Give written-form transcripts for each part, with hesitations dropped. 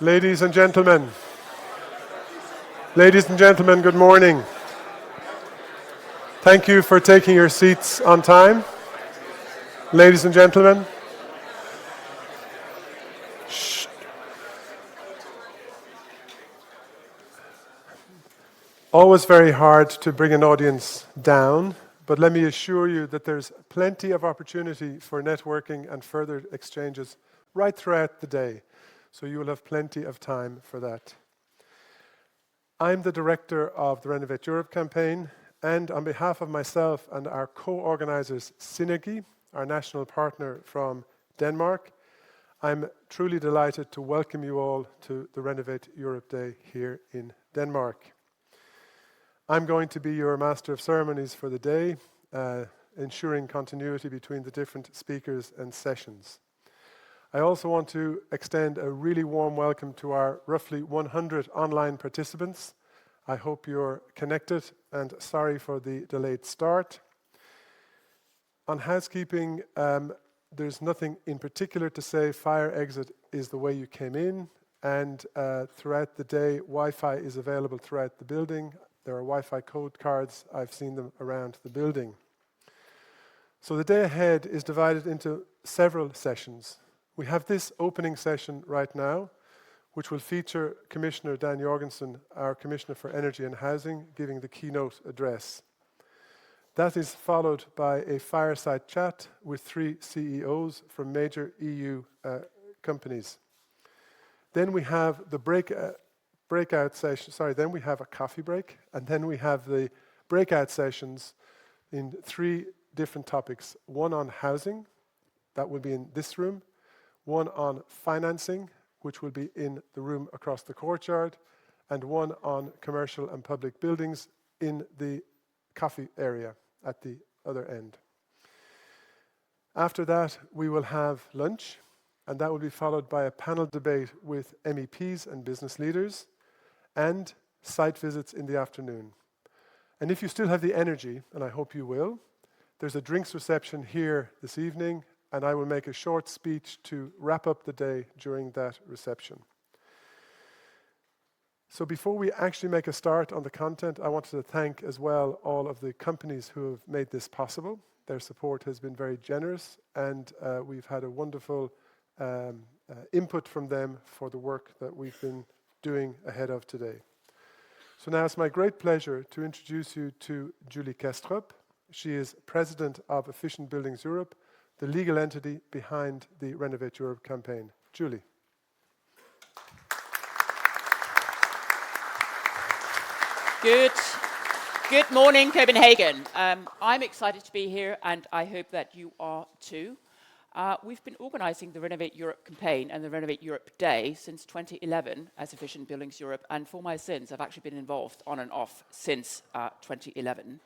Ladies and gentlemen, good morning. Thank you for taking your seats on time. Ladies and gentlemen. Shh. Always very hard to bring an audience down, but let me assure you that there's plenty of opportunity for networking and further exchanges right throughout the day. So you will have plenty of time for that. I'm the director of the Renovate Europe campaign, and on behalf of myself and our co-organizers Synergy, our national partner from Denmark, I'm truly delighted to welcome you all to the Renovate Europe Day here in Denmark. I'm going to be your master of ceremonies for the day, ensuring continuity between the different speakers and sessions. I also want to extend a really warm welcome to our roughly 100 online participants. I hope you're connected, and sorry for the delayed start. On housekeeping, there's nothing in particular to say. Fire exit is the way you came in, and throughout the day, Wi-Fi is available throughout the building. There are Wi-Fi code cards. I've seen them around the building. So the day ahead is divided into several sessions. We have this opening session right now, which will feature Commissioner Dan Jørgensen, our Commissioner for Energy and Housing, giving the keynote address. That is followed by a fireside chat with 3 CEOs from major EU companies. Then we have the breakout session. Then we have a coffee break, and then we have the breakout sessions in 3 different topics. One on housing, that will be in this room. One on financing, which will be in the room across the courtyard, and one on commercial and public buildings in the coffee area at the other end. After that, we will have lunch, and that will be followed by a panel debate with MEPs and business leaders, and site visits in the afternoon. And if you still have the energy, and I hope you will, there's a drinks reception here this evening, and I will make a short speech to wrap up the day during that reception. So before we actually make a start on the content, I wanted to thank as well all of the companies who have made this possible. Their support has been very generous, and we've had a wonderful input from them for the work that we've been doing ahead of today. So now it's my great pleasure to introduce you to Julie Kestrup. She is President of Efficient Buildings Europe, the legal entity behind the Renovate Europe campaign. Julie. Good morning, Copenhagen. I'm excited to be here, and I hope that you are too. We've been organizing the Renovate Europe campaign and the Renovate Europe Day since 2011 as Efficient Buildings Europe, and for my sins, I've actually been involved on and off since 2011.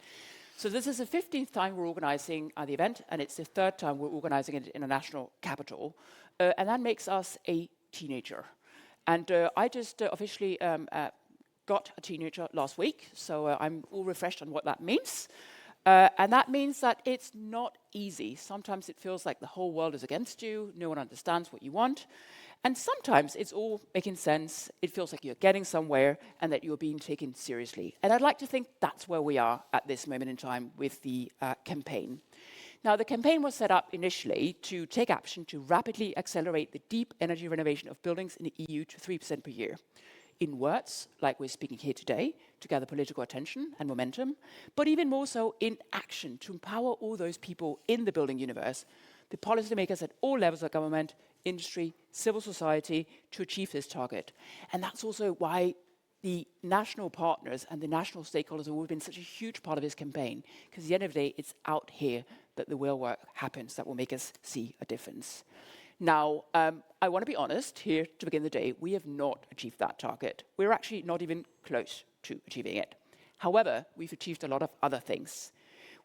So this is the 15th time we're organizing the event, and it's the 3rd time we're organizing it in a national capital. And that makes us a teenager. And I just officially got a teenager last week, so I'm all refreshed on what that means. And that means that it's not easy. Sometimes it feels like the whole world is against you, no one understands what you want. And sometimes it's all making sense, it feels like you're getting somewhere and that you're being taken seriously. And I'd like to think that's where we are at this moment in time with the campaign. Now, the campaign was set up initially to take action to rapidly accelerate the deep energy renovation of buildings in the EU to 3% per year. In words, like we're speaking here today, to gather political attention and momentum, but even more so in action to empower all those people in the building universe, the policymakers at all levels of government, industry, civil society, to achieve this target. And that's also why the national partners and the national stakeholders have always been such a huge part of this campaign, because at the end of the day, it's out here that the real work happens that will make us see a difference. Now, I want to be honest here to begin the day, we have not achieved that target. We're actually not even close to achieving it. However, we've achieved a lot of other things.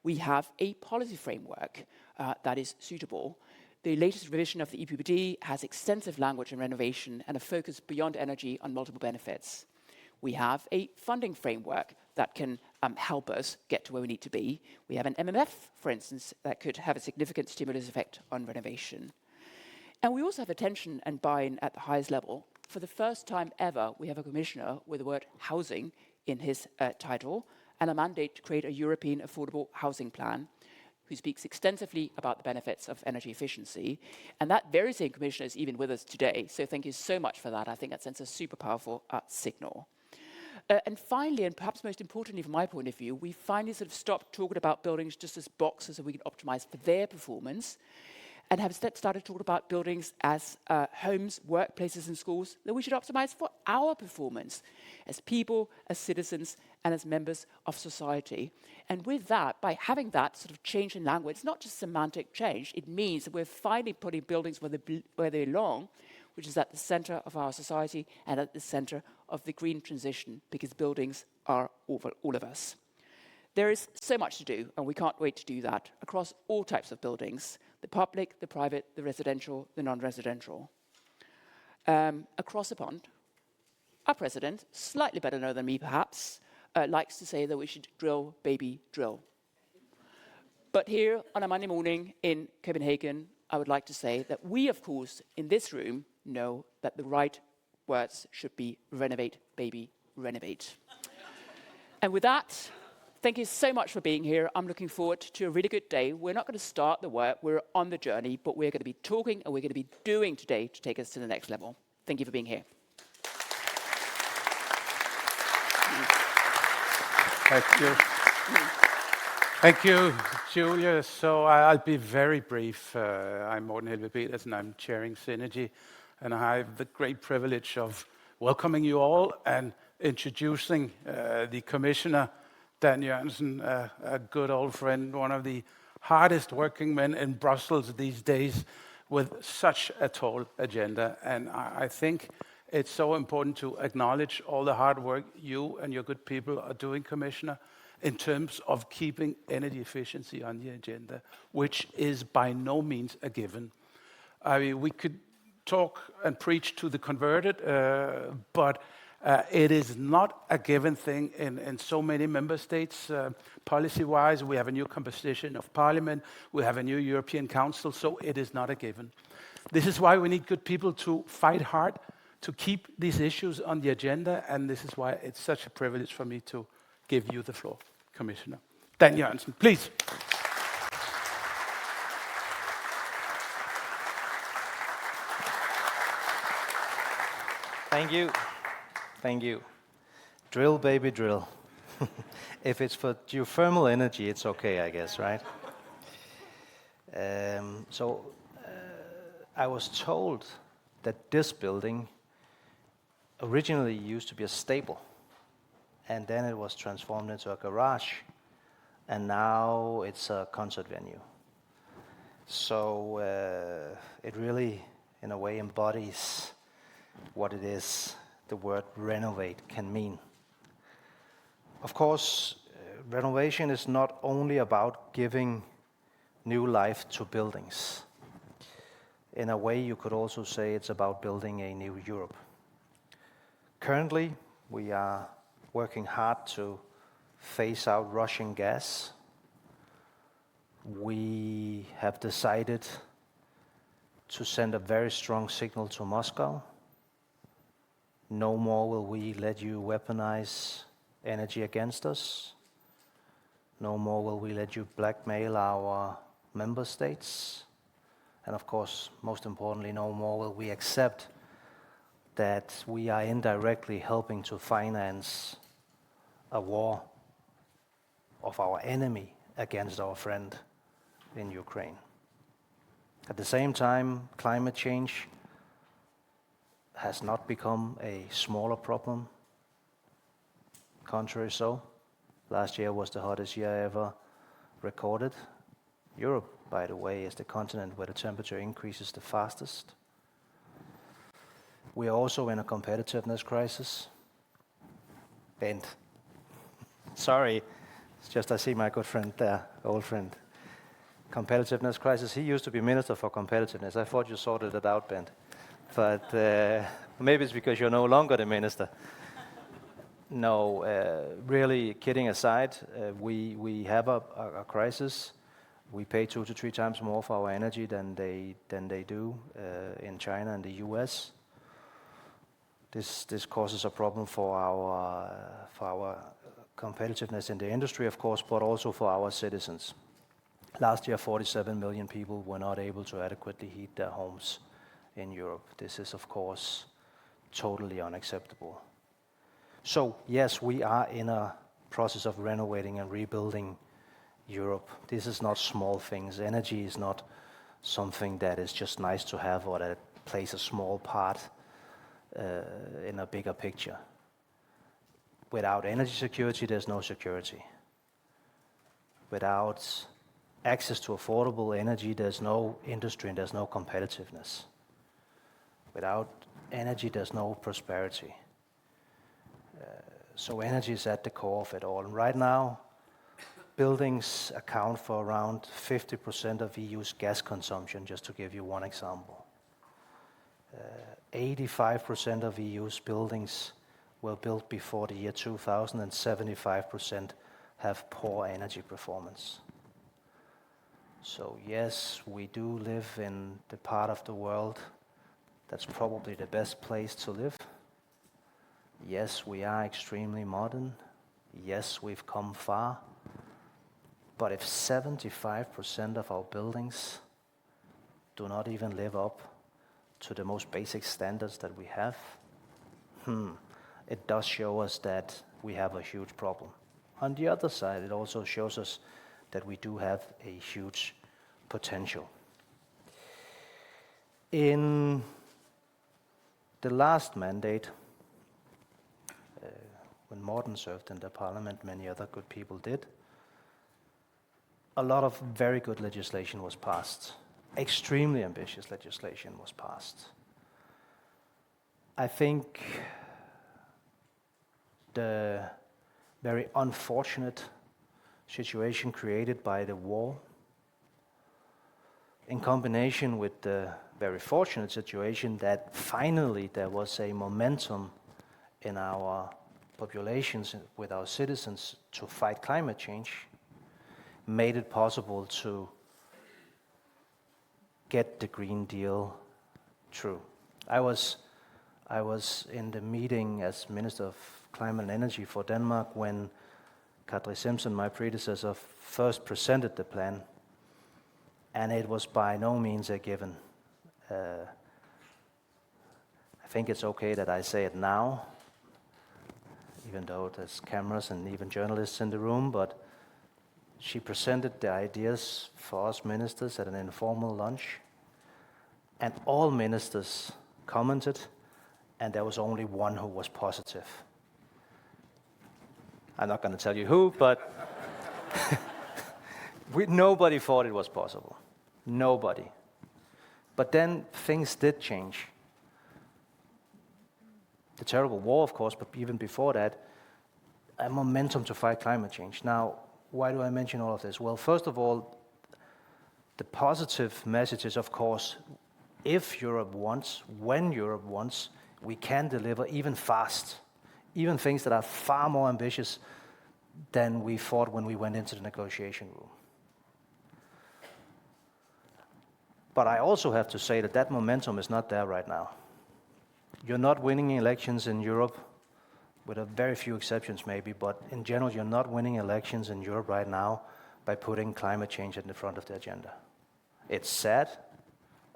We have a policy framework that is suitable. The latest revision of the EPBD has extensive language on renovation and a focus beyond energy on multiple benefits. We have a funding framework that can help us get to where we need to be. We have an MMF, for instance, that could have a significant stimulus effect on renovation. And we also have attention and buy-in at the highest level For the first time ever, we have a commissioner with the word housing in his title and a mandate to create a European affordable housing plan, who speaks extensively about the benefits of energy efficiency. And that very same commissioner is even with us today. So thank you so much for that. I think that sends a super powerful signal. And finally, and perhaps most importantly from my point of view, we finally sort of stopped talking about buildings just as boxes that we can optimize for their performance, and have instead started talking about buildings as homes, workplaces, and schools that we should optimize for our performance as people, as citizens, and as members of society. And with that, by having that sort of change in language, it's not just semantic change, it means that we're finally putting buildings where they belong, which is at the center of our society and at the center of the green transition, because buildings are all of us. There is so much to do, and we can't wait to do that across all types of buildings, the public, the private, the residential, the non-residential. Across the pond, our president, slightly better known than me perhaps, likes to say that we should drill, baby, drill. But here on a Monday morning in Copenhagen, I would like to say that we, of course, in this room, know that the right words should be renovate, baby, renovate. And with that, thank you so much for being here. I'm looking forward to a really good day. We're not going to start the work, we're on the journey, but we're going to be talking and we're going to be doing today to take us to the next level. Thank you for being here. Thank you. Thank you, Julia. So I'll be very brief. I'm Morten Helveg Petersen. I'm chairing Synergy, and I have the great privilege of welcoming you all and introducing the Commissioner, Dan Jørgensen, a good old friend, one of the hardest working men in Brussels these days, with such a tall agenda. And I think it's so important to acknowledge all the hard work you and your good people are doing, Commissioner, in terms of keeping energy efficiency on the agenda, which is by no means a given. I mean, we could talk and preach to the converted, but it is not a given thing in so many member states. Policy-wise, we have a new composition of parliament, we have a new European Council, so it is not a given. This is why we need good people to fight hard to keep these issues on the agenda, and this is why it's such a privilege for me to give you the floor, Commissioner. Dan Jørgensen, please. Thank you. Thank you. Drill, baby, drill. If it's for geothermal energy, it's okay, I guess, right? I was told that this building originally used to be a stable, and then it was transformed into a garage, and now it's a concert venue. So it really, in a way, embodies what it is the word renovate can mean. Of course, renovation is not only about giving new life to buildings. In a way, you could also say it's about building a new Europe. Currently, we are working hard to phase out Russian gas. We have decided to send a very strong signal to Moscow. No more will we let you weaponize energy against us. No more will we let you blackmail our member states. And of course, most importantly, no more will we accept that we are indirectly helping to finance a war of our enemy against our friend in Ukraine. At the same time, climate change has not become a smaller problem. Contrary so. Last year was the hottest year ever recorded. Europe, by the way, is the continent where the temperature increases the fastest. We are also in a competitiveness crisis. Bent. Sorry, it's just I see my good friend there, old friend. Competitiveness crisis. He used to be Minister for Competitiveness. I thought you sorted it out, Bent. But maybe it's because you're no longer the minister. No, really, kidding aside, we have a crisis. We pay 2 to 3 times more for our energy than they do in China and the US. This causes a problem for our competitiveness in the industry, of course, but also for our citizens. Last year, 47 million people were not able to adequately heat their homes in Europe. This is, of course, totally unacceptable. So, yes, we are in a process of renovating and rebuilding Europe. This is not small things. Energy is not something that is just nice to have or that plays a small part in a bigger picture. Without energy security, there's no security. Without access to affordable energy, there's no industry and there's no competitiveness. Without energy, there's no prosperity. So energy is at the core of it all. And right now, buildings account for around 50% of EU's gas consumption, just to give you one example. 85% of EU's buildings were built before the year 2000, and 75% have poor energy performance. So yes, we do live in the part of the world that's probably the best place to live. Yes, we are extremely modern. Yes, we've come far. But if 75% of our buildings do not even live up to the most basic standards that we have, it does show us that we have a huge problem. On the other side, it also shows us that we do have a huge potential. In the last mandate, when Morten served in the parliament, many other good people did, a lot of very good legislation was passed. Extremely ambitious legislation was passed. I think the very unfortunate situation created by the war, in combination with the very fortunate situation that finally there was a momentum in our populations, with our citizens, to fight climate change, made it possible to get the Green Deal through. I was in the meeting as Minister of Climate and Energy for Denmark when Kadri Simpson, my predecessor, first presented the plan, and it was by no means a given. I think it's okay that I say it now, even though there's cameras and even journalists in the room, but she presented the ideas for us ministers at an informal lunch, and all ministers commented, and there was only one who was positive. I'm not going to tell you who, but nobody thought it was possible. Nobody. But then things did change. The terrible war, of course, but even before that, a momentum to fight climate change. Now, why do I mention all of this? Well, first of all, the positive message is, of course, if Europe wants, when Europe wants, we can deliver even fast, even things that are far more ambitious than we thought when we went into the negotiation room. But I also have to say that that momentum is not there right now. You're not winning elections in Europe, with a very few exceptions maybe, but in general, you're not winning elections in Europe right now by putting climate change at the front of the agenda. It's sad.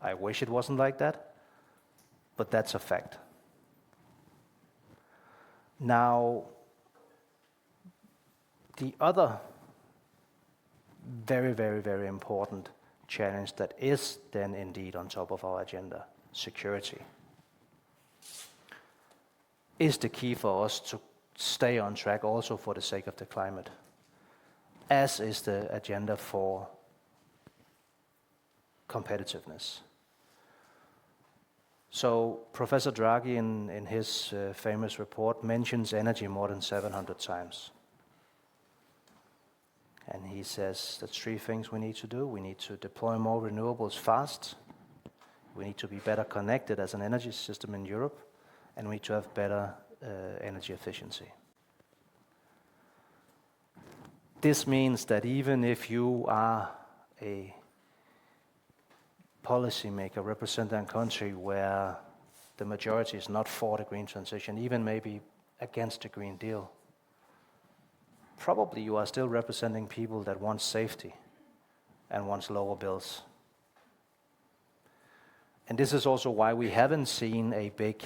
I wish it wasn't like that, but that's a fact. Now, the other very, very, very important challenge that is then indeed on top of our agenda, security, is the key for us to stay on track also for the sake of the climate, as is the agenda for competitiveness. So Professor Draghi in his famous report mentions energy more than 700 times. And he says there's three things we need to do. We need to deploy more renewables fast. We need to be better connected as an energy system in Europe. And we need to have better energy efficiency. This means that even if you are a policymaker representing a country where the majority is not for the green transition, even maybe against the Green Deal, probably you are still representing people that want safety and wants lower bills. And this is also why we haven't seen a big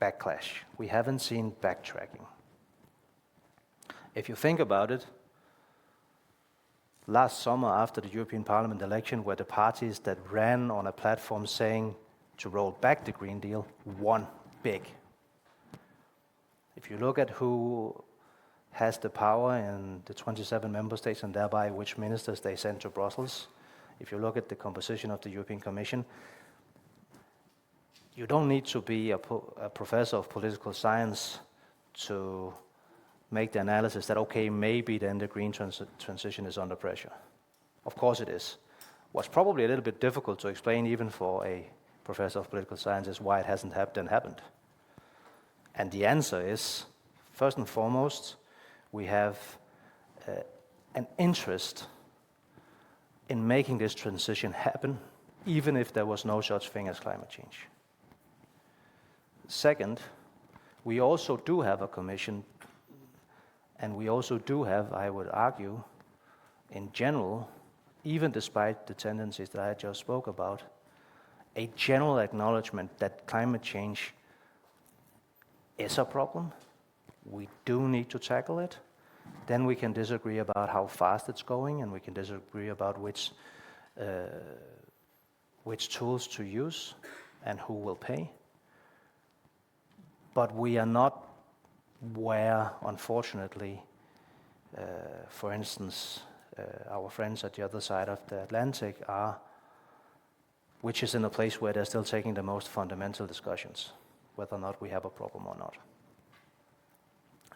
backlash. We haven't seen backtracking. If you think about it, last summer after the European Parliament election, were the parties that ran on a platform saying to roll back the Green Deal won big. If you look at who has the power in the 27 member states and thereby which ministers they send to Brussels, if you look at the composition of the European Commission, you don't need to be a professor of political science to make the analysis that, okay, maybe then the green transition is under pressure. Of course it is. What's probably a little bit difficult to explain even for a professor of political science is why it hasn't happened. And the answer is, first and foremost, we have an interest in making this transition happen, even if there was no such thing as climate change. Second, we also do have a commission, and we also do have, I would argue, in general, even despite the tendencies that I just spoke about, a general acknowledgement that climate change is a problem. We do need to tackle it. Then we can disagree about how fast it's going, and we can disagree about which tools to use and who will pay. But we are not where, unfortunately, for instance, our friends at the other side of the Atlantic are, which is in a place where they're still taking the most fundamental discussions, whether or not we have a problem or not.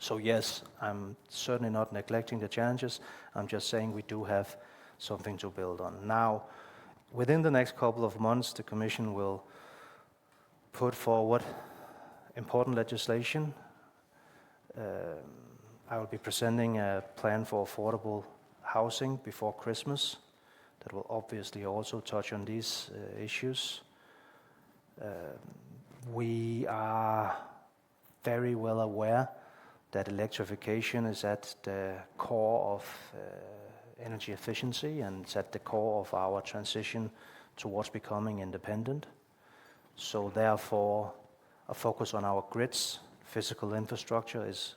So yes, I'm certainly not neglecting the challenges. I'm just saying we do have something to build on. Now, within the next couple of months, the Commission will put forward important legislation. I will be presenting a plan for affordable housing before Christmas that will obviously also touch on these issues. We are very well aware that electrification is at the core of energy efficiency, and it's at the core of our transition towards becoming independent. So therefore, a focus on our grids, physical infrastructure, is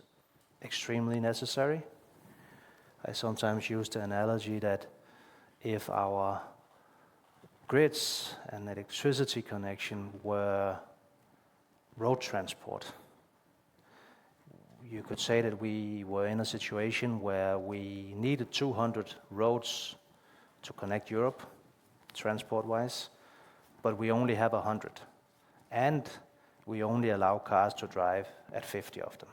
extremely necessary. I sometimes use the analogy that if our grids and electricity connection were road transport, you could say that we were in a situation where we needed 200 roads to connect Europe, transport-wise, but we only have 100. And we only allow cars to drive at 50 of them.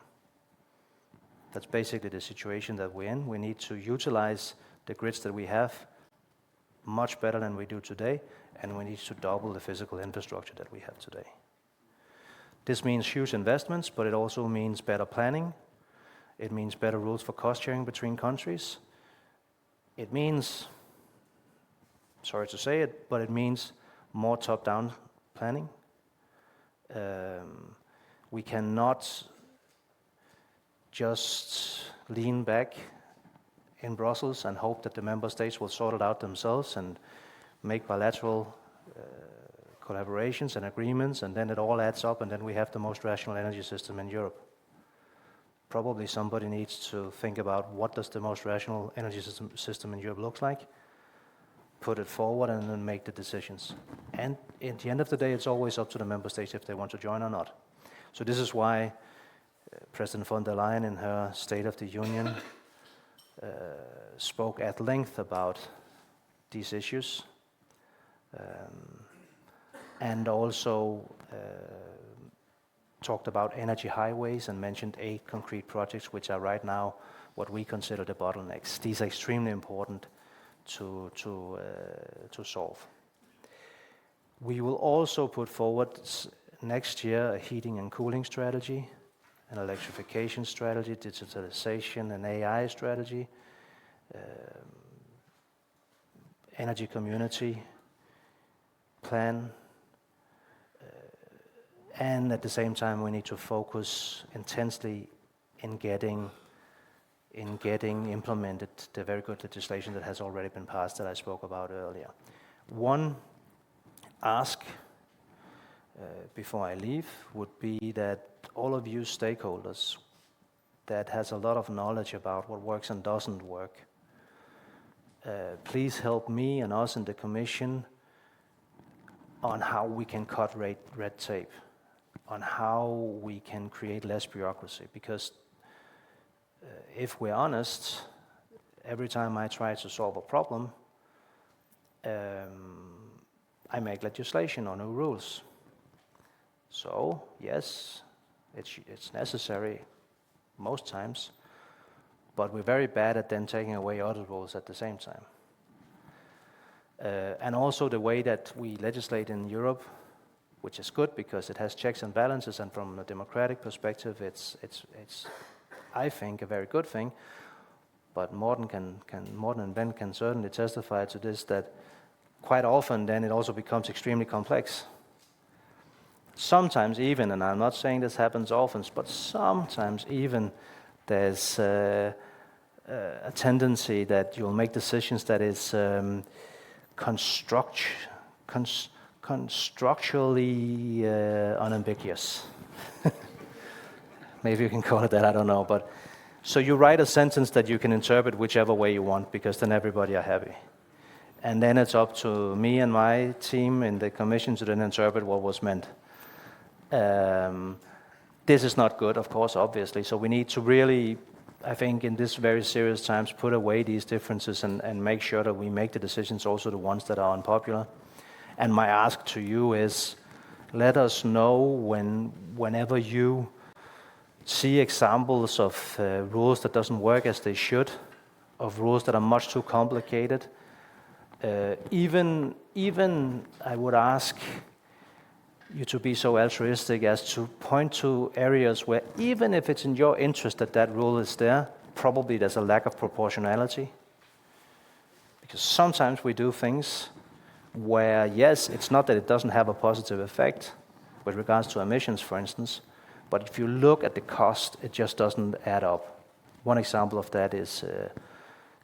That's basically the situation that we're in. We need to utilize the grids that we have much better than we do today, and we need to double the physical infrastructure that we have today. This means huge investments, but it also means better planning. It means better rules for cost sharing between countries. It means, sorry to say it, but it means more top-down planning. We cannot just lean back in Brussels and hope that the member states will sort it out themselves and make bilateral collaborations and agreements, and then it all adds up, and then we have the most rational energy system in Europe. Probably somebody needs to think about what does the most rational energy system in Europe look like, put it forward, and then make the decisions. And at the end of the day, it's always up to the member states if they want to join or not. So this is why President von der Leyen in her State of the Union spoke at length about these issues, and also talked about energy highways and mentioned 8 concrete projects which are right now what we consider the bottlenecks. These are extremely important to solve. We will also put forward next year a heating and cooling strategy, an electrification strategy, digitalization and AI strategy, energy community plan, And at the same time, we need to focus intensely in getting implemented the very good legislation that has already been passed that I spoke about earlier. One ask before I leave would be that all of you stakeholders that has a lot of knowledge about what works and doesn't work, please help me and us in the Commission on how we can cut red tape, on how we can create less bureaucracy. Because if we're honest, every time I try to solve a problem, I make legislation or new rules. So, yes, it's necessary most times, but we're very bad at then taking away other rules at the same time. And also the way that we legislate in Europe, which is good because it has checks and balances, and from a democratic perspective, it's I think, a very good thing. But Morten and Ben can certainly testify to this, that quite often then it also becomes extremely complex. Sometimes even, and I'm not saying this happens often, but sometimes even there's a tendency that you'll make decisions that is constructually unambiguous. Maybe you can call it that, I don't know. But so you write a sentence that you can interpret whichever way you want, because then everybody are happy. And then it's up to me and my team in the Commission to then interpret what was meant. This is not good, of course, obviously. So we need to really, I think, in this very serious times, put away these differences and make sure that we make the decisions, also the ones that are unpopular. And my ask to you is, let us know whenever you see examples of rules that doesn't work as they should, of rules that are much too complicated. Even I would ask you to be so altruistic as to point to areas where, even if it's in your interest that that rule is there, probably there's a lack of proportionality. Because sometimes we do things where, yes, it's not that it doesn't have a positive effect with regards to emissions, for instance, but if you look at the cost, it just doesn't add up. One example of that is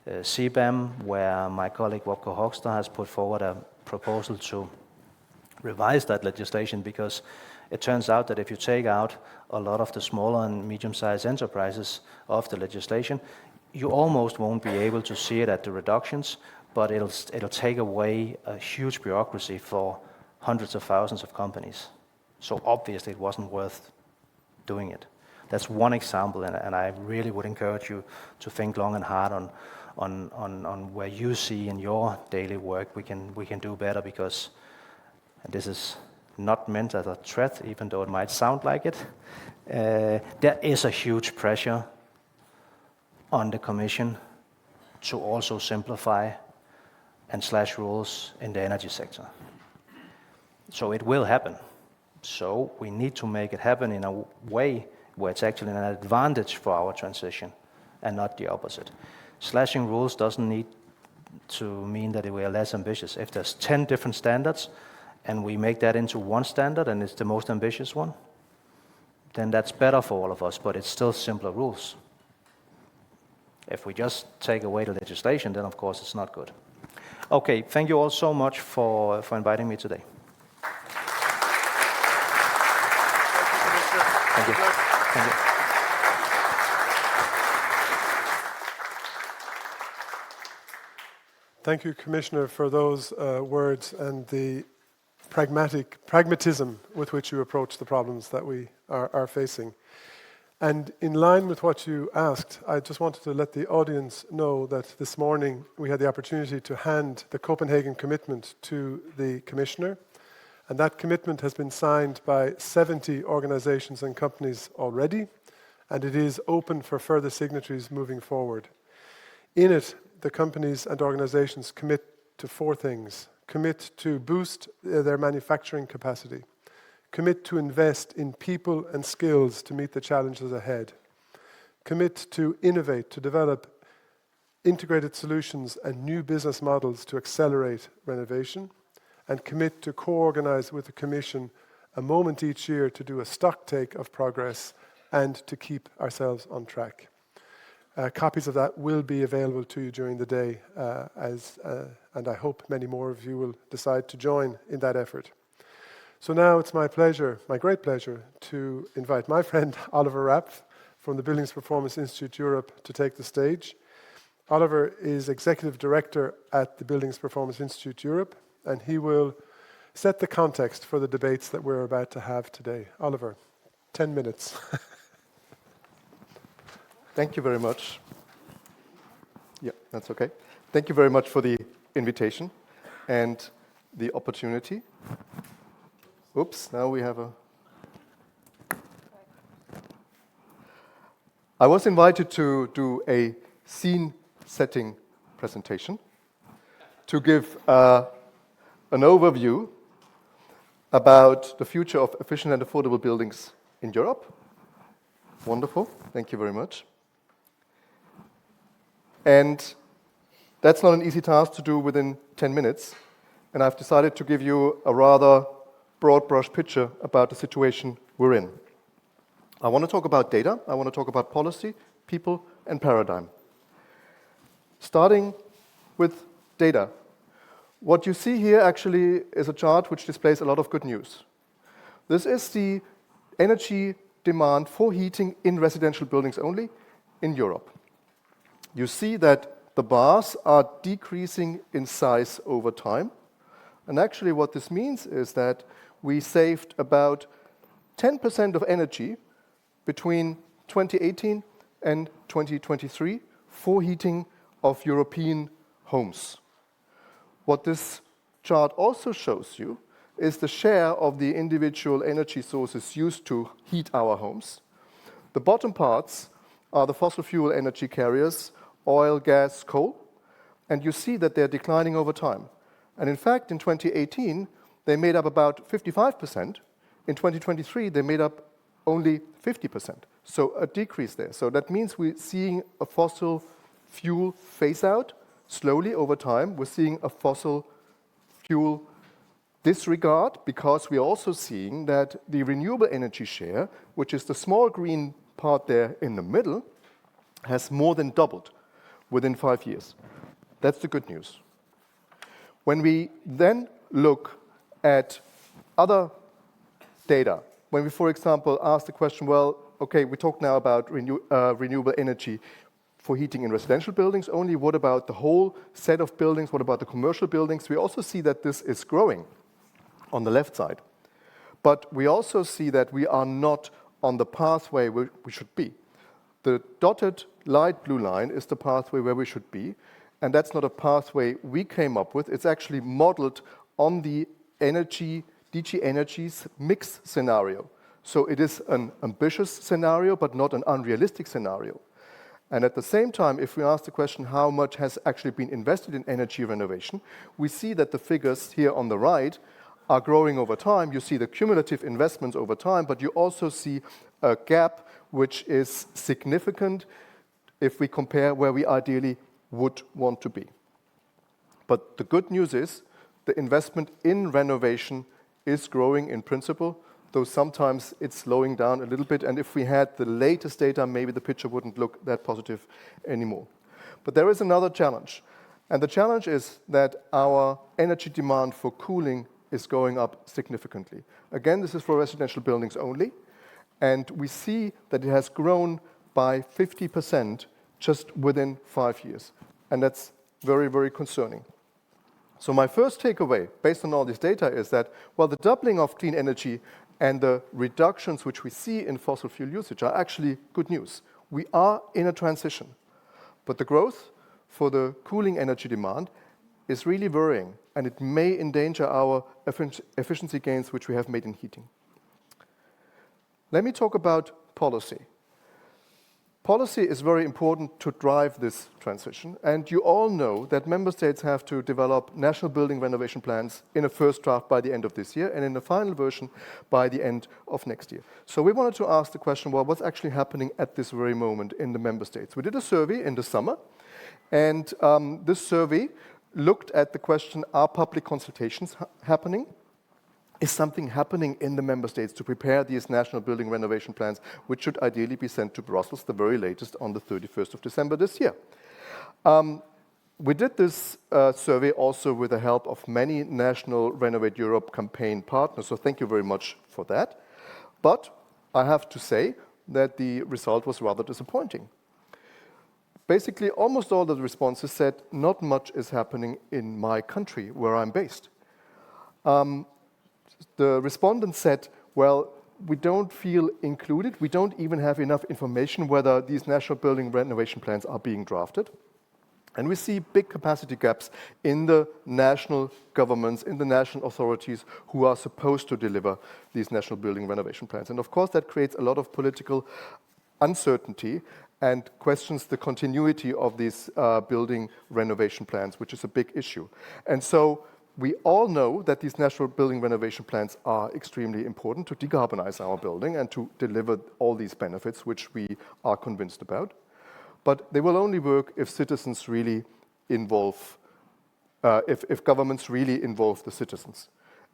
CBAM, where my colleague Wopke Hoekstra has put forward a proposal to revise that legislation, because it turns out that if you take out a lot of the smaller and medium-sized enterprises of the legislation, you almost won't be able to see it at the reductions, but it'll take away a huge bureaucracy for hundreds of thousands of companies. So obviously it wasn't worth doing it. That's one example, and I really would encourage you to think long and hard on where you see in your daily work we can do better, because, and this is not meant as a threat, even though it might sound like it, there is a huge pressure on the Commission to also simplify and slash rules in the energy sector. So it will happen. So we need to make it happen in a way where it's actually an advantage for our transition and not the opposite. Slashing rules doesn't need to mean that we are less ambitious. If there's 10 different standards and we make that into one standard and it's the most ambitious one, then that's better for all of us, but it's still simpler rules. If we just take away the legislation, then of course it's not good. Okay, thank you all so much for inviting me today. Thank you. Thank you. Thank you, Commissioner, for those words and the pragmatism with which you approach the problems that we are facing. And in line with what you asked, I just wanted to let the audience know that this morning we had the opportunity to hand the Copenhagen commitment to the Commissioner. And that commitment has been signed by 70 organizations and companies already, and it is open for further signatories moving forward. In it, the companies and organizations commit to 4 things. Commit to boost their manufacturing capacity. Commit to invest in people and skills to meet the challenges ahead. Commit to innovate, to develop integrated solutions and new business models to accelerate renovation. And commit to co-organize with the Commission a moment each year to do a stock take of progress and to keep ourselves on track. Copies of that will be available to you during the day, and I hope many more of you will decide to join in that effort. So now it's my pleasure, my great pleasure, to invite my friend Oliver Rapp from the Buildings Performance Institute Europe to take the stage. Oliver is Executive Director at the Buildings Performance Institute Europe, and he will set the context for the debates that we're about to have today. Oliver, 10 minutes. Thank you very much. Yeah, that's okay. Thank you very much for the invitation and the opportunity. Oops, now we have a... I was invited to do a scene-setting presentation to give an overview about the future of efficient and affordable buildings in Europe. Wonderful, thank you very much. And that's not an easy task to do within 10 minutes. And I've decided to give you a rather broad brush picture about the situation we're in. I want to talk about data, I want to talk about policy, people, and paradigm. Starting with data. What you see here actually is a chart which displays a lot of good news. This is the energy demand for heating in residential buildings only in Europe. You see that the bars are decreasing in size over time. And actually what this means is that we saved about 10% of energy between 2018 and 2023 for heating of European homes. What this chart also shows you is the share of the individual energy sources used to heat our homes. The bottom parts are the fossil fuel energy carriers, oil, gas, coal, and you see that they're declining over time. And in fact, in 2018, they made up about 55%. In 2023, they made up only 50%. So a decrease there. So that means we're seeing a fossil fuel phase out slowly over time. We're seeing a fossil fuel disregard because we're also seeing that the renewable energy share, which is the small green part there in the middle, has more than doubled within 5 years. That's the good news. When we then look at other data, when we, for example, ask the question, well, okay, we talk now about renewable energy for heating in residential buildings only. What about the whole set of buildings? What about the commercial buildings? We also see that this is growing on the left side. But we also see that we are not on the pathway where we should be. The dotted light blue line is the pathway where we should be, and that's not a pathway we came up with. It's actually modeled on the DG Energy's mix scenario. So it is an ambitious scenario, but not an unrealistic scenario. And at the same time, if we ask the question how much has actually been invested in energy renovation, we see that the figures here on the right are growing over time. You see the cumulative investments over time, but you also see a gap which is significant if we compare where we ideally would want to be. But the good news is the investment in renovation is growing in principle, though sometimes it's slowing down a little bit. And if we had the latest data, maybe the picture wouldn't look that positive anymore. But there is another challenge. And the challenge is that our energy demand for cooling is going up significantly. Again, this is for residential buildings only. And we see that it has grown by 50% just within 5 years. And that's very, very concerning. So my first takeaway, based on all this data, is that, well, the doubling of clean energy and the reductions which we see in fossil fuel usage are actually good news. We are in a transition. But the growth for the cooling energy demand is really worrying, and it may endanger our efficiency gains which we have made in heating. Let me talk about policy. Policy is very important to drive this transition, and you all know that member states have to develop national building renovation plans in a first draft by the end of this year and in the final version by the end of next year. So we wanted to ask the question, well, what's actually happening at this very moment in the member states? We did a survey in the summer, and this survey looked at the question, are public consultations happening? Is something happening in the member states to prepare these national building renovation plans, which should ideally be sent to Brussels the very latest on the 31st of December this year? We did this survey also with the help of many national Renovate Europe campaign partners, so thank you very much for that. But I have to say that the result was rather disappointing. Basically, almost all of the responses said, not much is happening in my country where I'm based. The respondents said, well, we don't feel included. We don't even have enough information whether these national building renovation plans are being drafted. And we see big capacity gaps in the national governments, in the national authorities who are supposed to deliver these national building renovation plans. And of course, that creates a lot of political uncertainty and questions the continuity of these building renovation plans, which is a big issue. And so we all know that these national building renovation plans are extremely important to decarbonize our building and to deliver all these benefits which we are convinced about. But they will only work if citizens really involve, if governments really involve the citizens.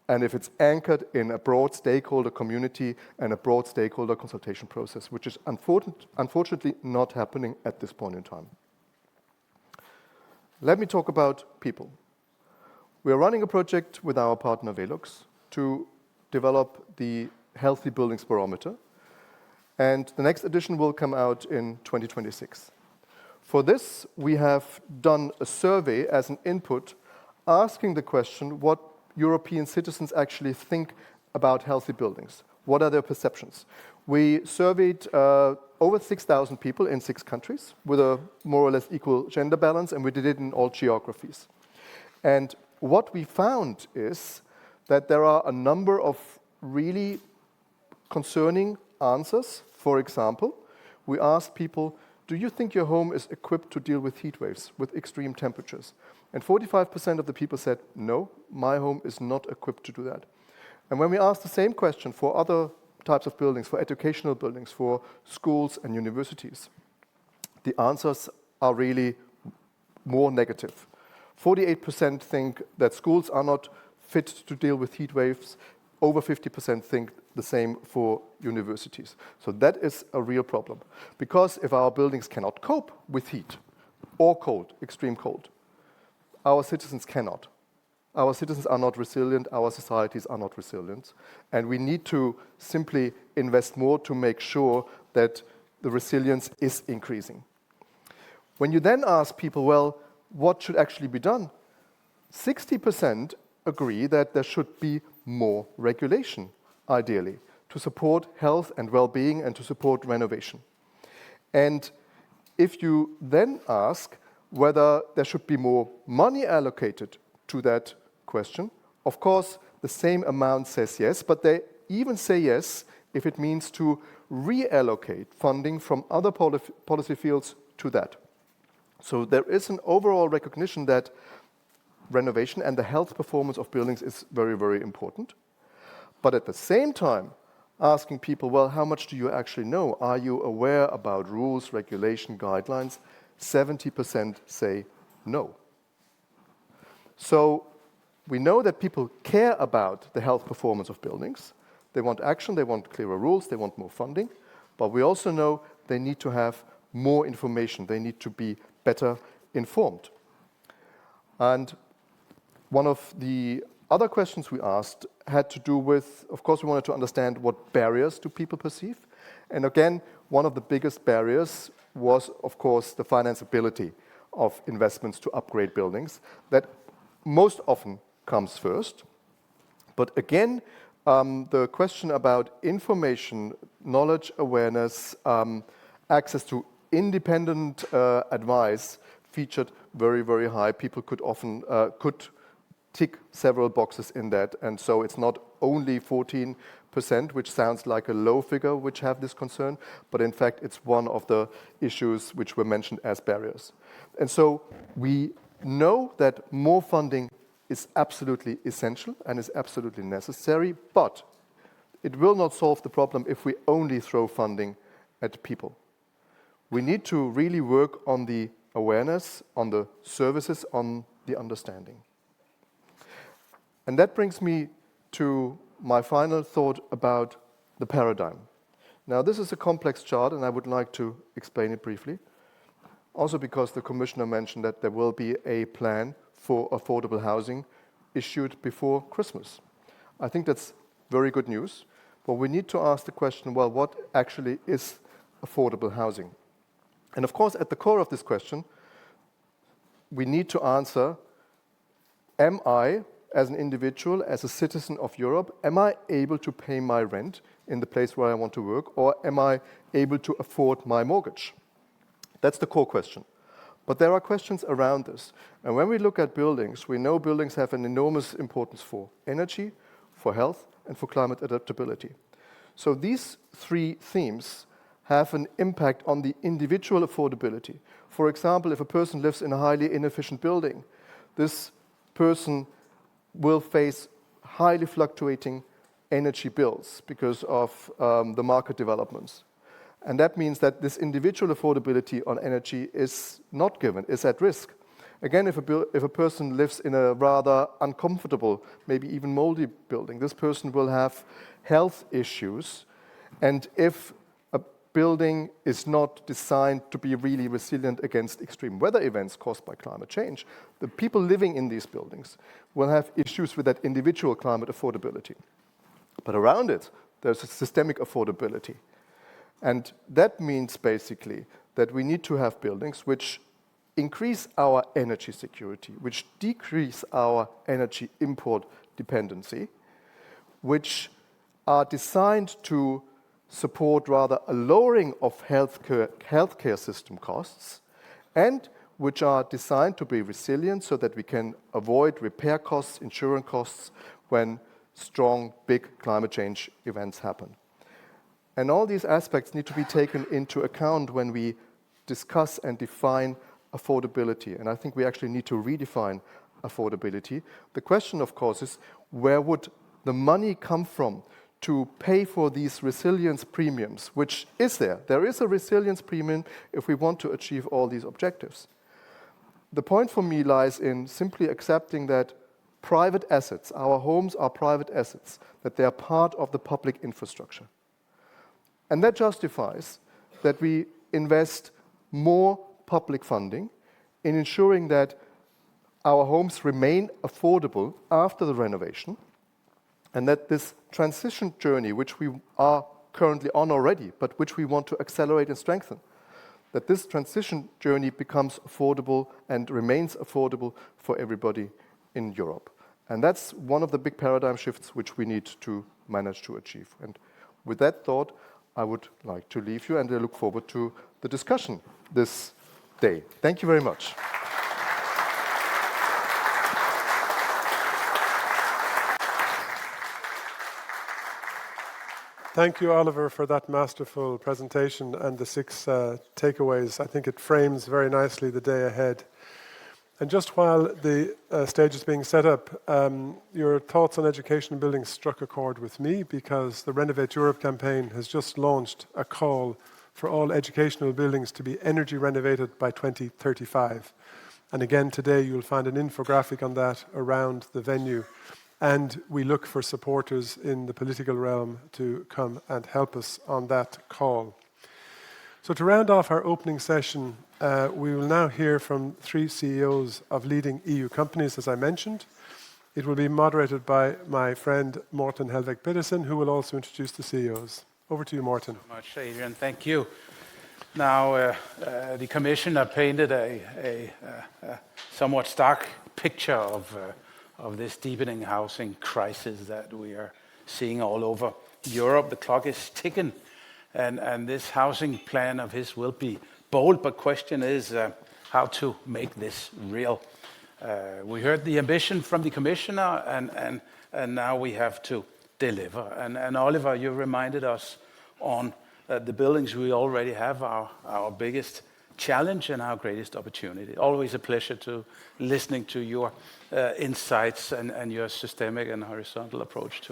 And if it's anchored in a broad stakeholder community and a broad stakeholder consultation process, which is unfortunately not happening at this point in time. Let me talk about people. We are running a project with our partner Velux to develop the Healthy Buildings Barometer, and the next edition will come out in 2026. For this, we have done a survey as an input, asking the question what European citizens actually think about healthy buildings. What are their perceptions? We surveyed over 6,000 people in 6 countries with a more or less equal gender balance, and we did it in all geographies. And what we found is that there are a number of really concerning answers. For example, we asked people, do you think your home is equipped to deal with heat waves, with extreme temperatures? And 45% of the people said, no, my home is not equipped to do that. And when we asked the same question for other types of buildings, for educational buildings, for schools and universities, the answers are really more negative. 48% think that schools are not fit to deal with heat waves. Over 50% think the same for universities. So that is a real problem. Because if our buildings cannot cope with heat or cold, extreme cold, our citizens cannot. Our citizens are not resilient, our societies are not resilient. And we need to simply invest more to make sure that the resilience is increasing. When you then ask people, well, what should actually be done? 60% agree that there should be more regulation, ideally, to support health and well-being and to support renovation. And if you then ask whether there should be more money allocated to that question, of course, the same amount says yes, but they even say yes if it means to reallocate funding from other policy fields to that. So there is an overall recognition that renovation and the health performance of buildings is very, very important. But at the same time, asking people, well, how much do you actually know? Are you aware about rules, regulation, guidelines? 70% say no. So we know that people care about the health performance of buildings. They want action, they want clearer rules, they want more funding. But we also know they need to have more information. They need to be better informed. And one of the other questions we asked had to do with, of course, we wanted to understand what barriers do people perceive. And again, one of the biggest barriers was, of course, the financeability of investments to upgrade buildings. That most often comes first. But again, the question about information, knowledge, awareness, access to independent advice featured very, very high. People could often tick several boxes in that. And so it's not only 14%, which sounds like a low figure, which have this concern, but in fact, it's one of the issues which were mentioned as barriers. And so we know that more funding is absolutely essential and is absolutely necessary, but it will not solve the problem if we only throw funding at people. We need to really work on the awareness, on the services, on the understanding. And that brings me to my final thought about the paradigm. Now, this is a complex chart, and I would like to explain it briefly. Also because the Commissioner mentioned that there will be a plan for affordable housing issued before Christmas. I think that's very good news, but we need to ask the question, well, what actually is affordable housing? And of course, at the core of this question, we need to answer, am I, as an individual, as a citizen of Europe, am I able to pay my rent in the place where I want to work, or am I able to afford my mortgage? That's the core question. But there are questions around this. And when we look at buildings, we know buildings have an enormous importance for energy, for health, and for climate adaptability. So these three themes have an impact on the individual affordability. For example, if a person lives in a highly inefficient building, this person will face highly fluctuating energy bills because of the market developments. And that means that this individual affordability on energy is not given, is at risk. Again, if a person lives in a rather uncomfortable, maybe even moldy building, this person will have health issues. And if a building is not designed to be really resilient against extreme weather events caused by climate change, the people living in these buildings will have issues with that individual climate affordability. But around it, there's a systemic affordability. And that means basically that we need to have buildings which increase our energy security, which decrease our energy import dependency, which are designed to support rather a lowering of healthcare system costs, and which are designed to be resilient so that we can avoid repair costs, insurance costs when strong, big climate change events happen. And all these aspects need to be taken into account when we discuss and define affordability. And I think we actually need to redefine affordability. The question, of course, is where would the money come from to pay for these resilience premiums, which is there. There is a resilience premium if we want to achieve all these objectives. The point for me lies in simply accepting that private assets, our homes are private assets, that they are part of the public infrastructure. And that justifies that we invest more public funding in ensuring that our homes remain affordable after the renovation, and that this transition journey, which we are currently on already, but which we want to accelerate and strengthen, that this transition journey becomes affordable and remains affordable for everybody in Europe. And that's one of the big paradigm shifts which we need to manage to achieve. And with that thought, I would like to leave you, and I look forward to the discussion this day. Thank you very much. Thank you, Oliver, for that masterful presentation and the 6 takeaways. I think it frames very nicely the day ahead. And just while the stage is being set up, your thoughts on education and buildings struck a chord with me, because the Renovate Europe campaign has just launched a call for all educational buildings to be energy renovated by 2035. And again, today you'll find an infographic on that around the venue. And we look for supporters in the political realm to come and help us on that call. So to round off our opening session, we will now hear from 3 CEOs of leading EU companies, as I mentioned. It will be moderated by my friend Morten Helveg Pedersen, who will also introduce the CEOs. Over to you, Morten. Thank you much, Adrian. Thank you. Now, the Commissioner painted a somewhat stark picture of this deepening housing crisis that we are seeing all over Europe. The clock is ticking, and this housing plan of his will be bold, but question is how to make this real. We heard the ambition from the Commissioner, and now we have to deliver. And Oliver, you reminded us on the buildings we already have, our biggest challenge and our greatest opportunity. Always a pleasure to listening to your insights and your systemic and horizontal approach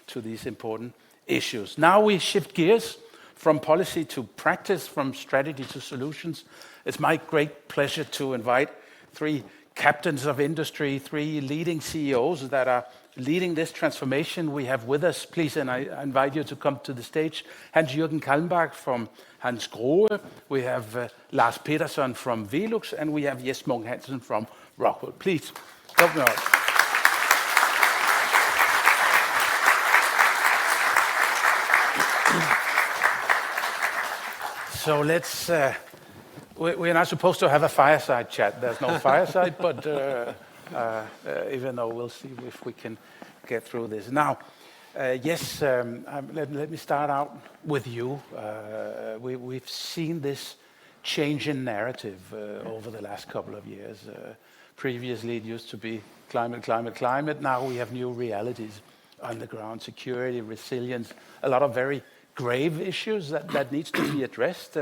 to these important issues. Now we shift gears from policy to practice, from strategy to solutions. It's my great pleasure to invite 3 captains of industry, 3 leading CEOs that are leading this transformation we have with us. Please, and I invite you to come to the stage. Hans Jürgen Kalmbach from Hans Grohe. We have Lars Petersson from Velux, and we have Jes Munk Hansen from Rockwell. Please, help me out. So let's, we're not supposed to have a fireside chat. There's no fireside, but even though we'll see if we can get through this. Now, yes, let me start out with you. We've seen this change in narrative over the last couple of years. Previously, it used to be climate, climate, climate. Now we have new realities on the ground, security, resilience, a lot of very grave issues that needs to be addressed.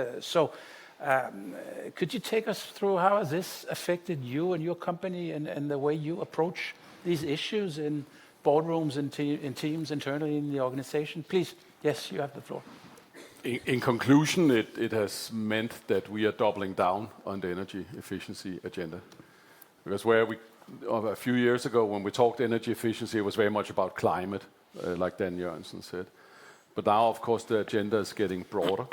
Could you take us through how has this affected you and your company and the way you approach these issues in boardrooms and in teams internally in the organization? Please, yes, you have the floor. In conclusion, it has meant that we are doubling down on the energy efficiency agenda. Because a few years ago, when we talked energy efficiency, it was very much about climate, like Dan Jørgensen said. But now, of course, the agenda is getting broader.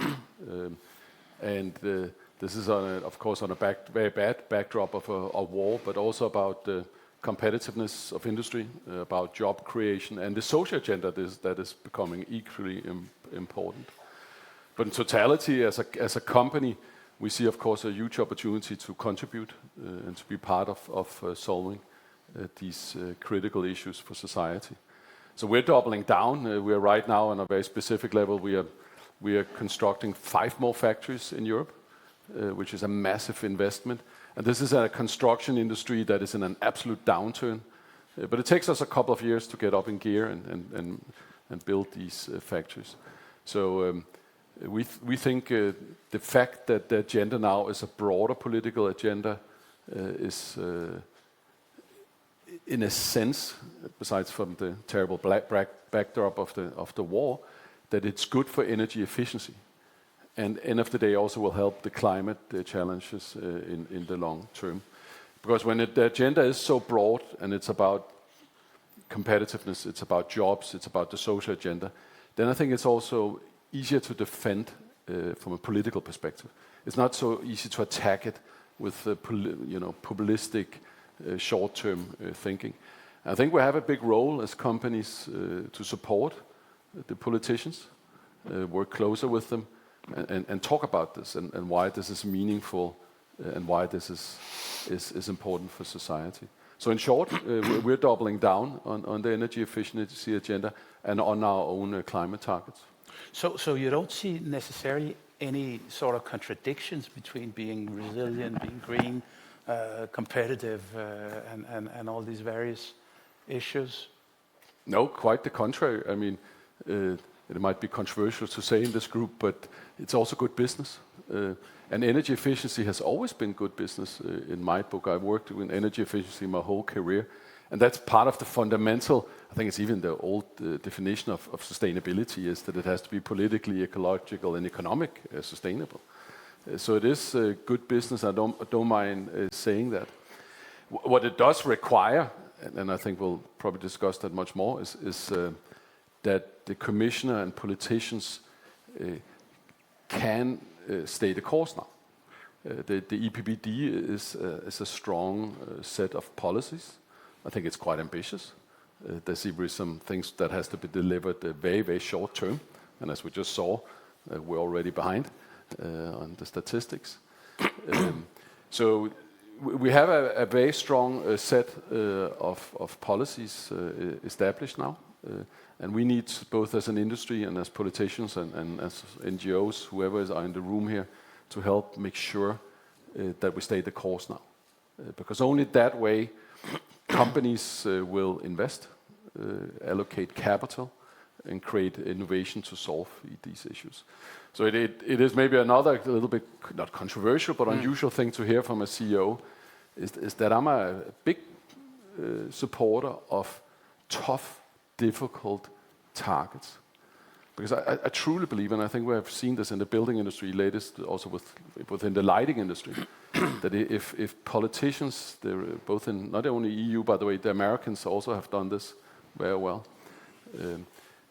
This is, of course, on a very bad backdrop of a war, but also about the competitiveness of industry, about job creation, and the social agenda that is becoming equally important. But in totality, as a company, we see, of course, a huge opportunity to contribute and to be part of solving these critical issues for society. So we're doubling down. We are right now on a very specific level. We are constructing 5 more factories in Europe, which is a massive investment. And this is a construction industry that is in an absolute downturn. But it takes us a couple of years to get up in gear and build these factories. So we think the fact that the agenda now is a broader political agenda is, in a sense, besides from the terrible backdrop of the war, that it's good for energy efficiency. And end of the day also will help the climate challenges in the long term. Because when the agenda is so broad and it's about competitiveness, it's about jobs, it's about the social agenda, then I think it's also easier to defend from a political perspective. It's not so easy to attack it with populistic short-term thinking. I think we have a big role as companies to support the politicians, work closer with them, and talk about this and why this is meaningful and why this is important for society. So in short, we're doubling down on the energy efficiency agenda and on our own climate targets. So you don't see necessarily any sort of contradictions between being resilient, being green, competitive, and all these various issues? No, quite the contrary. I mean, it might be controversial to say in this group, but it's also good business. And energy efficiency has always been good business in my book. I've worked with energy efficiency my whole career. And that's part of the fundamental, I think it's even the old definition of sustainability, is that it has to be politically, ecological, and economic sustainable. So it is good business. I don't mind saying that. What it does require, and I think we'll probably discuss that much more, is that the commissioner and politicians can stay the course now. The EPBD is a strong set of policies. I think it's quite ambitious. There's even some things that has to be delivered very, very short term. And as we just saw, we're already behind on the statistics. So we have a very strong set of policies established now. And we need, both as an industry and as politicians and as NGOs, whoever is in the room here, to help make sure that we stay the course now. Because only that way companies will invest, allocate capital, and create innovation to solve these issues. So it is maybe another a little bit, not controversial, but unusual thing to hear from a CEO, is that I'm a big supporter of tough, difficult targets. Because I truly believe, and I think we have seen this in the building industry, latest also within the lighting industry, that if politicians, both in not only EU, by the way, the Americans also have done this very well.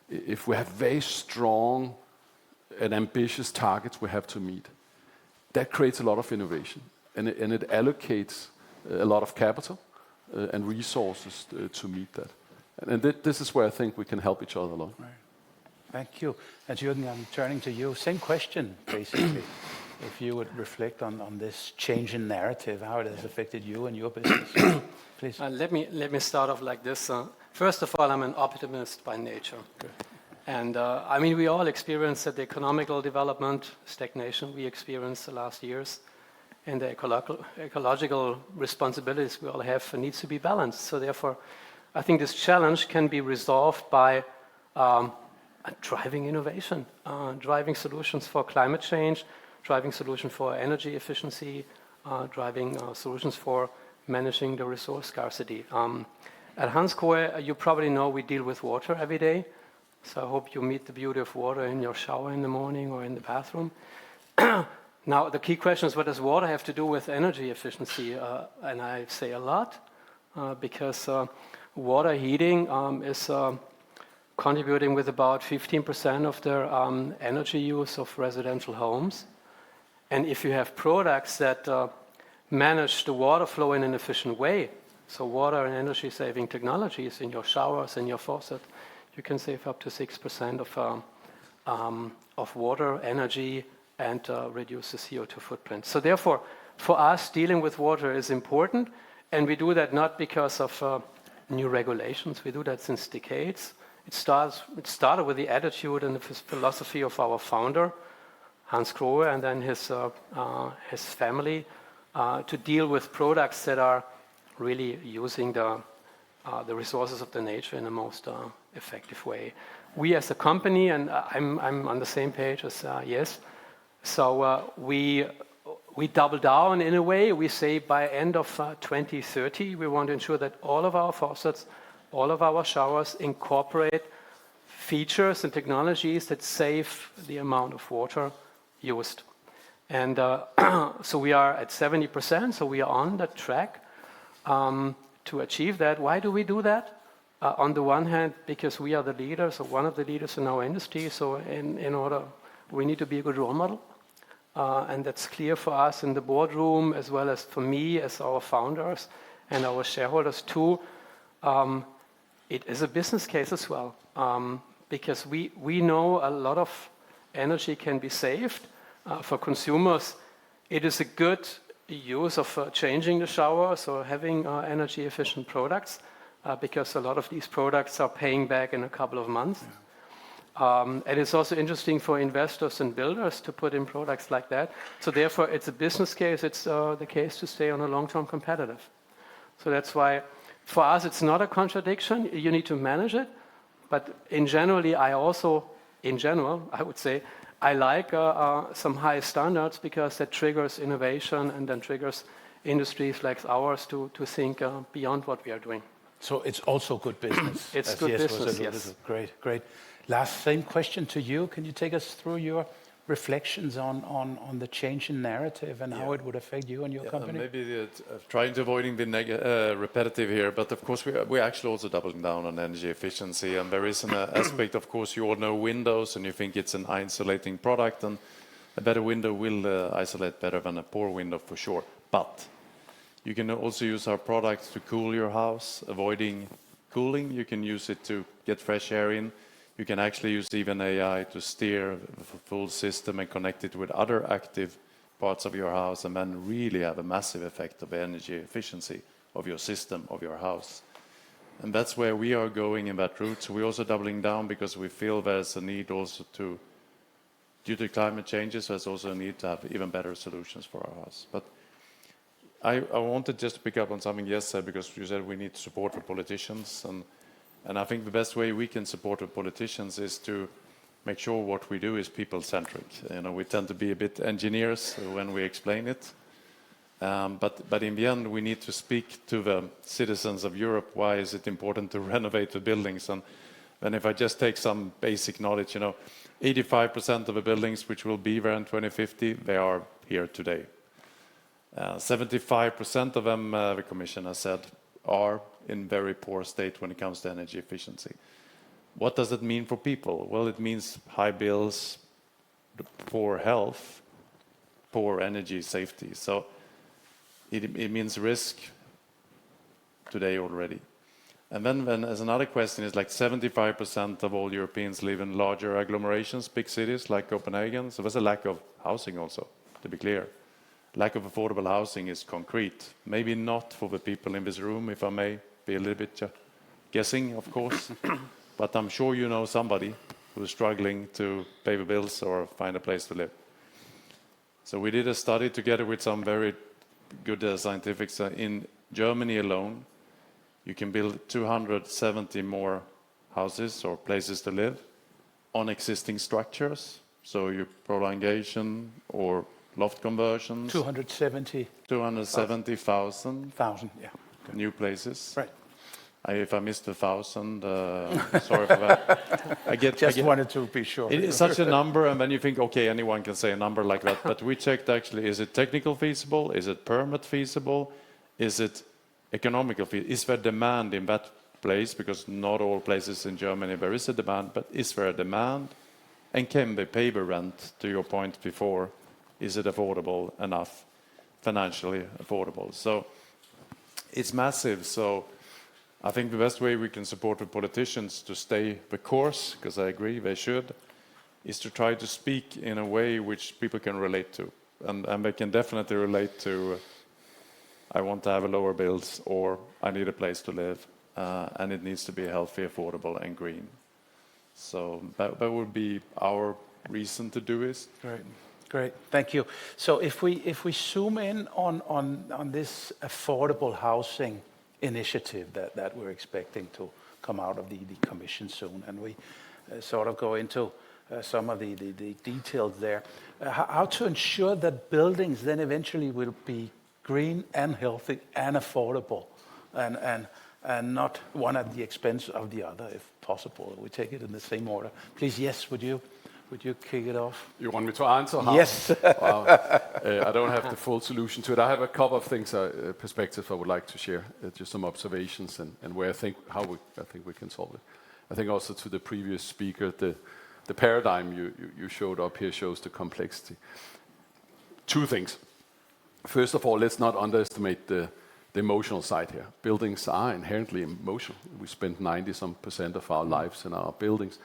If we have very strong and ambitious targets we have to meet, that creates a lot of innovation, and it allocates a lot of capital and resources to meet that. And this is where I think we can help each other along. Right. Thank you. And Jürgen, I'm turning to you. Same question, basically. If you would reflect on this change in narrative, how it has affected you and your business. Please. Let me start off like this. First of all, I'm an optimist by nature. Good. And I mean, we all experience the economical development, stagnation we experienced the last years, and the ecological responsibilities we all have needs to be balanced. So therefore, I think this challenge can be resolved by driving innovation, driving solutions for climate change, driving solutions for energy efficiency, driving solutions for managing the resource scarcity. At Hansgrohe, you probably know we deal with water every day. So I hope you meet the beauty of water in your shower in the morning or in the bathroom. Now, the key question is, what does water have to do with energy efficiency? And I say a lot, because water heating is contributing with about 15% of their energy use of residential homes. And if you have products that manage the water flow in an efficient way, so water and energy saving technologies in your showers and your faucet, you can save up to 6% of water, energy, and reduce the CO2 footprint. So therefore, for us, dealing with water is important, and we do that not because of new regulations. We do that since decades. It started with the attitude and the philosophy of our founder, Hans Grohe, and then his family, to deal with products that are really using the resources of the nature in the most effective way. We as a company, and I'm on the same page as Yes, so we double down in a way. We say by end of 2030, we want to ensure that all of our faucets, all of our showers incorporate features and technologies that save the amount of water used. And so we are at 70%, so we are on that track to achieve that. Why do we do that? On the one hand, because we are the leaders, or one of the leaders in our industry, so in order, we need to be a good role model. And that's clear for us in the boardroom, as well as for me, as our founders and our shareholders too. It is a business case as well, because we know a lot of energy can be saved. For consumers, it is a good use of changing the showers or having energy efficient products, because a lot of these products are paying back in a couple of months. And it's also interesting for investors and builders to put in products like that. So therefore, it's a business case. It's the case to stay on a long-term competitive. So that's why, for us, it's not a contradiction. You need to manage it. But in general, I would say, I like some high standards, because that triggers innovation and then triggers industries like ours to think beyond what we are doing. So it's also good business. It's good business, yes. Great. Last, same question to you. Can you take us through your reflections on the change in narrative and how it would affect you and your company? Maybe trying to avoiding being repetitive here, but of course we're actually also doubling down on energy efficiency, and there is an aspect, of course, you all know windows, and you think it's an isolating product, and a better window will isolate better than a poor window for sure. But you can also use our products to cool your house, avoiding cooling. You can use it to get fresh air in. You can actually use even AI to steer the full system and connect it with other active parts of your house, and then really have a massive effect of energy efficiency of your system, of your house. And that's where we are going in that route. So we're also doubling down, because we feel there's a need also to, due to climate changes, there's also a need to have even better solutions for our house. But I wanted just to pick up on something Yes said, because you said we need to support the politicians, and I think the best way we can support the politicians is to make sure what we do is people-centric. You know, we tend to be a bit engineers when we explain it, but in the end, we need to speak to the citizens of Europe. Why is it important to renovate the buildings? And And if I just take some basic knowledge, 85% of the buildings which will be there in 2050, they are here today. 75% of them, the Commission has said, are in very poor state when it comes to energy efficiency. What does it mean for people? Well, it means high bills, poor health, poor energy safety. So it means risk today already. And then as another question is like 75% of all Europeans live in larger agglomerations, big cities like Copenhagen. So there's a lack of housing also, to be clear. Lack of affordable housing is concrete. Maybe not for the people in this room, if I may be a little bit guessing, of course. But I'm sure you know somebody who's struggling to pay the bills or find a place to live. So we did a study together with some very good scientifics. In Germany alone, you can build 270 more houses or places to live on existing structures. So your prolongation or loft conversions. 270,000 yeah. new places. Right. If I missed 1,000, sorry for that. I wanted to be sure. It's such a number, and then you think, okay, anyone can say a number like that. But we checked actually, is it technical feasible? Is it permit feasible? Is it economical feasible? Is there demand in that place? Because not all places in Germany there is a demand, but is there a demand? And can they pay the rent, to your point before? Is it affordable enough, financially affordable? So it's massive. So I think the best way we can support the politicians to stay the course, because I agree they should, is to try to speak in a way which people can relate to. And they can definitely relate to, I want to have a lower bills, or I need a place to live, and it needs to be healthy, affordable, and green. So that would be our reason to do it. Great, thank you. So if we zoom in on this affordable housing initiative that we're expecting to come out of the Commission soon, and we sort of go into some of the details there, how to ensure that buildings then eventually will be green and healthy and affordable, and not one at the expense of the other, if possible. We take it in the same order. Please, yes, would you kick it off? You want me to answer? How? Yes. Wow. I don't have the full solution to it. I have a couple of things, perspectives I would like to share, just some observations and where I think we can solve it. I think also to the previous speaker, the paradigm you showed up here shows the complexity. Two things. First of all, let's not underestimate the emotional side here. Buildings are inherently emotional. We spend 90% of our lives in our buildings.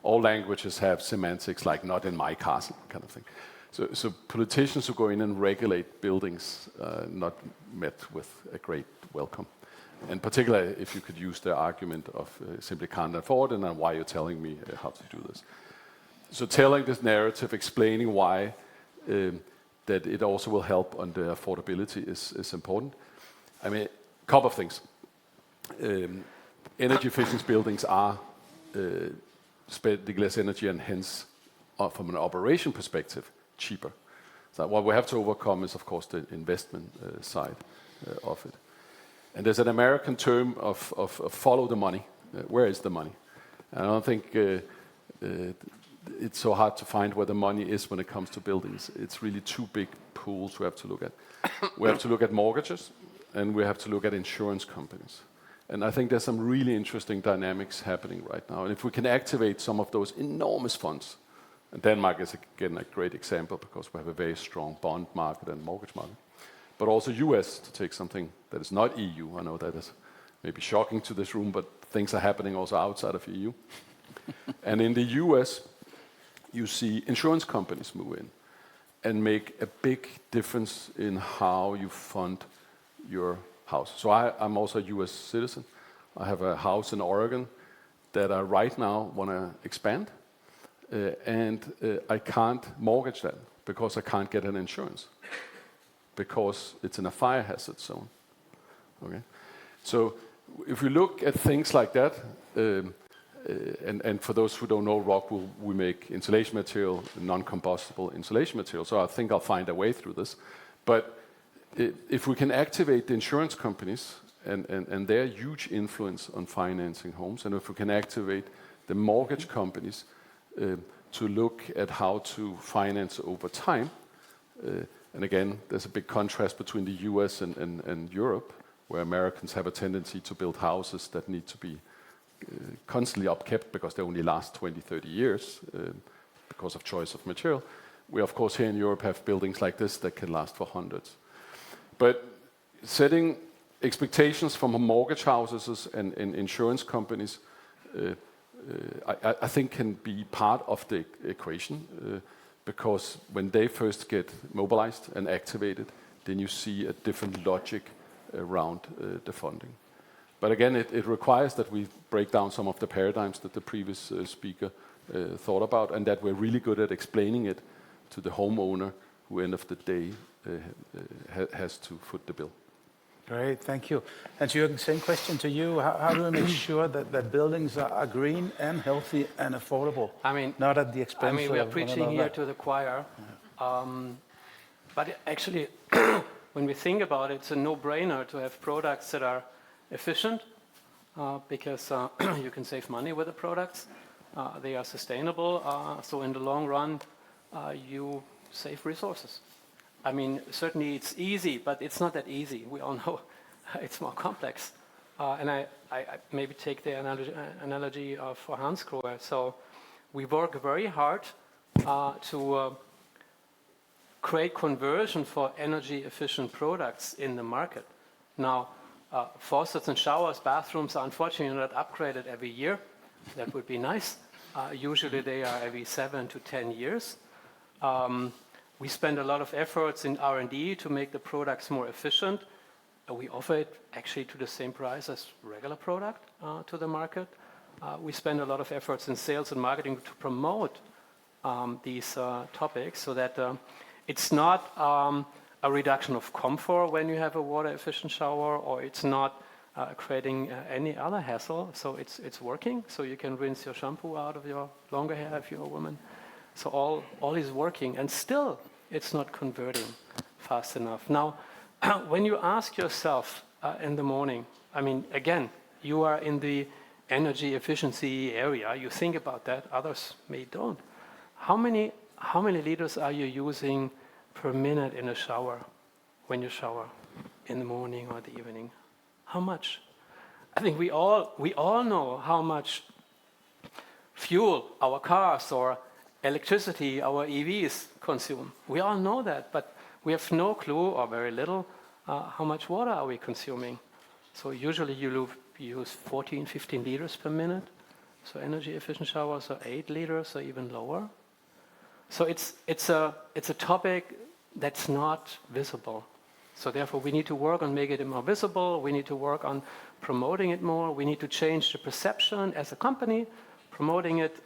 All languages have semantics like "not in my castle" kind of thing. So politicians who go in and regulate buildings not met with a great welcome. And particularly if you could use the argument of simply can't afford it, and why you're telling me how to do this. So telling this narrative, explaining why that it also will help on the affordability is important. I mean, a couple of things. Energy efficient buildings are spending less energy and hence, from an operation perspective, cheaper. So what we have to overcome is, of course, the investment side of it. And there's an American term of follow the money. Where is the money? And I don't think it's so hard to find where the money is when it comes to buildings. It's really two big pools we have to look at. We have to look at mortgages, and we have to look at insurance companies. And I think there's some really interesting dynamics happening right now. And if we can activate some of those enormous funds, and Denmark is again a great example because we have a very strong bond market and mortgage market, but also US, to take something that is not EU. I know that is maybe shocking to this room, but things are happening also outside of EU. And in the US, you see insurance companies move in and make a big difference in how you fund your house. So I'm also a US citizen. I have a house in Oregon that I right now want to expand, and I can't mortgage that because I can't get an insurance because it's in a fire hazard zone. Okay, so if we look at things like that, and for those who don't know, Rockwool, we make insulation material, non-combustible insulation material. So I think I'll find a way through this, but if we can activate the insurance companies and their huge influence on financing homes, and if we can activate the mortgage companies to look at how to finance over time. And again, there's a big contrast between the US and Europe, where Americans have a tendency to build houses that need to be constantly upkept because they only last 20, 30 years because of choice of material. We, of course, here in Europe have buildings like this that can last for hundreds. But setting expectations from mortgage houses and insurance companies, I think can be part of the equation because when they first get mobilized and activated, then you see a different logic around the funding. But again, it requires that we break down some of the paradigms that the previous speaker thought about, and that we're really good at explaining it to the homeowner who, end of the day, has to foot the bill. Great, thank you. And Jürgen, same question to you. How do we make sure that buildings are green and healthy and affordable? I mean, not at the expense of we are preaching here to the choir. But actually, when we think about it, it's a no-brainer to have products that are efficient because you can save money with the products. They are sustainable, so in the long run, you save resources. I mean, certainly it's easy, but it's not that easy. We all know it's more complex. And I maybe take the analogy of Hansgrohe. So we work very hard to create conversion for energy-efficient products in the market. Now, faucets and showers, bathrooms are unfortunately not upgraded every year. That would be nice. Usually they are every 7 to 10 years. We spend a lot of efforts in R&D to make the products more efficient. We offer it actually to the same price as regular product to the market. We spend a lot of efforts in sales and marketing to promote these topics so that it's not a reduction of comfort when you have a water-efficient shower, or it's not creating any other hassle. So it's working. So you can rinse your shampoo out of your longer hair if you're a woman. So all is working, and still it's not converting fast enough. Now, when you ask yourself in the morning, I mean, again, you are in the energy efficiency area. You think about that. Others may don't. How many liters are you using per minute in a shower when you shower in the morning or the evening? How much? I think we all know how much fuel our cars or electricity our EVs consume. We all know that, but we have no clue or very little how much water are we consuming. So usually you use 14, 15 liters per minute. So energy efficient showers are 8 liters or even lower. So it's a topic that's not visible. So therefore we need to work on making it more visible. We need to work on promoting it more. We need to change the perception as a company, promoting it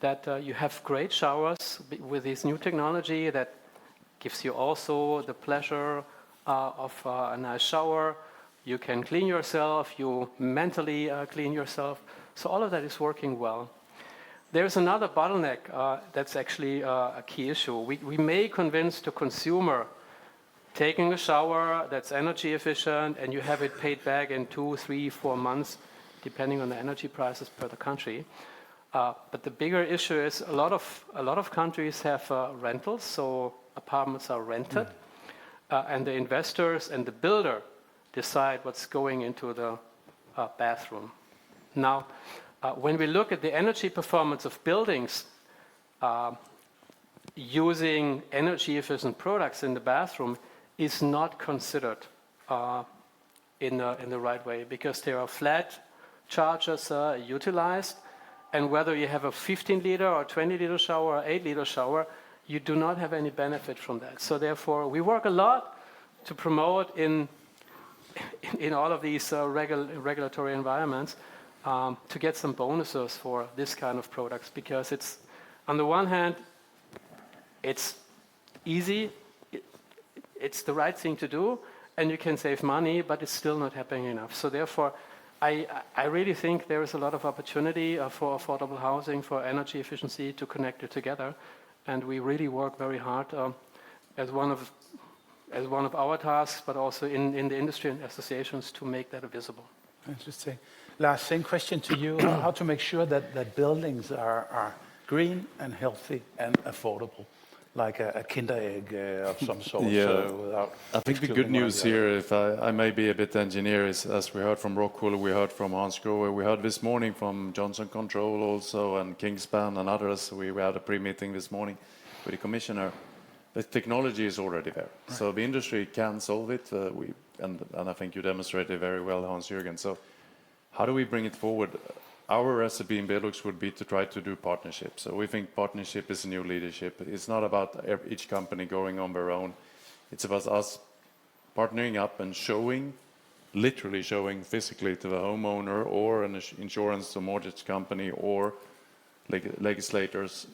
that you have great showers with this new technology that gives you also the pleasure of a nice shower. You can clean yourself, you mentally clean yourself. So all of that is working well. There's another bottleneck that's actually a key issue. We may convince the consumer taking a shower that's energy efficient and you have it paid back in 2, 3, 4 months, depending on the energy prices per the country. But the bigger issue is a lot of countries have rentals, so apartments are rented, and the investors and the builder decide what's going into the bathroom. Now, when we look at the energy performance of buildings, using energy efficient products in the bathroom is not considered in the right way, because there are flat charges utilized, and whether you have a 15 liter or 20 liter shower or 8 liter shower, you do not have any benefit from that. So therefore, we work a lot to promote in all of these regulatory environments to get some bonuses for this kind of products, because it's, on the one hand, it's easy, it's the right thing to do, and you can save money, but it's still not happening enough. So therefore, I really think there is a lot of opportunity for affordable housing, for energy efficiency, to connect it together, and we really work very hard as one of our tasks, but also in the industry and associations to make that visible. Interesting. Last same question to you: how to make sure that buildings are green and healthy and affordable, like a Kinder egg of some sort. Yeah. Without I think the good excluding one or news the other. here, if I may be a bit engineer, is as we heard from Rockwool, we heard from Hans Grohe, we heard this morning from Johnson Control also, and Kingspan and others. We had a pre-meeting this morning with the commissioner. The technology is already there, so the industry can solve it. And I think you demonstrated very well, Hans Jørgensen. So, how do we bring it forward? Our recipe in Benelux would be to try to do partnerships. So we think partnership is new leadership. It's not about each company going on their own. It's about us partnering up and showing, literally showing physically to the homeowner or an insurance or mortgage company or legislators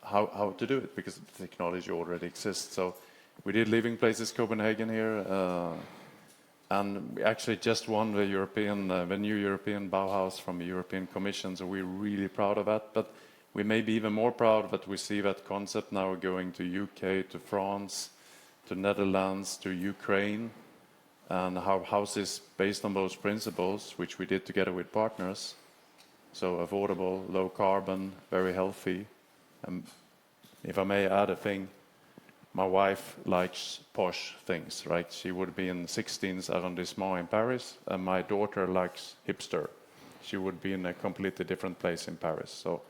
how to do it, because the technology already exists. So we did Living Places Copenhagen here, and we actually just won the new European Bauhaus from the European Commission, so we're really proud of that. But we may be even more proud that we see that concept now going to UK, to France, to Netherlands, to Ukraine, and how houses based on those principles, which we did together with partners, so affordable, low carbon, very healthy. If I may add a thing, my wife likes posh things, right? She would be in 16th arrondissement in Paris, and my daughter likes hipster. She would be in a completely different place in Paris. So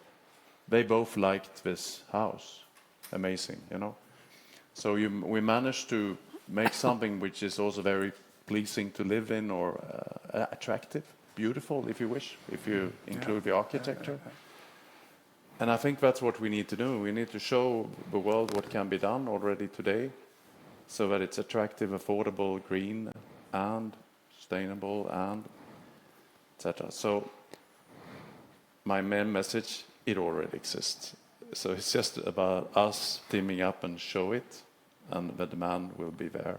they both liked this house. Amazing, you know? So we managed to make something which is also very pleasing to live in, or attractive, beautiful, if you wish, if you include the architecture. And I think that's what we need to do. We need to show the world what can be done already today, so that it's attractive, affordable, green, and sustainable, and etc. So my main message, it already exists. So it's just about us teaming up and show it, and the demand will be there.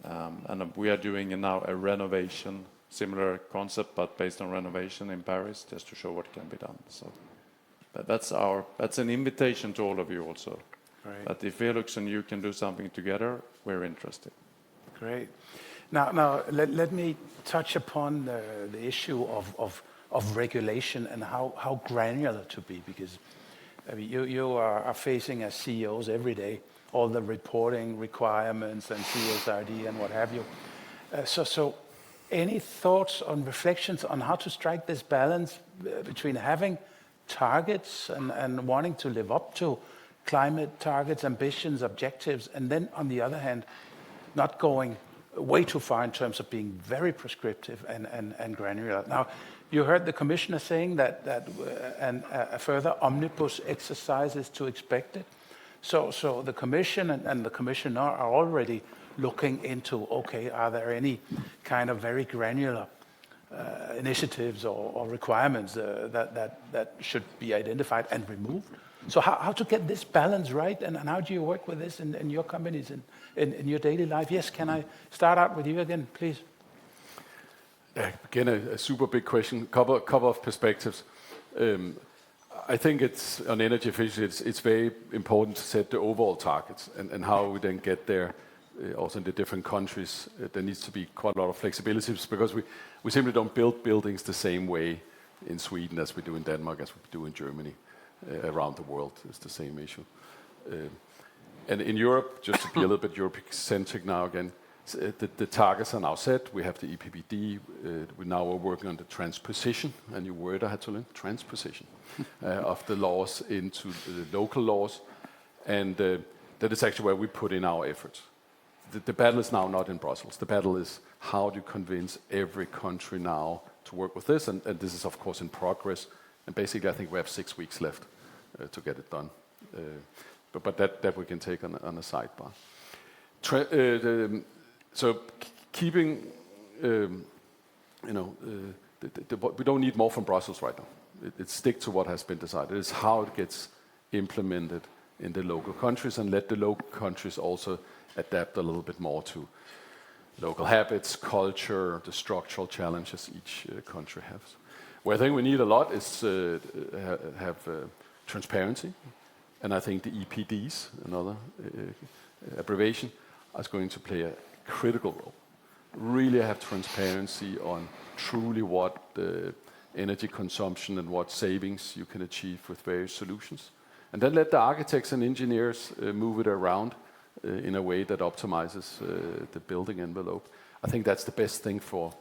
And we are doing now a renovation, similar concept, but based on renovation in Paris, just to show what can be done. So that's an invitation to all of you also. Great. That if Velux and you can do something together, we're interested. Great. Now let me touch upon the issue of regulation and how granular to be, because I mean, you are facing as CEOs every day all the reporting requirements and CSRD and what have you. So any thoughts on reflections on how to strike this balance between having targets and wanting to live up to climate targets, ambitions, objectives, and then on the other hand, not going way too far in terms of being very prescriptive and granular. Now, you heard the commissioner saying that a further omnibus exercise is to expect it. So the commission and the commissioner are already looking into, okay, are there any kind of very granular initiatives or requirements that should be identified and removed? So how to get this balance right, and how do you work with this in your companies, in your daily life? Yes, can I start out with you again, please? Again, a super big question, couple of perspectives. I think it's on energy efficiency, it's very important to set the overall targets and how we then get there. Also in the different countries, there needs to be quite a lot of flexibility, because we simply don't build buildings the same way in Sweden as we do in Denmark, as we do in Germany. Around the world is the same issue. And in Europe, just to be a little bit Europe-centric now again, the targets are now set. We have the EPBD. We now are working on the transposition, a new word I had to learn, transposition, of the laws into the local laws. And that is actually where we put in our efforts. The battle is now not in Brussels. The battle is how do you convince every country now to work with this? And this is, of course, in progress. And basically, I think we have 6 weeks left to get it done. But that we can take on a sidebar. So keeping, we don't need more from Brussels right now. It's stick to what has been decided. It's how it gets implemented in the local countries, and let the local countries also adapt a little bit more to local habits, culture, the structural challenges each country has. Where I think we need a lot is to have transparency, and I think the EPDs, another abbreviation, is going to play a critical role. really have transparency on truly what energy consumption and what savings you can achieve with various solutions. And then let the architects and engineers move it around in a way that optimizes the building envelope. I think that's the best thing for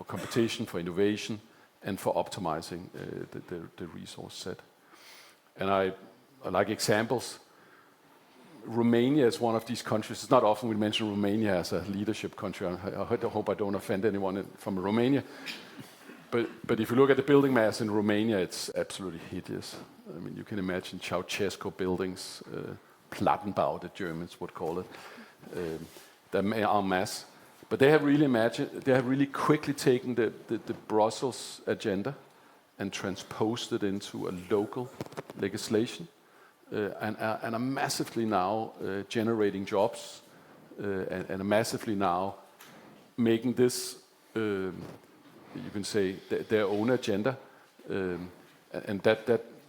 competition, for innovation, and for optimizing the resource set. And I like examples. Romania is one of these countries. It's not often we mention Romania as a leadership country. I hope I don't offend anyone from Romania. But if you look at the building mass in Romania, it's absolutely hideous. I mean, you can imagine Ceausescu buildings, Plattenbau, the Germans would call it, en masse. But they have really quickly taken the Brussels agenda and transposed it into a local legislation, and are massively now generating jobs, and are massively now making this, you can say, their own agenda, and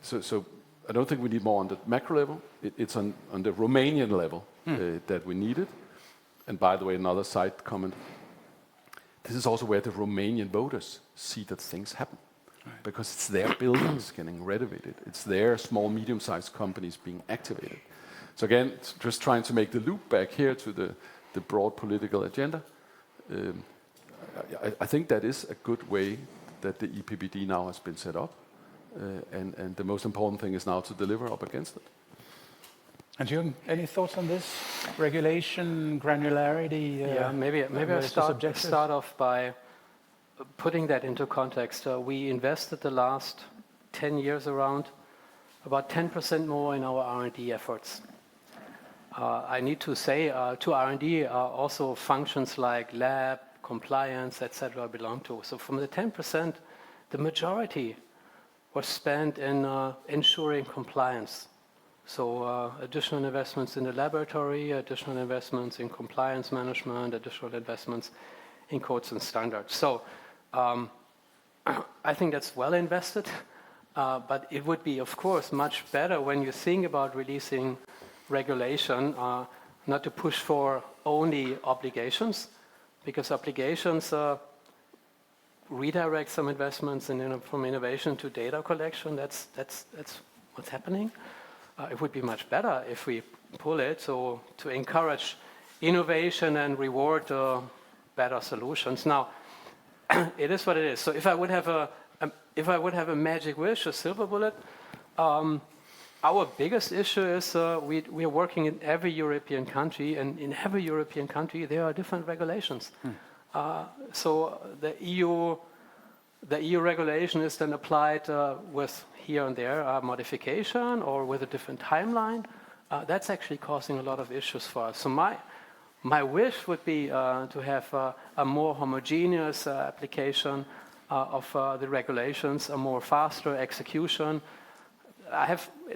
so I don't think we need more on the macro level. It's on the Romanian level that we need it. And by the way, another side comment, this is also where the Romanian voters see that things happen. Right. Because it's their buildings getting renovated. It's their small, medium-sized companies being activated. So again, just trying to make the loop back here to the broad political agenda. I think that is a good way that the EPBD now has been set up. And the most important thing is now to deliver up against it. And Jürgen, any thoughts on this? Regulation, granularity? Maybe I start off by putting that into context. We invested the last 10 years around about 10% more in our R&D efforts. I need to say to R&D also functions like lab, compliance, etc. belong to. So from the 10%, the majority was spent in ensuring compliance. So additional investments in the laboratory, additional investments in compliance management, additional investments in codes and standards. So I think that's well invested, but it would be, of course, much better when you think about releasing regulation, not to push for only obligations, because obligations redirect some investments from innovation to data collection. That's what's happening. It would be much better if we pull it to encourage innovation and reward better solutions. Now, it is what it is. So if I would have a magic wish, a silver bullet, our biggest issue is we are working in every European country, and in every European country there are different regulations. So the EU regulation is then applied with here and there modification or with a different timeline. That's actually causing a lot of issues for us. So my wish would be to have a more homogeneous application of the regulations, a more faster execution.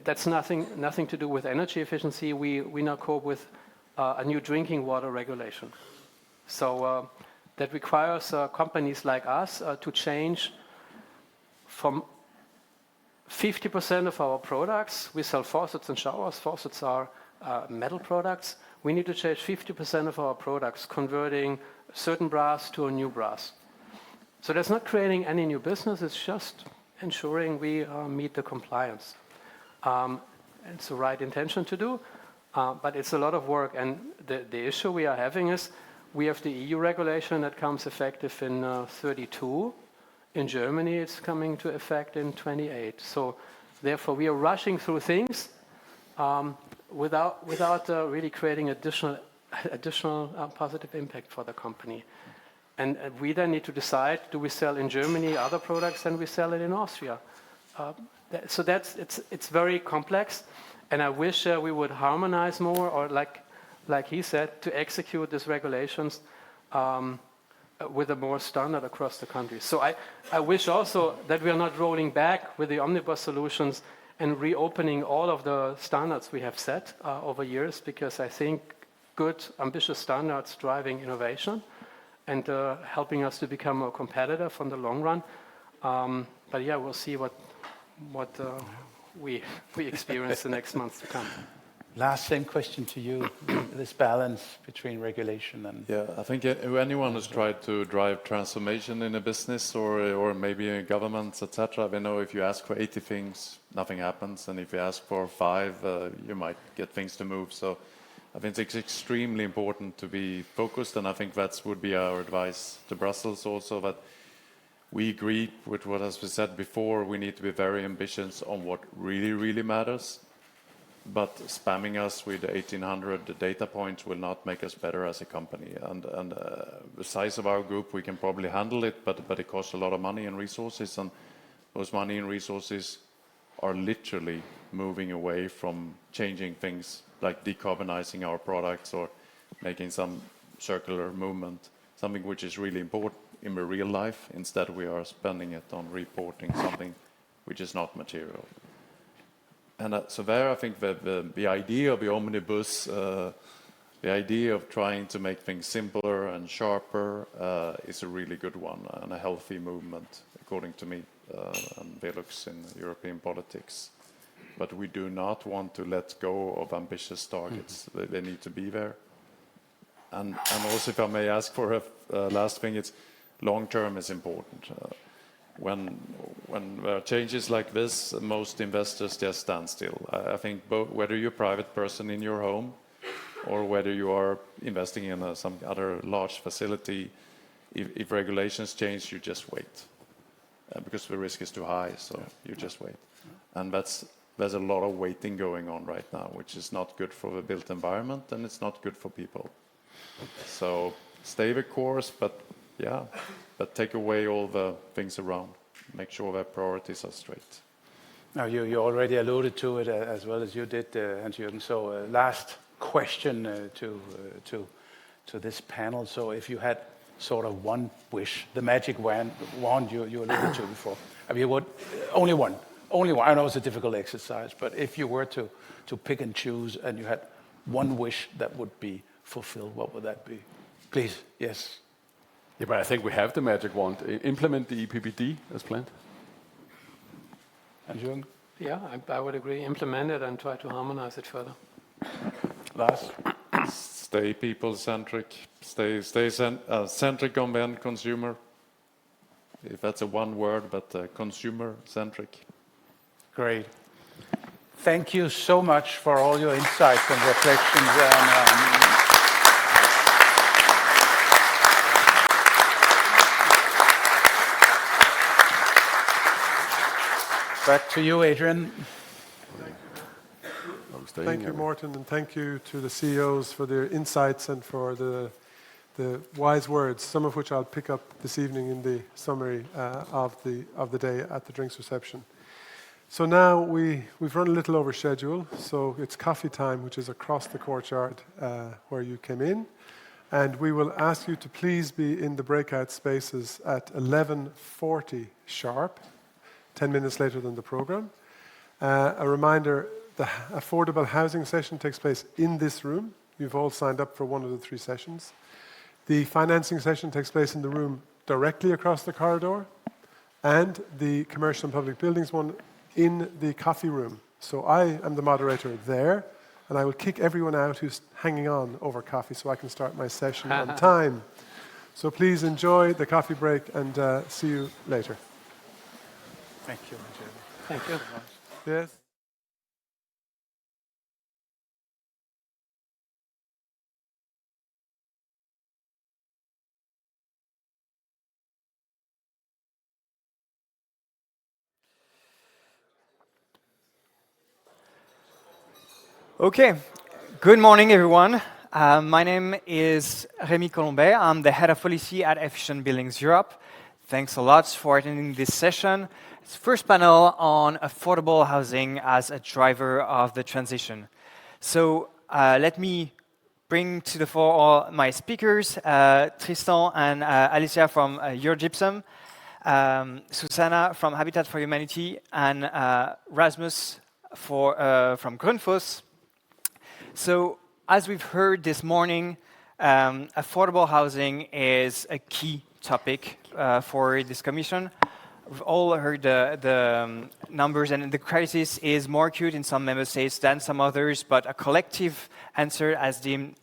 That's nothing to do with energy efficiency. We now cope with a new drinking water regulation. So that requires companies like us to change from 50% of our products. We sell faucets and showers. Faucets are metal products. We need to change 50% of our products, converting certain brass to a new brass. So that's not creating any new business. It's just ensuring we meet the compliance. It's the right intention to do, but it's a lot of work. And the issue we are having is we have the EU regulation that comes effective in 32. In Germany, it's coming to effect in 28. So therefore, we are rushing through things without really creating additional positive impact for the company. And we then need to decide, do we sell in Germany other products than we sell it in Austria? So it's very complex, and I wish we would harmonize more, or like he said, to execute these regulations with a more standard across the country. So I wish also that we are not rolling back with the omnibus solutions and reopening all of the standards we have set over years, because I think good, ambitious standards driving innovation and helping us to become more competitive in the long run. But yeah, we'll see what we experience the next months to come. Last, same question to you. This balance between regulation and... Yeah, I think anyone who's tried to drive transformation in a business or maybe in governments, etc., we know if you ask for 80 things, nothing happens, and if you ask for 5, you might get things to move. So I think it's extremely important to be focused, and I think that would be our advice to Brussels also, that we agree with what has been said before. We need to be very ambitious on what really, really matters. But spamming us with 1,800 data points will not make us better as a company. And the size of our group, we can probably handle it, but it costs a lot of money and resources. And those money and resources are literally moving away from changing things like decarbonizing our products or making some circular movement, something which is really important in the real life. Instead, we are spending it on reporting something which is not material. And so there, I think that the idea of the omnibus, the idea of trying to make things simpler and sharper is a really good one and a healthy movement, according to me, and Velux in European politics. But we do not want to let go of ambitious targets. They need to be there. And also, if I may ask for a last thing, it's long-term is important. When there are changes like this, most investors just stand still. I think whether you're a private person in your home or whether you are investing in some other large facility, if regulations change, you just wait. Because the risk is too high, so you just wait. And there's a lot of waiting going on right now, which is not good for the built environment and it's not good for people. So stay the course, but take away all the things around. Make sure their priorities are straight. Now, you already alluded to it as well as you did, Hans Jørgen. So, last question to this panel. So, if you had sort of one wish, the magic wand you alluded to before, I mean, only one. I know it's a difficult exercise, but if you were to pick and choose, and you had one wish that would be fulfilled, what would that be? Please, yes. Yeah, but I think we have the magic wand. Implement the EPBD as planned. Hans Jørgen? Yeah, I would agree. Implement it and try to harmonize it further. Lars? Stay people-centric. Stay centric on the end consumer. If that's a one word, but consumer-centric. Great. Thank you so much for all your insights and reflections. And, back to you, Adrian. Thank you, Morten, and thank you to the CEOs for their insights and for the wise words, some of which I'll pick up this evening in the summary of the day at the drinks reception. So now we've run a little over schedule, so it's coffee time, which is across the courtyard where you came in. And we will ask you to please be in the breakout spaces at 11:40 sharp, 10 minutes later than the program. A reminder, the affordable housing session takes place in this room. You've all signed up for one of the 3 sessions. The financing session takes place in the room directly across the corridor, and the commercial and public buildings one in the coffee room. So I am the moderator there, and I will kick everyone out who's hanging on over coffee so I can start my session on time. So please enjoy the coffee break and see you later. Thank you. Thank you. Yes. Okay, good morning, everyone. My name is Rémi Colombet. I'm the head of policy at Efficient Buildings Europe. Thanks a lot for attending this session. It's the first panel on affordable housing as a driver of the transition. So let me bring to the fore all my speakers, Tristan and Alicia from Eurogypsum, Susanna from Habitat for Humanity, and Rasmus from Grundfos. So, as we've heard this morning, affordable housing is a key topic for this commission. we've all heard the numbers, and the crisis is more acute in some member states than some others, but a collective answer has been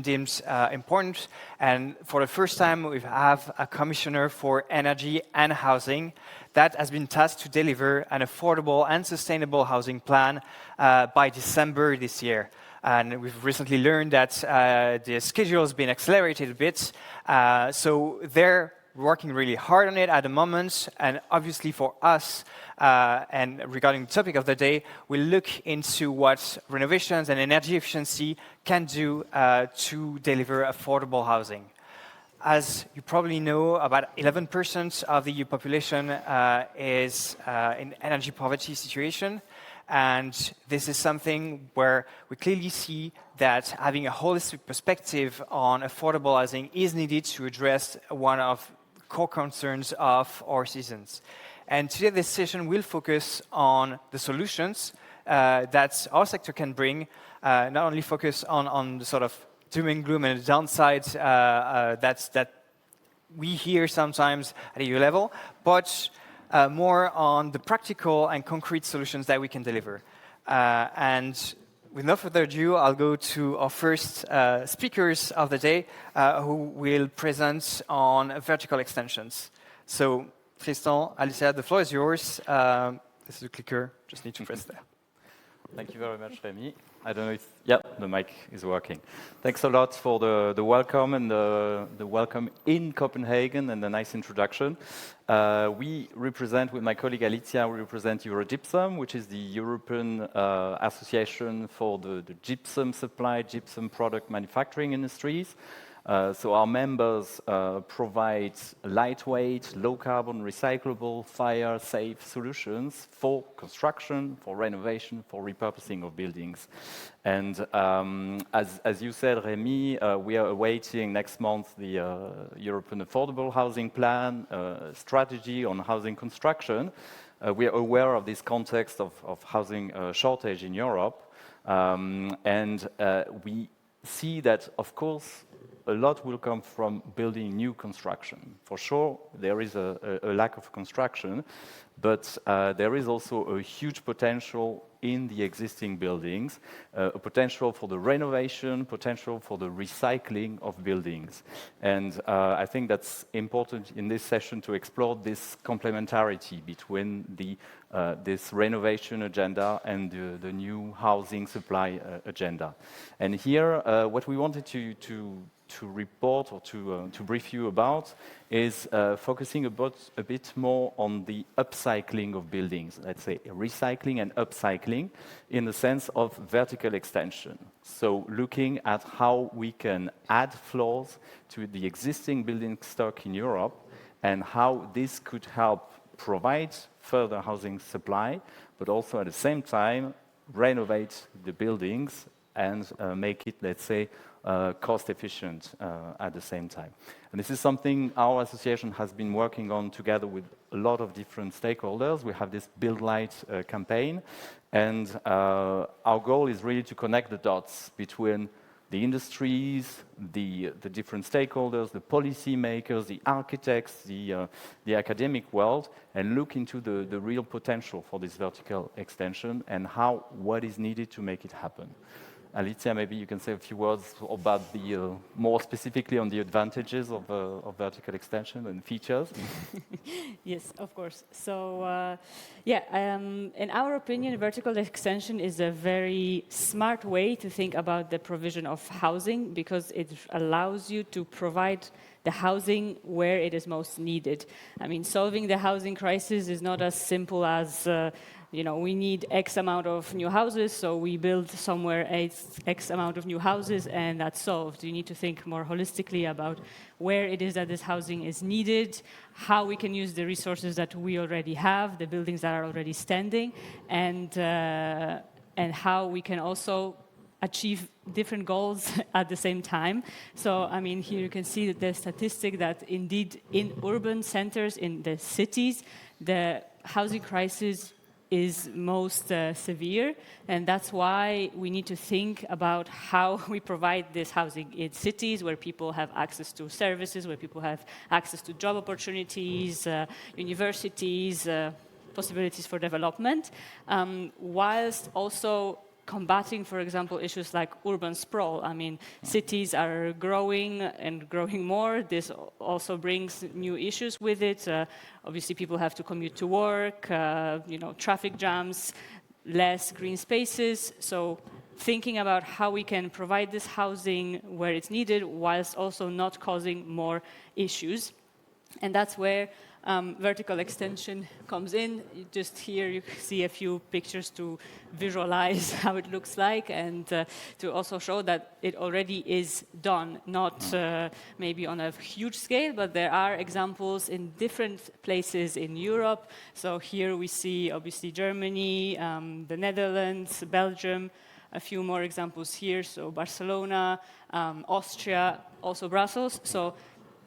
deemed important. And for the first time, we have a commissioner for energy and housing that has been tasked to deliver an affordable and sustainable housing plan by December this year. And we've recently learned that the schedule has been accelerated a bit, so they're working really hard on it at the moment. And obviously for us, and regarding the topic of the day, we'll look into what renovations and energy efficiency can do to deliver affordable housing. As you probably know, about 11% of the EU population is in energy poverty situation. And this is something where we clearly see that having a holistic perspective on affordable housing is needed to address one of core concerns of our citizens. And today this session will focus on the solutions that our sector can bring, not only focus on the sort of doom and gloom and the downside that we hear sometimes at EU level, but more on the practical and concrete solutions that we can deliver. And with no further ado, I'll go to our first speakers of the day, who will present on vertical extensions. So, Tristan, Alicia, the floor is yours. This is a clicker, just need to press there. Thank you very much, Remy. I don't know if, the mic is working. Thanks a lot for the welcome and the welcome in Copenhagen and the nice introduction. We represent, with my colleague Alicia, we represent Eurogypsum, which is the European Association for the gypsum supply, gypsum product manufacturing industries. So our members provide lightweight, low-carbon, recyclable, fire-safe solutions for construction, for renovation, for repurposing of buildings. And as you said, Remy, we are awaiting next month the European Affordable Housing Plan strategy on housing construction. We are aware of this context of housing shortage in Europe, and we see that, of course, a lot will come from building new construction. For sure, there is a lack of construction, but there is also a huge potential in the existing buildings, a potential for the renovation, potential for the recycling of buildings. And I think that's important in this session to explore this complementarity between this renovation agenda and the new housing supply agenda. And here, what we wanted to report or to brief you about is focusing a bit more on the upcycling of buildings, let's say recycling and upcycling in the sense of vertical extension. So looking at how we can add floors to the existing building stock in Europe and how this could help provide further housing supply, but also at the same time renovate the buildings and make it, let's say, cost efficient at the same time. And this is something our association has been working on together with a lot of different stakeholders. We have this Build Light campaign, and our goal is really to connect the dots between the industries, the different stakeholders, the policy makers, the architects, the academic world, and look into the real potential for this vertical extension and what is needed to make it happen. Alicia, maybe you can say a few words about more specifically on the advantages of vertical extension and features. Yes, of course. So, in our opinion, vertical extension is a very smart way to think about the provision of housing because it allows you to provide the housing where it is most needed. I mean, solving the housing crisis is not as simple as we need X amount of new houses, so we build somewhere X amount of new houses, and that's solved. You need to think more holistically about where it is that this housing is needed, how we can use the resources that we already have, the buildings that are already standing, and how we can also achieve different goals at the same time. So, I mean, here you can see the statistic that indeed in urban centers, in the cities, the housing crisis is most severe, and that's why we need to think about how we provide this housing in cities where people have access to services, where people have access to job opportunities, universities, possibilities for development, whilst also combating, for example, issues like urban sprawl. I mean, cities are growing and growing more. This also brings new issues with it. Obviously, people have to commute to work, traffic jams, less green spaces. So thinking about how we can provide this housing where it's needed whilst also not causing more issues. And that's where vertical extension comes in. Just here you see a few pictures to visualize how it looks like, and to also show that it already is done, not maybe on a huge scale, but there are examples in different places in Europe. So here we see obviously Germany, the Netherlands, Belgium, a few more examples here, so Barcelona, Austria, also Brussels. So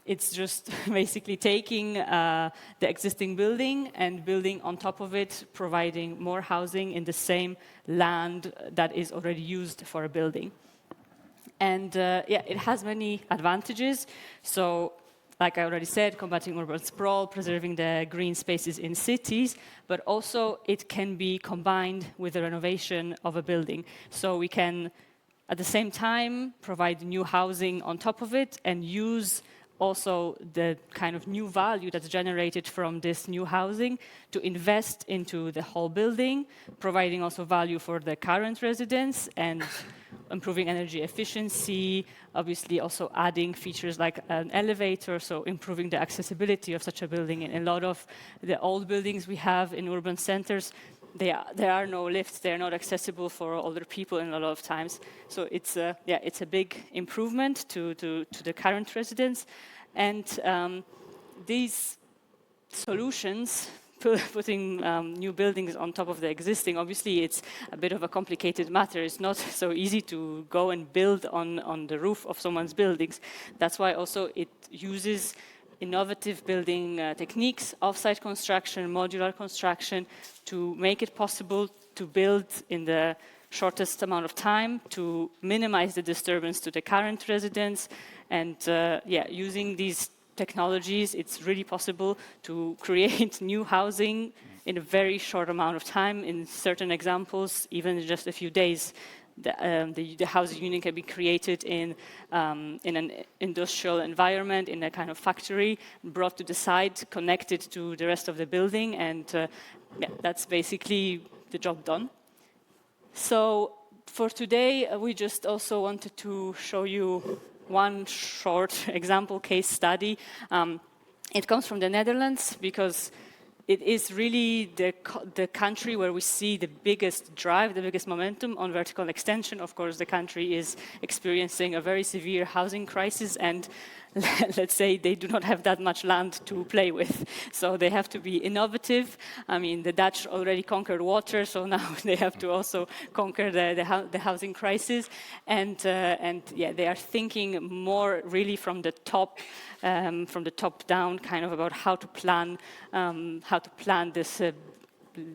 it's just basically taking the existing building and building on top of it, providing more housing in the same land that is already used for a building. And it has many advantages. So, like I already said, combating urban sprawl, preserving the green spaces in cities, but also it can be combined with the renovation of a building. So we can, at the same time, provide new housing on top of it and use also the kind of new value that's generated from this new housing to invest into the whole building, providing also value for the current residents and improving energy efficiency, obviously also adding features like an elevator, so improving the accessibility of such a building. In a lot of the old buildings we have in urban centers, there are no lifts, they're not accessible for older people in a lot of times. So it's a big improvement to the current residents. And these solutions, putting new buildings on top of the existing, obviously it's a bit of a complicated matter. It's not so easy to go and build on the roof of someone's buildings. That's why also it uses innovative building techniques, off-site construction, modular construction, to make it possible to build in the shortest amount of time, to minimize the disturbance to the current residents. And using these technologies, it's really possible to create new housing in a very short amount of time. In certain examples, even in just a few days, the housing unit can be created in an industrial environment, in a kind of factory, brought to the site, connected to the rest of the building, and that's basically the job done. So for today, we just also wanted to show you one short example case study. It comes from the Netherlands because it is really the country where we see the biggest drive, the biggest momentum on vertical extension. Of course, the country is experiencing a very severe housing crisis, and let's say they do not have that much land to play with. So they have to be innovative. I mean, the Dutch already conquered water, so now they have to also conquer the housing crisis. And they are thinking more really from the top down, kind of about how to plan this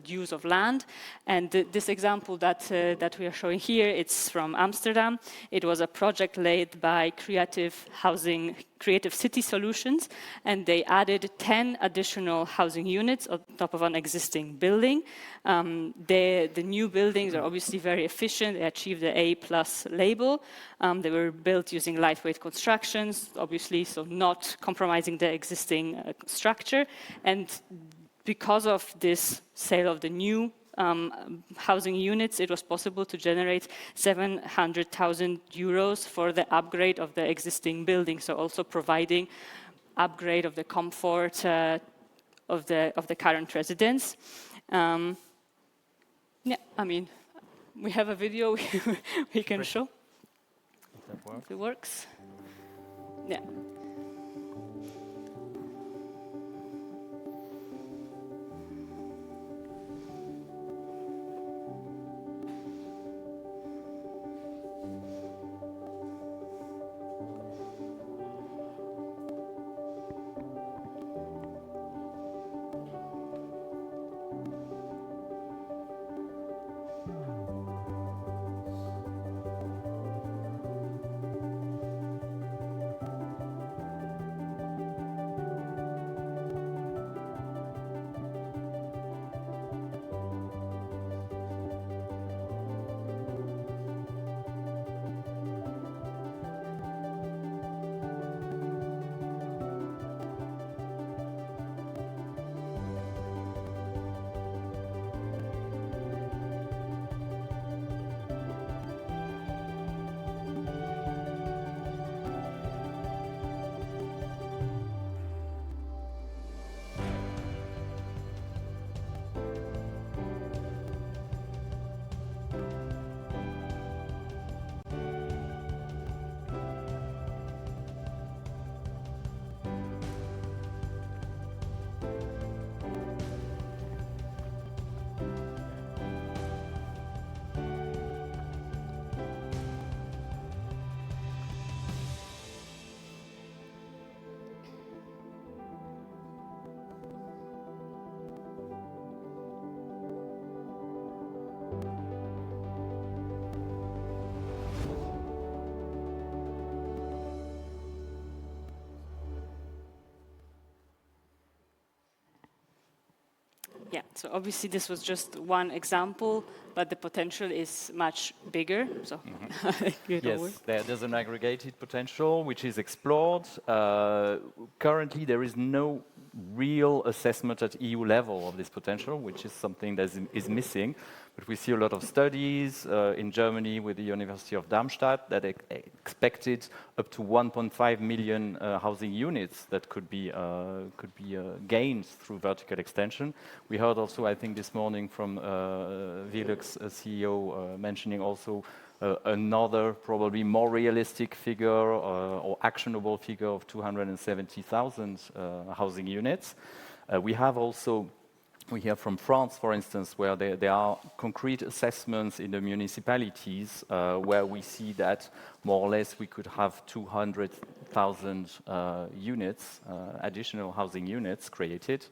use of land. And this example that we are showing here, it's from Amsterdam. It was a project led by Creative City Solutions, and they added 10 additional housing units on top of an existing building. The new buildings are obviously very efficient. They achieved the A+ label. They were built using lightweight constructions, obviously, so not compromising the existing structure. And because of this sale of the new housing units, it was possible to generate 700,000 euros for the upgrade of the existing building. So also providing upgrade of the comfort of the current residents. I mean, we have a video we can show. If it works. Yeah. Yeah, so obviously this was just one example, but the potential is much bigger. So Yes, there's an aggregated potential which is explored. Currently, there is no real assessment at EU level of this potential, which is something that is missing. But we see a lot of studies in Germany with the University of Darmstadt that expected up to 1.5 million housing units that could be gained through vertical extension. We heard also, I think, this morning from Velux CEO mentioning also another probably more realistic figure or actionable figure of 270,000 housing units. We hear from France, for instance, where there are concrete assessments in the municipalities where we see that more or less we could have 200,000 units, additional housing units created.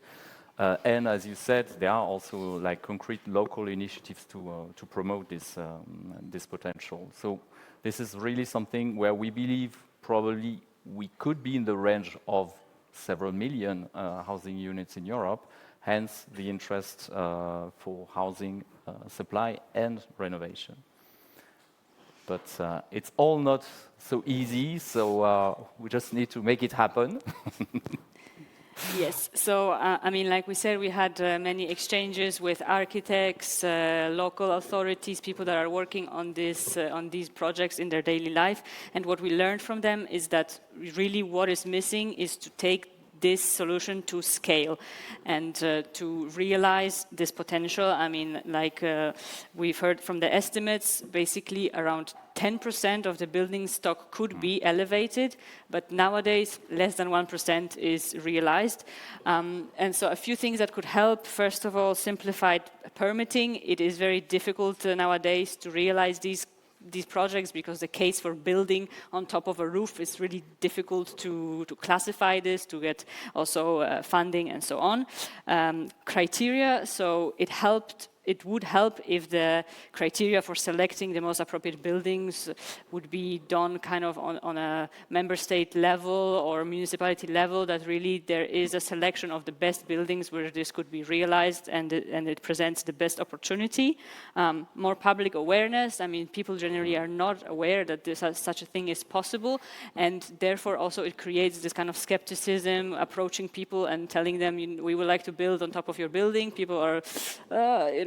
And as you said, there are also like concrete local initiatives to promote this potential. So this is really something where we believe probably we could be in the range of several million housing units in Europe. Hence the interest for housing supply and renovation. But it's all not so easy, so we just need to make it happen. Yes, so I mean, like we said, we had many exchanges with architects, local authorities, people that are working on these projects in their daily life. And what we learned from them is that really what is missing is to take this solution to scale and to realize this potential. I mean, like we've heard from the estimates, basically around 10% of the building stock could be elevated, but nowadays less than 1% is realized. And so a few things that could help. First of all, simplified permitting. It is very difficult nowadays to realize these projects because the case for building on top of a roof is really difficult to classify this, to get also funding and so on. Criteria, so it would help if the criteria for selecting the most appropriate buildings would be done kind of on a member state level or municipality level, that really there is a selection of the best buildings where this could be realized and it presents the best opportunity. More public awareness. I mean, people generally are not aware that such a thing is possible, and therefore also it creates this kind of skepticism, approaching people and telling them, we would like to build on top of your building. People are,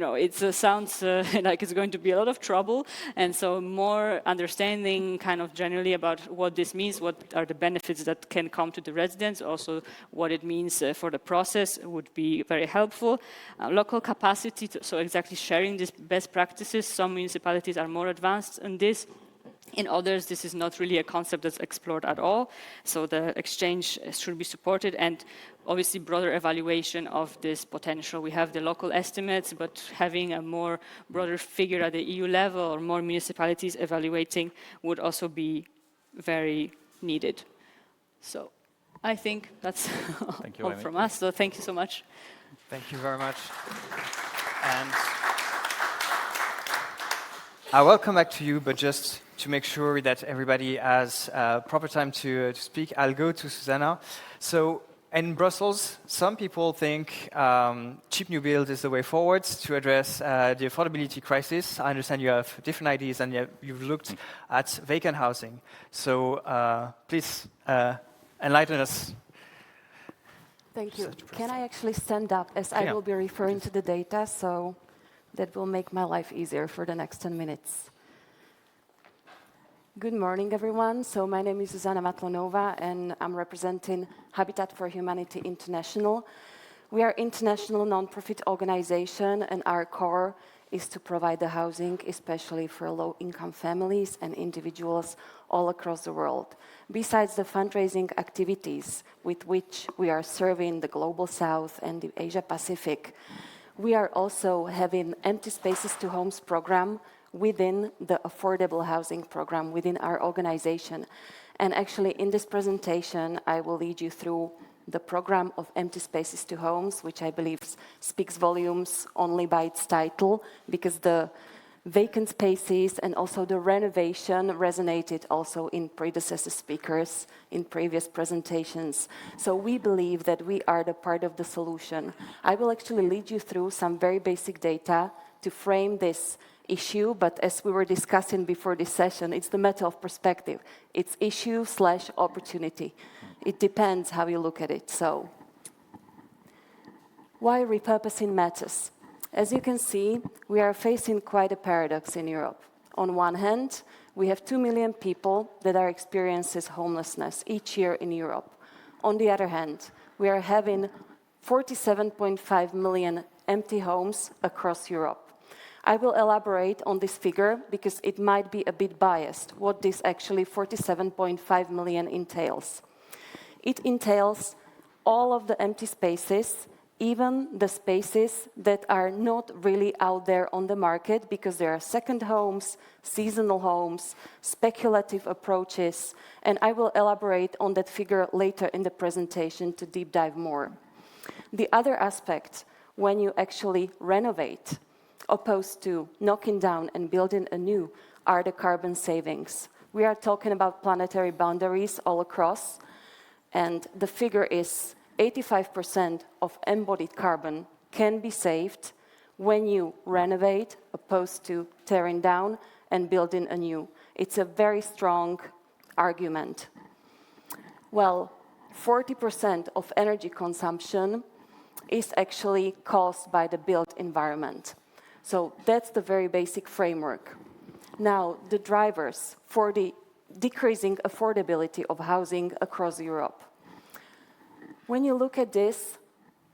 it sounds like it's going to be a lot of trouble. And so more understanding kind of generally about what this means, what are the benefits that can come to the residents, also what it means for the process would be very helpful. Local capacity, so exactly sharing these best practices. Some municipalities are more advanced in this. In others, this is not really a concept that's explored at all. So the exchange should be supported, and obviously broader evaluation of this potential. We have the local estimates, but having a more broader figure at the EU level or more municipalities evaluating would also be very needed. So I think that's all from us. So thank you so much. Thank you very much. And I will come back to you, but just to make sure that everybody has proper time to speak, I'll go to Susanna. So in Brussels, some people think cheap new build is the way forward to address the affordability crisis. I understand you have different ideas and you've looked at vacant housing. So please enlighten us. Thank you. Can I actually stand up, as I will be referring to the data, so that will make my life easier for the next 10 minutes. Good morning, everyone. So my name is Zuzana Matlonova, and I'm representing Habitat for Humanity International. We are an international non-profit organization, and our core is to provide the housing, especially for low-income families and individuals all across the world. Besides the fundraising activities with which we are serving the Global South and the Asia Pacific, we are also having Empty Spaces to Homes program within the affordable housing program within our organization. And actually in this presentation, I will lead you through the program of Empty Spaces to Homes, which I believe speaks volumes only by its title, because the vacant spaces, and also the renovation resonated also in predecessor speakers in previous presentations. So we believe that we are the part of the solution. I will actually lead you through some very basic data to frame this issue, but as we were discussing before this session, it's the matter of perspective. It's issue/opportunity. It depends how you look at it. So, why repurposing matters? As you can see, we are facing quite a paradox in Europe. On one hand, we have 2 million people that are experiencing homelessness each year in Europe. On the other hand, we are having 47.5 million empty homes across Europe. I will elaborate on this figure because it might be a bit biased, what this actually 47.5 million entails. It entails all of the empty spaces, even the spaces that are not really out there on the market because there are second homes, seasonal homes, speculative approaches, and I will elaborate on that figure later in the presentation to deep dive more. The other aspect, when you actually renovate, opposed to knocking down and building anew, are the carbon savings. We are talking about planetary boundaries all across, and the figure is 85% of embodied carbon can be saved when you renovate, opposed to tearing down and building anew. It's a very strong argument. Well, 40% of energy consumption is actually caused by the built environment. So that's the very basic framework. Now, the drivers for the decreasing affordability of housing across Europe. When you look at this,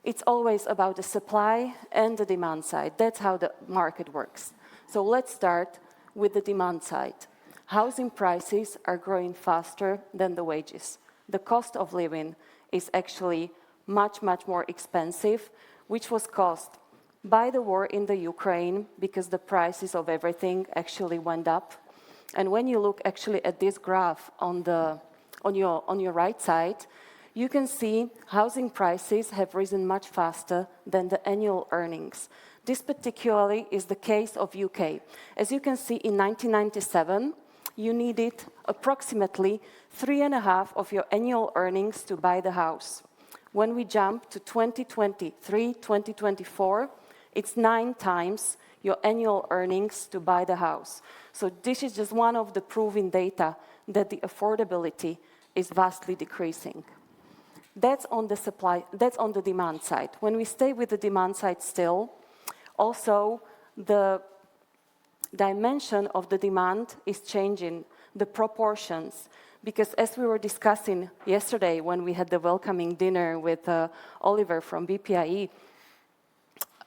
it's always about the supply and the demand side. That's how the market works. So let's start with the demand side. Housing prices are growing faster than the wages. The cost of living is actually much, much more expensive, which was caused by the war in the Ukraine because the prices of everything actually went up. And when you look actually at this graph on your right side, you can see housing prices have risen much faster than the annual earnings. This particularly is the case of UK. As you can see, in 1997, you needed approximately 3.5 of your annual earnings to buy the house. When we jump to 2023, 2024, it's 9 times your annual earnings to buy the house. So this is just one of the proven data that the affordability is vastly decreasing. That's on the supply, that's on the demand side. When we stay with the demand side still, also the dimension of the demand is changing, the proportions. Because as we were discussing yesterday when we had the welcoming dinner with Oliver from BPIE,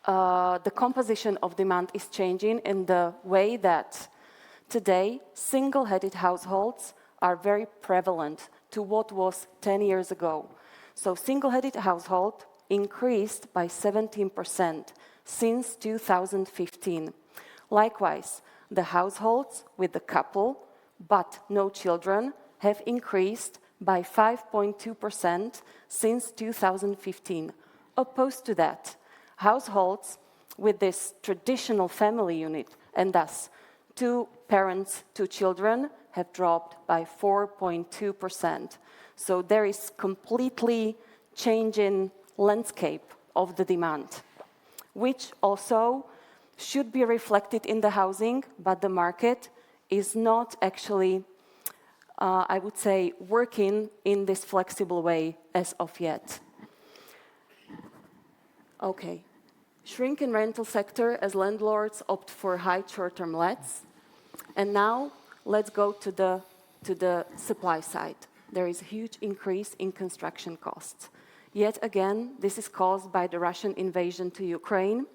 the composition of demand is changing in the way that today single-headed households are very prevalent to what was 10 years ago. So single-headed household increased by 17% since 2015. Likewise, the households with the couple but no children have increased by 5.2% since 2015. Opposed to that, households with this traditional family unit, and thus 2 parents, 2 children, have dropped by 4.2%. So there is completely changing landscape of the demand, which also should be reflected in the housing, but the market is not actually, I would say, working in this flexible way as of yet. Okay. Shrinking rental sector as landlords opt for high short-term lets. And now let's go to the supply side. There is a huge increase in construction costs. Yet again, this is caused by the Russian invasion to Ukraine,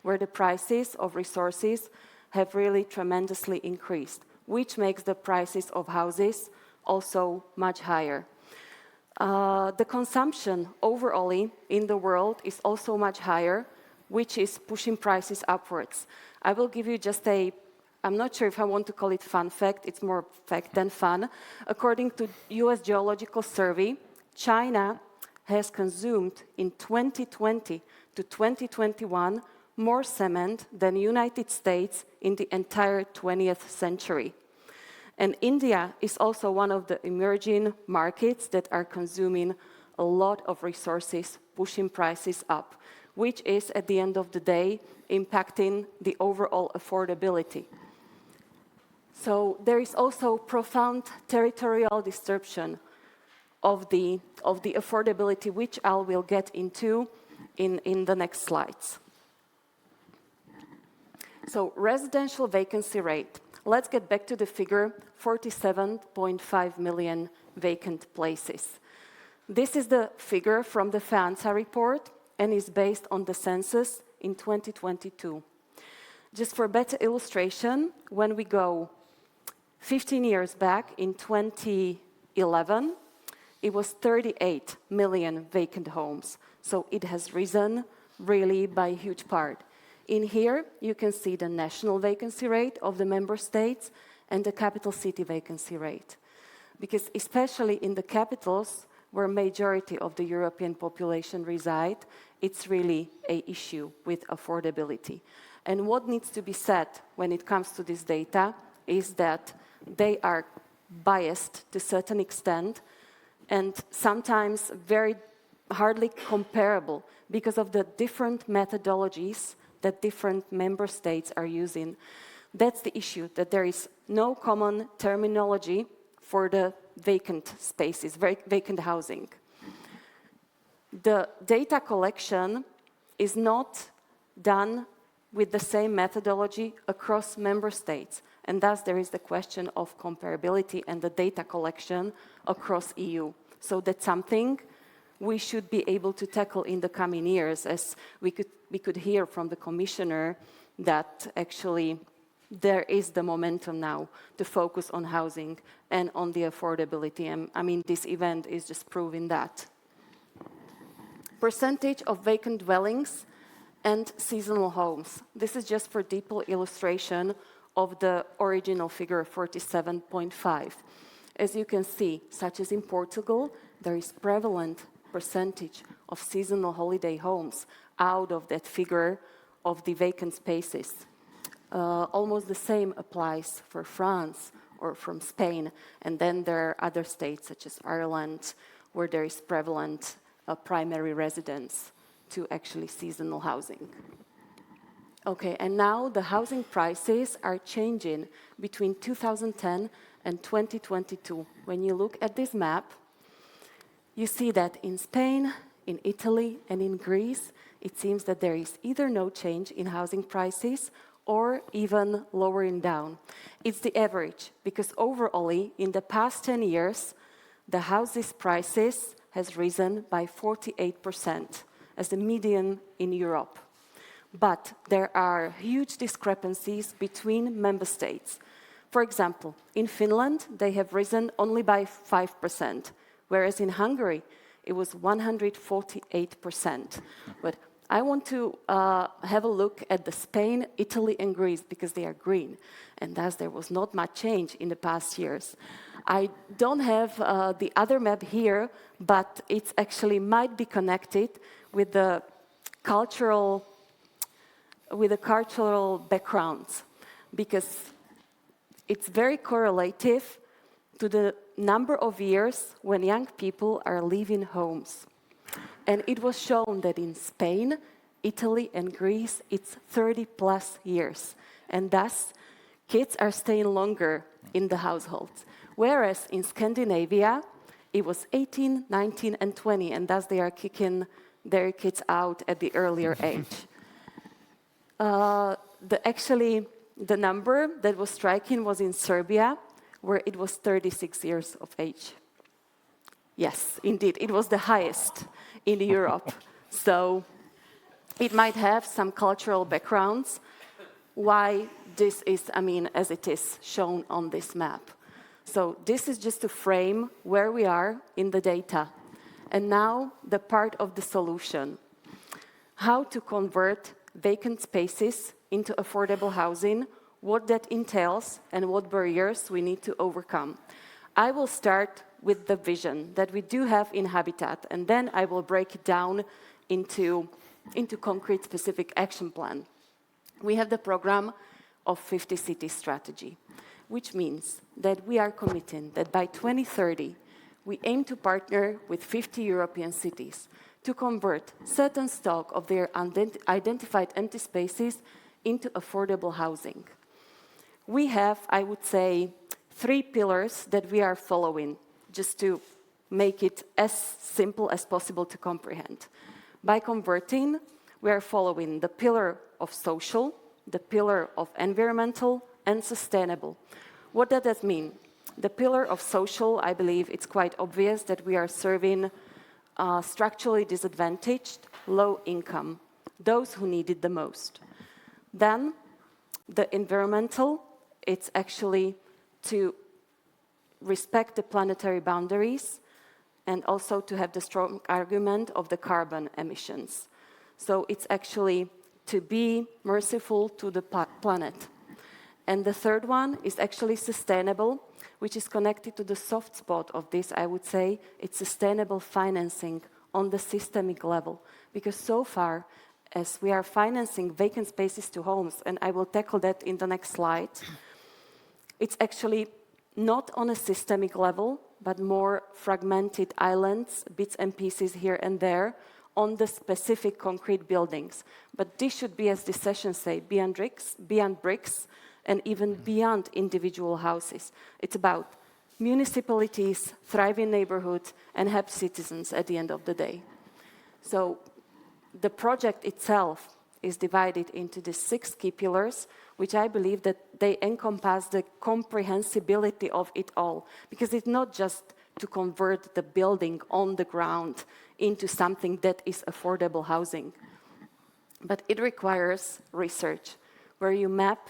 where the prices of resources have really tremendously increased, which makes the prices of houses also much higher. The consumption overall in the world is also much higher, which is pushing prices upwards. I will give you just I'm not sure if I want to call it fun fact, it's more fact than fun. According to US Geological Survey, China has consumed in 2020 to 2021 more cement than United States in the entire 20th century. And India is also one of the emerging markets that are consuming a lot of resources, pushing prices up, which is, at the end of the day, impacting the overall affordability. So there is also profound territorial disruption of the affordability, which I will get into in the next slides. So residential vacancy rate. Let's get back to the figure, 47.5 million vacant places. This is the figure from the FANSA report and is based on the census in 2022. Just for better illustration, when we go 15 years back in 2011, it was 38 million vacant homes. So it has risen really by a huge part. In here, you can see the national vacancy rate of the member states and the capital city vacancy rate. Because especially in the capitals, where majority of the European population reside, it's really an issue with affordability. And what needs to be said when it comes to this data is that they are biased to a certain extent and sometimes very hardly comparable because of the different methodologies that different member states are using. That's the issue, that there is no common terminology for the vacant spaces, vacant housing. The data collection is not done with the same methodology across member states, and thus there is the question of comparability and the data collection across EU. So that's something we should be able to tackle in the coming years, as we could hear from the commissioner that actually there is the momentum now to focus on housing and on the affordability. And I mean, this event is just proving that. Percentage of vacant dwellings and seasonal homes. This is just for deeper illustration of the original figure, 47.5. As you can see, such as in Portugal, there is prevalent percentage of seasonal holiday homes out of that figure of the vacant spaces. Almost the same applies for France or from Spain. And then there are other states, such as Ireland, where there is prevalent primary residence to actually seasonal housing. Okay, and now the housing prices are changing between 2010 and 2022. When you look at this map, you see that in Spain, in Italy, and in Greece, it seems that there is either no change in housing prices or even lowering down. It's the average, because overall, in the past 10 years, the houses prices has risen by 48% as the median in Europe. But there are huge discrepancies between member states. For example, in Finland, they have risen only by 5%, whereas in Hungary, it was 148%. But I want to have a look at the Spain, Italy, and Greece, because they are green, and thus there was not much change in the past years. I don't have the other map here, but it actually might be connected with the cultural backgrounds, because it's very correlative to the number of years when young people are leaving homes. And it was shown that in Spain, Italy, and Greece, it's 30 plus years. And thus, kids are staying longer in the households. Whereas in Scandinavia, it was 18, 19, and 20, and thus they are kicking their kids out at the earlier age. The number that was striking was in Serbia, where it was 36 years of age. Yes, indeed, it was the highest in Europe. So it might have some cultural backgrounds why this is, as it is shown on this map. So this is just to frame where we are in the data. And now the part of the solution. How to convert vacant spaces into affordable housing, what that entails, and what barriers we need to overcome. I will start with the vision that we do have in Habitat, and then I will break it down into concrete specific action plan. We have the program of 50 city strategy, which means that we are committing that by 2030, we aim to partner with 50 European cities to convert certain stock of their identified empty spaces into affordable housing. We have, I would say, 3 pillars that we are following, just to make it as simple as possible to comprehend. By converting, we are following the pillar of social, the pillar of environmental, and sustainable. What does that mean? The pillar of social, I believe it's quite obvious that we are serving structurally disadvantaged, low income, those who need it the most. Then, the environmental, it's actually to respect the planetary boundaries and also to have the strong argument of the carbon emissions. So it's actually to be merciful to the planet. And the third one is actually sustainable, which is connected to the soft spot of this, I would say. It's sustainable financing on the systemic level. Because so far, as we are financing vacant spaces to homes, and I will tackle that in the next slide, it's actually not on a systemic level, but more fragmented islands, bits and pieces here and there, on the specific concrete buildings. But this should be, as this session say, beyond bricks, and even beyond individual houses. It's about municipalities, thriving neighborhoods, and happy citizens at the end of the day. So the project itself is divided into the 6 key pillars, which I believe that they encompass the comprehensibility of it all. Because it's not just to convert the building on the ground into something that is affordable housing, but it requires research, where you map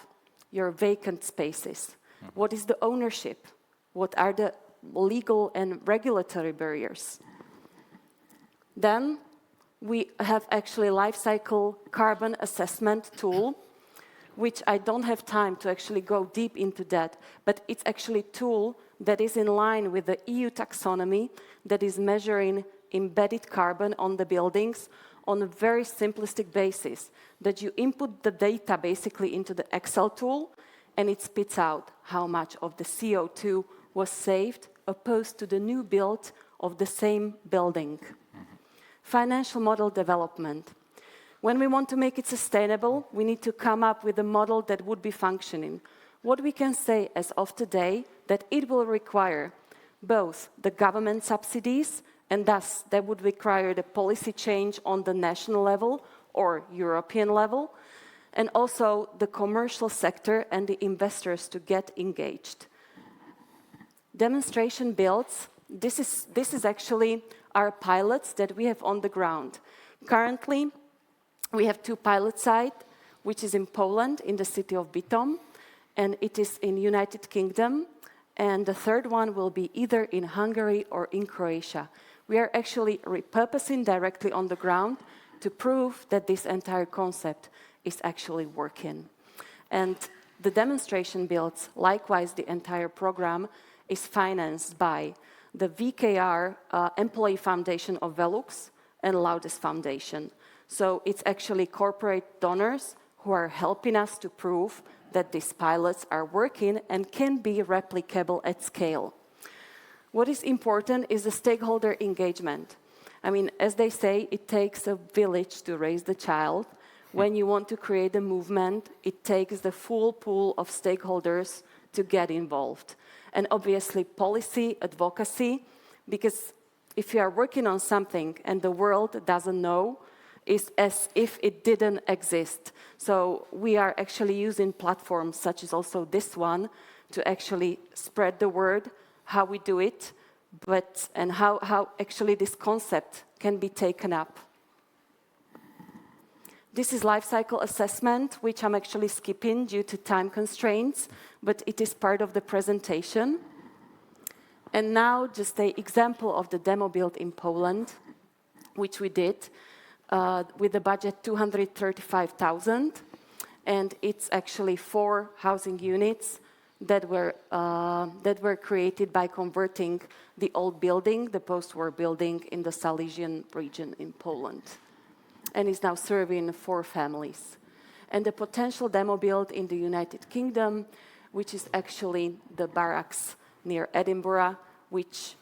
your vacant spaces. What is the ownership? What are the legal and regulatory barriers? Then we have actually life cycle carbon assessment tool, which I don't have time to actually go deep into that, but it's actually a tool that is in line with the EU taxonomy that is measuring embedded carbon on the buildings on a very simplistic basis, that you input the data basically into the Excel tool, and it spits out how much of the CO2 was saved opposed to the new build of the same building. Financial model development. When we want to make it sustainable, we need to come up with a model that would be functioning. What we can say as of today, that it will require both the government subsidies, and thus that would require the policy change on the national level or European level, and also the commercial sector and the investors to get engaged. Demonstration builds, this is actually our pilots that we have on the ground. Currently, we have 2 pilot sites, which is in Poland, in the city of Bytom, and it is in United Kingdom, and the third one will be either in Hungary or in Croatia. We are actually repurposing directly on the ground to prove that this entire concept is actually working. And the demonstration builds, likewise the entire program, is financed by the VKR Employee Foundation of Velux and Laudes Foundation. So it's actually corporate donors who are helping us to prove that these pilots are working and can be replicable at scale. What is important is the stakeholder engagement. I mean, as they say, it takes a village to raise the child. When you want to create a movement, it takes the full pool of stakeholders to get involved. And obviously policy, advocacy, because if you are working on something and the world doesn't know, it's as if it didn't exist. So we are actually using platforms such as also this one to actually spread the word, how we do it, and how actually this concept can be taken up. This is life cycle assessment, which I'm actually skipping due to time constraints, but it is part of the presentation. And now just an example of the demo build in Poland, which we did with the budget 235,000. And it's actually 4 housing units that were created by converting the old building, the post-war building in the Silesian region in Poland. and is now serving 4 families. And the potential demo build in the United Kingdom, which is actually the barracks near Edinburgh, which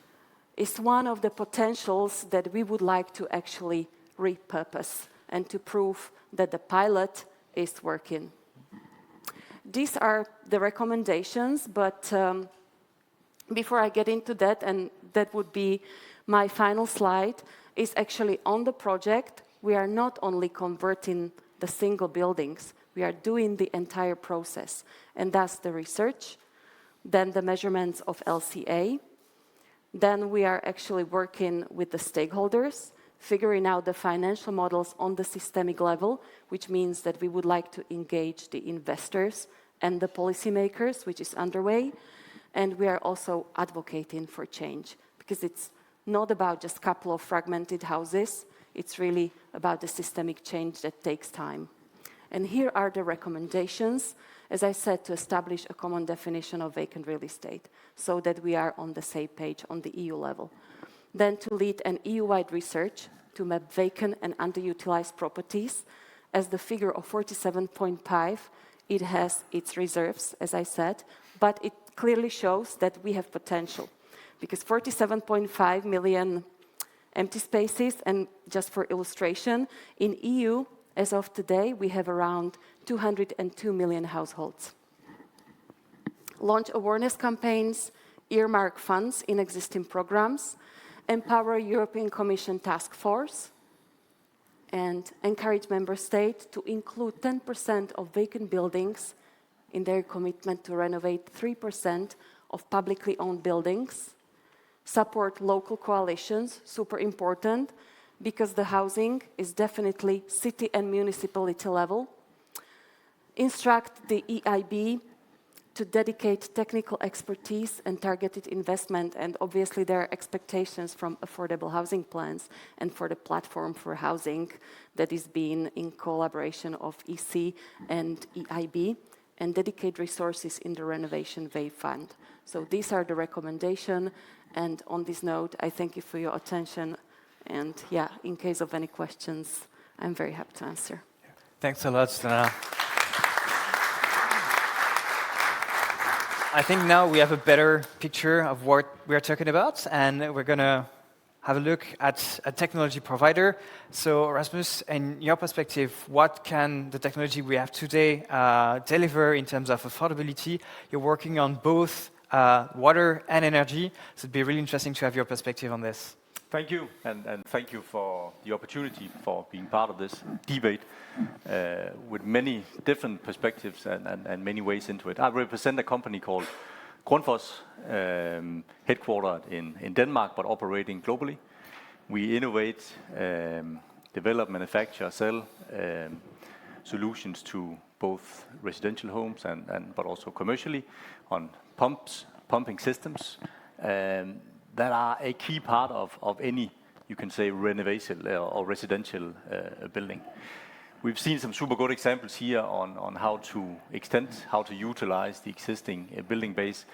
is one of the potentials that we would like to actually repurpose and to prove that the pilot is working. These are the recommendations, but before I get into that, and that would be my final slide, is actually on the project. We are not only converting the single buildings, we are doing the entire process, and that's the research, then the measurements of LCA, then we are actually working with the stakeholders, figuring out the financial models on the systemic level, which means that we would like to engage the investors and the policymakers, which is underway, and we are also advocating for change, because it's not about just a couple of fragmented houses, it's really about the systemic change that takes time. And here are the recommendations, as I said, to establish a common definition of vacant real estate, so that we are on the same page on the EU level. Then to lead an EU-wide research to map vacant and underutilized properties. As the figure of 47.5, it has its reserves, as I said, but it clearly shows that we have potential, because 47.5 million empty spaces, and just for illustration, in EU, as of today, we have around 202 million households. Launch awareness campaigns, earmark funds in existing programs, empower European Commission task force, and encourage member states to include 10% of vacant buildings in their commitment to renovate 3% of publicly owned buildings. Support local coalitions, super important, because the housing is definitely city and municipality level. Instruct the EIB to dedicate technical expertise and targeted investment, and obviously there are expectations from affordable housing plans and for the platform for housing that is being in collaboration of EC and EIB, and dedicate resources in the Renovation Wave Fund. So these are the recommendations, and on this note, I thank you for your attention, and yeah, in case of any questions, I'm very happy to answer. Thanks a lot, Stana. I think now we have a better picture of what we're talking about, and we're going to have a look at a technology provider. So Rasmus, in your perspective, what can the technology we have today deliver in terms of affordability? You're working on both water and energy, so it'd be really interesting to have your perspective on this. Thank you, and thank you for the opportunity for being part of this debate with many different perspectives and many ways into it. I represent a company called Grundfos, headquartered in Denmark, but operating globally. We innovate, develop, manufacture, sell solutions to both residential homes but also commercially on pumping systems. That are a key part of any, you can say, renovation or residential building. We've seen some super good examples here on how to extend, how to utilize the existing building base.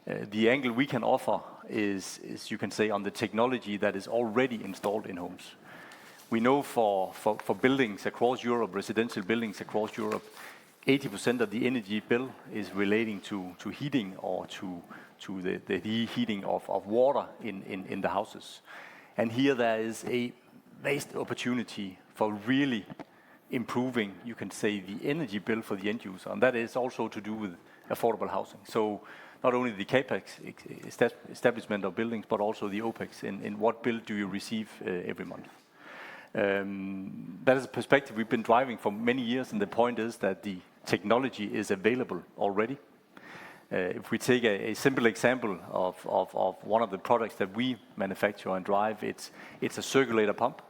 The angle we can offer is, you can say, on the technology that is already installed in homes. We know for buildings across Europe, residential buildings across Europe, 80% of the energy bill is relating to heating or to the heating of water in the houses. And here there is a vast opportunity for really improving, you can say, the energy bill for the end user. And that is also to do with affordable housing. So not only the CAPEX establishment of buildings, but also the OPEX in what bill do you receive every month. That is a perspective we've been driving for many years, and the point is that the technology is available already. If we take a simple example of one of the products that we manufacture and drive, it's a circulator pump.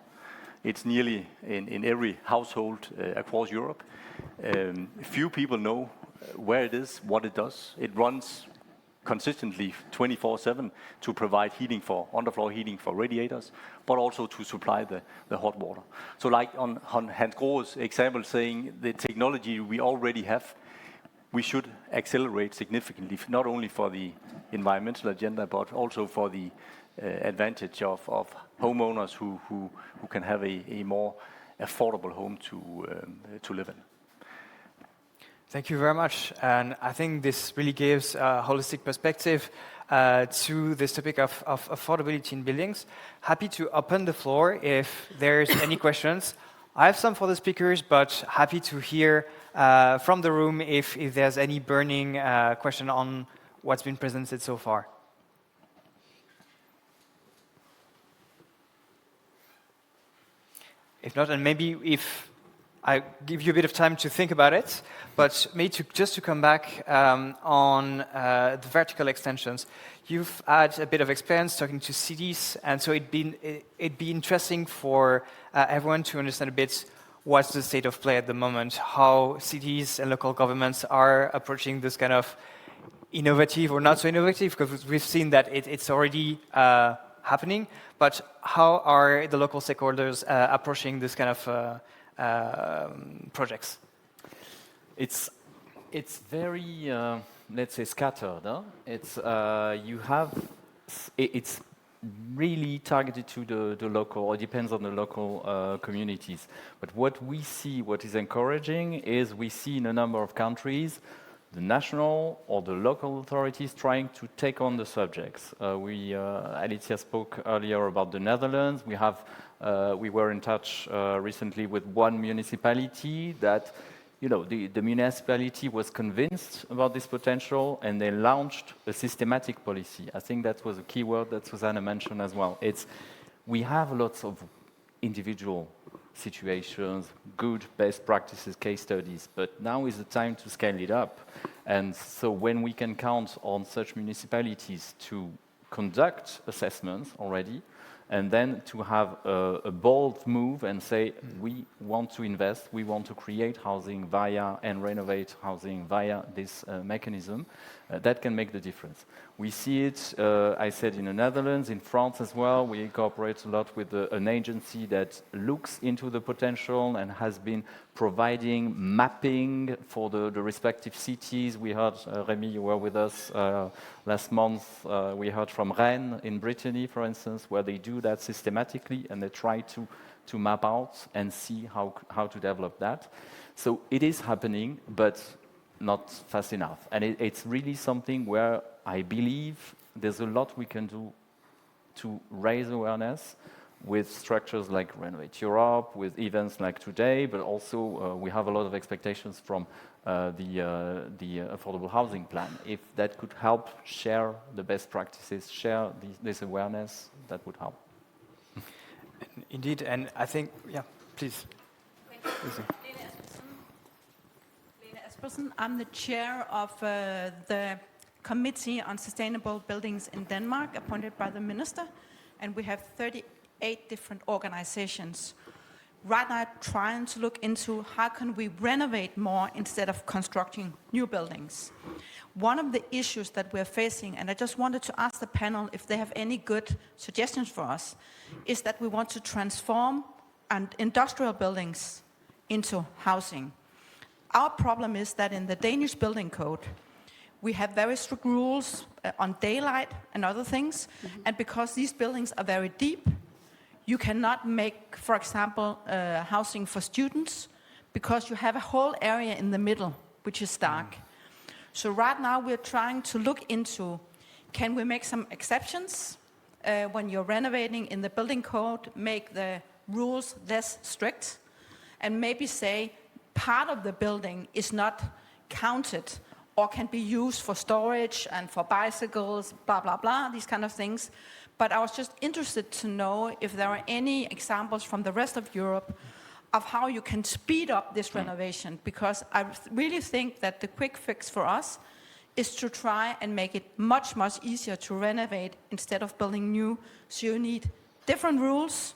It's nearly in every household across Europe. Few people know where it is, what it does. It runs consistently 24/7 to provide heating for underfloor heating for radiators, but also to supply the hot water. So like on Hans Grohe's example saying the technology we already have, we should accelerate significantly, not only for the environmental agenda, but also for the advantage of homeowners who can have a more affordable home to live in. Thank you very much. And I think this really gives a holistic perspective to this topic of affordability in buildings. Happy to open the floor if there's any questions. I have some for the speakers, but happy to hear from the room if there's any burning question on what's been presented so far. If not, and maybe if I give you a bit of time to think about it, but maybe just to come back on the vertical extensions. You've had a bit of experience talking to cities, and so it'd be interesting for everyone to understand a bit what's the state of play at the moment, how cities and local governments are approaching this kind of innovative or not so innovative, because we've seen that it's already happening, but how are the local stakeholders approaching this kind of projects? It's very, let's say, scattered. Huh? It's really targeted to the local, or depends on the local communities. But what we see, what is encouraging, is we see in a number of countries the national or the local authorities trying to take on the subjects. Alicia spoke earlier about the Netherlands. We were in touch recently with one municipality that, the municipality was convinced about this potential, and they launched a systematic policy. I think that was a key word that Susanna mentioned as well. We have lots of individual situations, good best practices, case studies, but now is the time to scale it up. And so when we can count on such municipalities to conduct assessments already, and then to have a bold move and say, we want to invest, we want to create housing and renovate housing via this mechanism, that can make the difference. We see it, I said, in the Netherlands, in France as well. We cooperate a lot with an agency that looks into the potential and has been providing mapping for the respective cities. We heard, Rémi, you were with us last month. We heard from Rennes in Brittany, for instance, where they do that systematically, and they try to map out and see how to develop that. So it is happening, but not fast enough. And it's really something where I believe there's a lot we can do to raise awareness with structures like Renovate Europe, with events like today, but also we have a lot of expectations from the affordable housing plan. If that could help share the best practices, share this awareness, that would help. Indeed, and I think, yeah, please. I'm the chair of the Committee on Sustainable Buildings in Denmark, appointed by the minister, and we have 38 different organizations. Right now, trying to look into how can we renovate more instead of constructing new buildings. One of the issues that we're facing, and I just wanted to ask the panel if they have any good suggestions for us, is that we want to transform industrial buildings into housing. Our problem is that in the Danish building code, we have very strict rules on daylight and other things, and because these buildings are very deep, you cannot make, for example, housing for students, because you have a whole area in the middle, which is dark. So right now we're trying to look into, can we make some exceptions when you're renovating in the building code, make the rules less strict, and maybe say part of the building is not counted or can be used for storage and for bicycles, blah, blah, blah, these kind of things. But I was just interested to know if there are any examples from the rest of Europe of how you can speed up this renovation, because I really think that the quick fix for us is to try and make it much, much easier to renovate instead of building new. So you need different rules,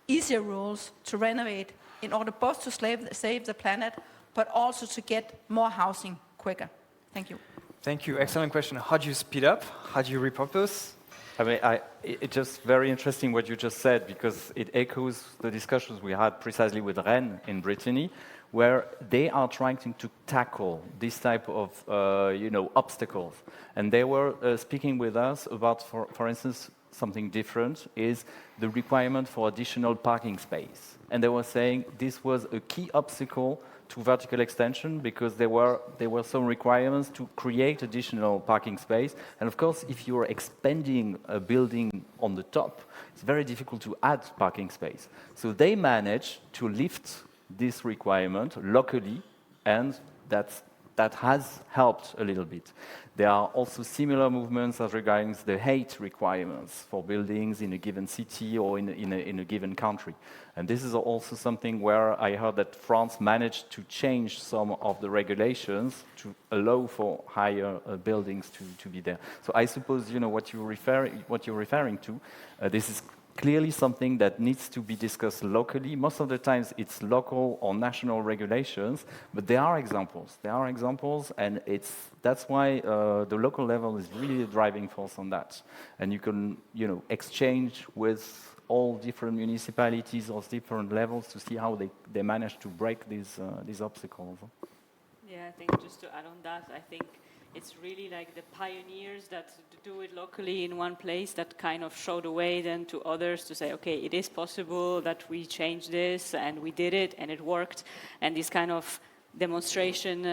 easier rules to renovate in order both to save the planet, but also to get more housing quicker. Thank you. Thank you. Excellent question. How do you speed up? How do you repurpose? I mean, it's just very interesting what you just said, because it echoes the discussions we had precisely with Rennes in Brittany, where they are trying to tackle this type of obstacles. And they were speaking with us about, for instance, something different is the requirement for additional parking space. And they were saying this was a key obstacle to vertical extension because there were some requirements to create additional parking space. And of course, if you're expanding a building on the top, it's very difficult to add parking space. So they managed to lift this requirement locally, and that has helped a little bit. There are also similar movements as regards the height requirements for buildings in a given city or in a given country. And this is also something where I heard that France managed to change some of the regulations to allow for higher buildings to be there. So I suppose what you're referring to. This is clearly something that needs to be discussed locally. Most of the times it's local or national regulations, but there are examples. And that's why the local level is really a driving force on that. And you can, exchange with all different municipalities or different levels to see how they manage to break these obstacles. Yeah, I think just to add on that, I think it's really like the pioneers that do it locally in one place that kind of show the way then to others to say, okay, it is possible that we change this and we did it and it worked. And these kind of demonstration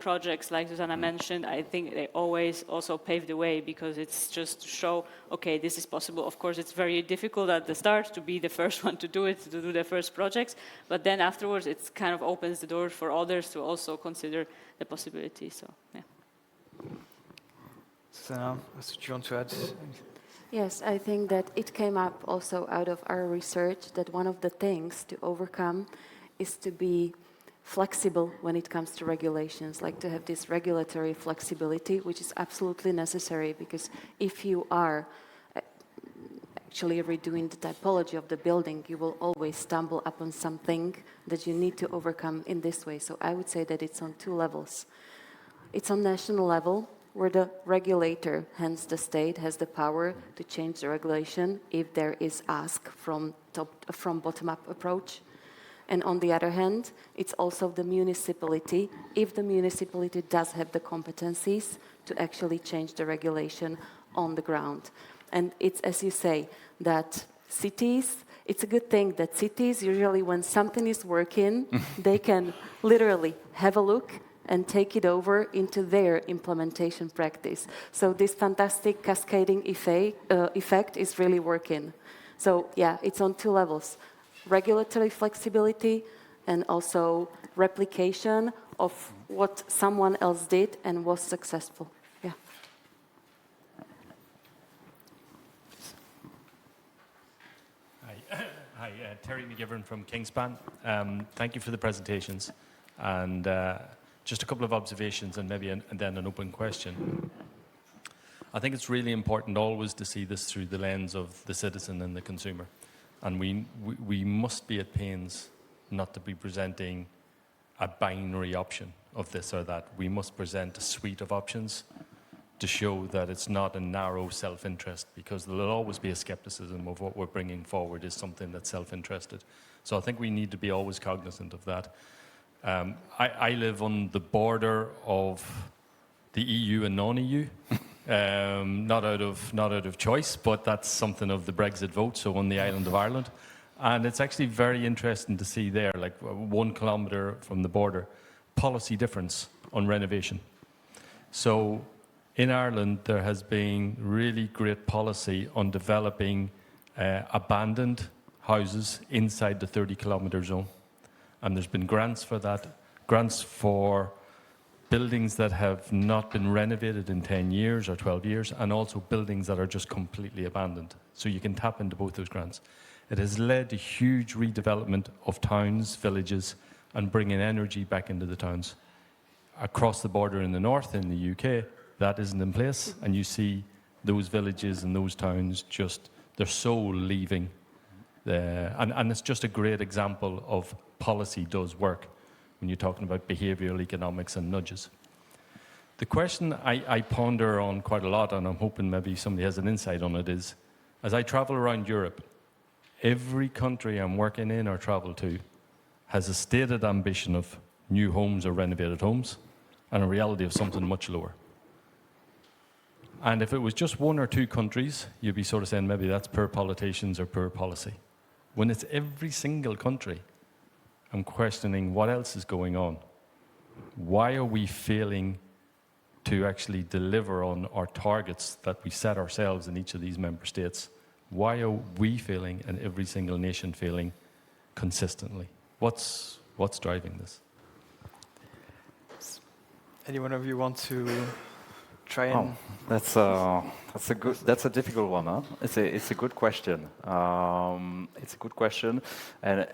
projects like Susanna mentioned, I think they always also pave the way because it's just to show, okay, this is possible. Of course, it's very difficult at the start to be the first one to do it, to do the first projects, but then afterwards it kind of opens the door for others to also consider the possibility. So, yeah. So, do you want to add? Yes, I think that it came up also out of our research that one of the things to overcome is to be flexible when it comes to regulations, like to have this regulatory flexibility, which is absolutely necessary because if you are actually redoing the typology of the building, you will always stumble upon something that you need to overcome in this way. So I would say that it's on two levels. It's on national level, where the regulator, hence the state, has the power to change the regulation if there is ask from bottom-up approach. And on the other hand, it's also the municipality, if the municipality does have the competencies to actually change the regulation on the ground. And it's, as you say, that cities, it's a good thing that cities, usually when something is working, they can literally have a look and take it over into their implementation practice. So this fantastic cascading effect is really working. So yeah, it's on two levels. Regulatory flexibility and also replication of what someone else did and was successful. Yeah. Hi, Terry McGivern from Kingspan. Thank you for the presentations. And just a couple of observations and maybe and then an open question. I think it's really important always to see this through the lens of the citizen and the consumer. And we must be at pains not to be presenting a binary option of this or that. We must present a suite of options to show that it's not a narrow self-interest, because there'll always be a skepticism of what we're bringing forward is something that's self-interested. So I think we need to be always cognizant of that. I live on the border of the EU and non-EU, not out of choice, but that's something of the Brexit vote, so on the island of Ireland. And it's actually very interesting to see there, like 1 kilometre from the border, policy difference on renovation. So in Ireland, there has been really great policy on developing abandoned houses inside the 30-kilometre zone. And there's been grants for that, grants for buildings that have not been renovated in 10 years or 12 years, and also buildings that are just completely abandoned. So you can tap into both those grants. It has led to huge redevelopment of towns, villages, and bringing energy back into the towns. Across the border in the north, in the UK, that isn't in place, and you see those villages and those towns just, their soul leaving. And it's just a great example of policy does work when you're talking about behavioural economics and nudges. The question I ponder on quite a lot, and I'm hoping maybe somebody has an insight on it, is as I travel around Europe, every country I'm working in or travel to has a stated ambition of new homes or renovated homes, and a reality of something much lower. And if it was just one or two countries, you'd be sort of saying maybe that's poor politicians or poor policy. When it's every single country, I'm questioning what else is going on. Why are we failing to actually deliver on our targets that we set ourselves in each of these member states? Why are we failing and every single nation failing consistently? What's driving this? Any one of you want to try and? That's a difficult one, huh? It's a good question. It's a good question, and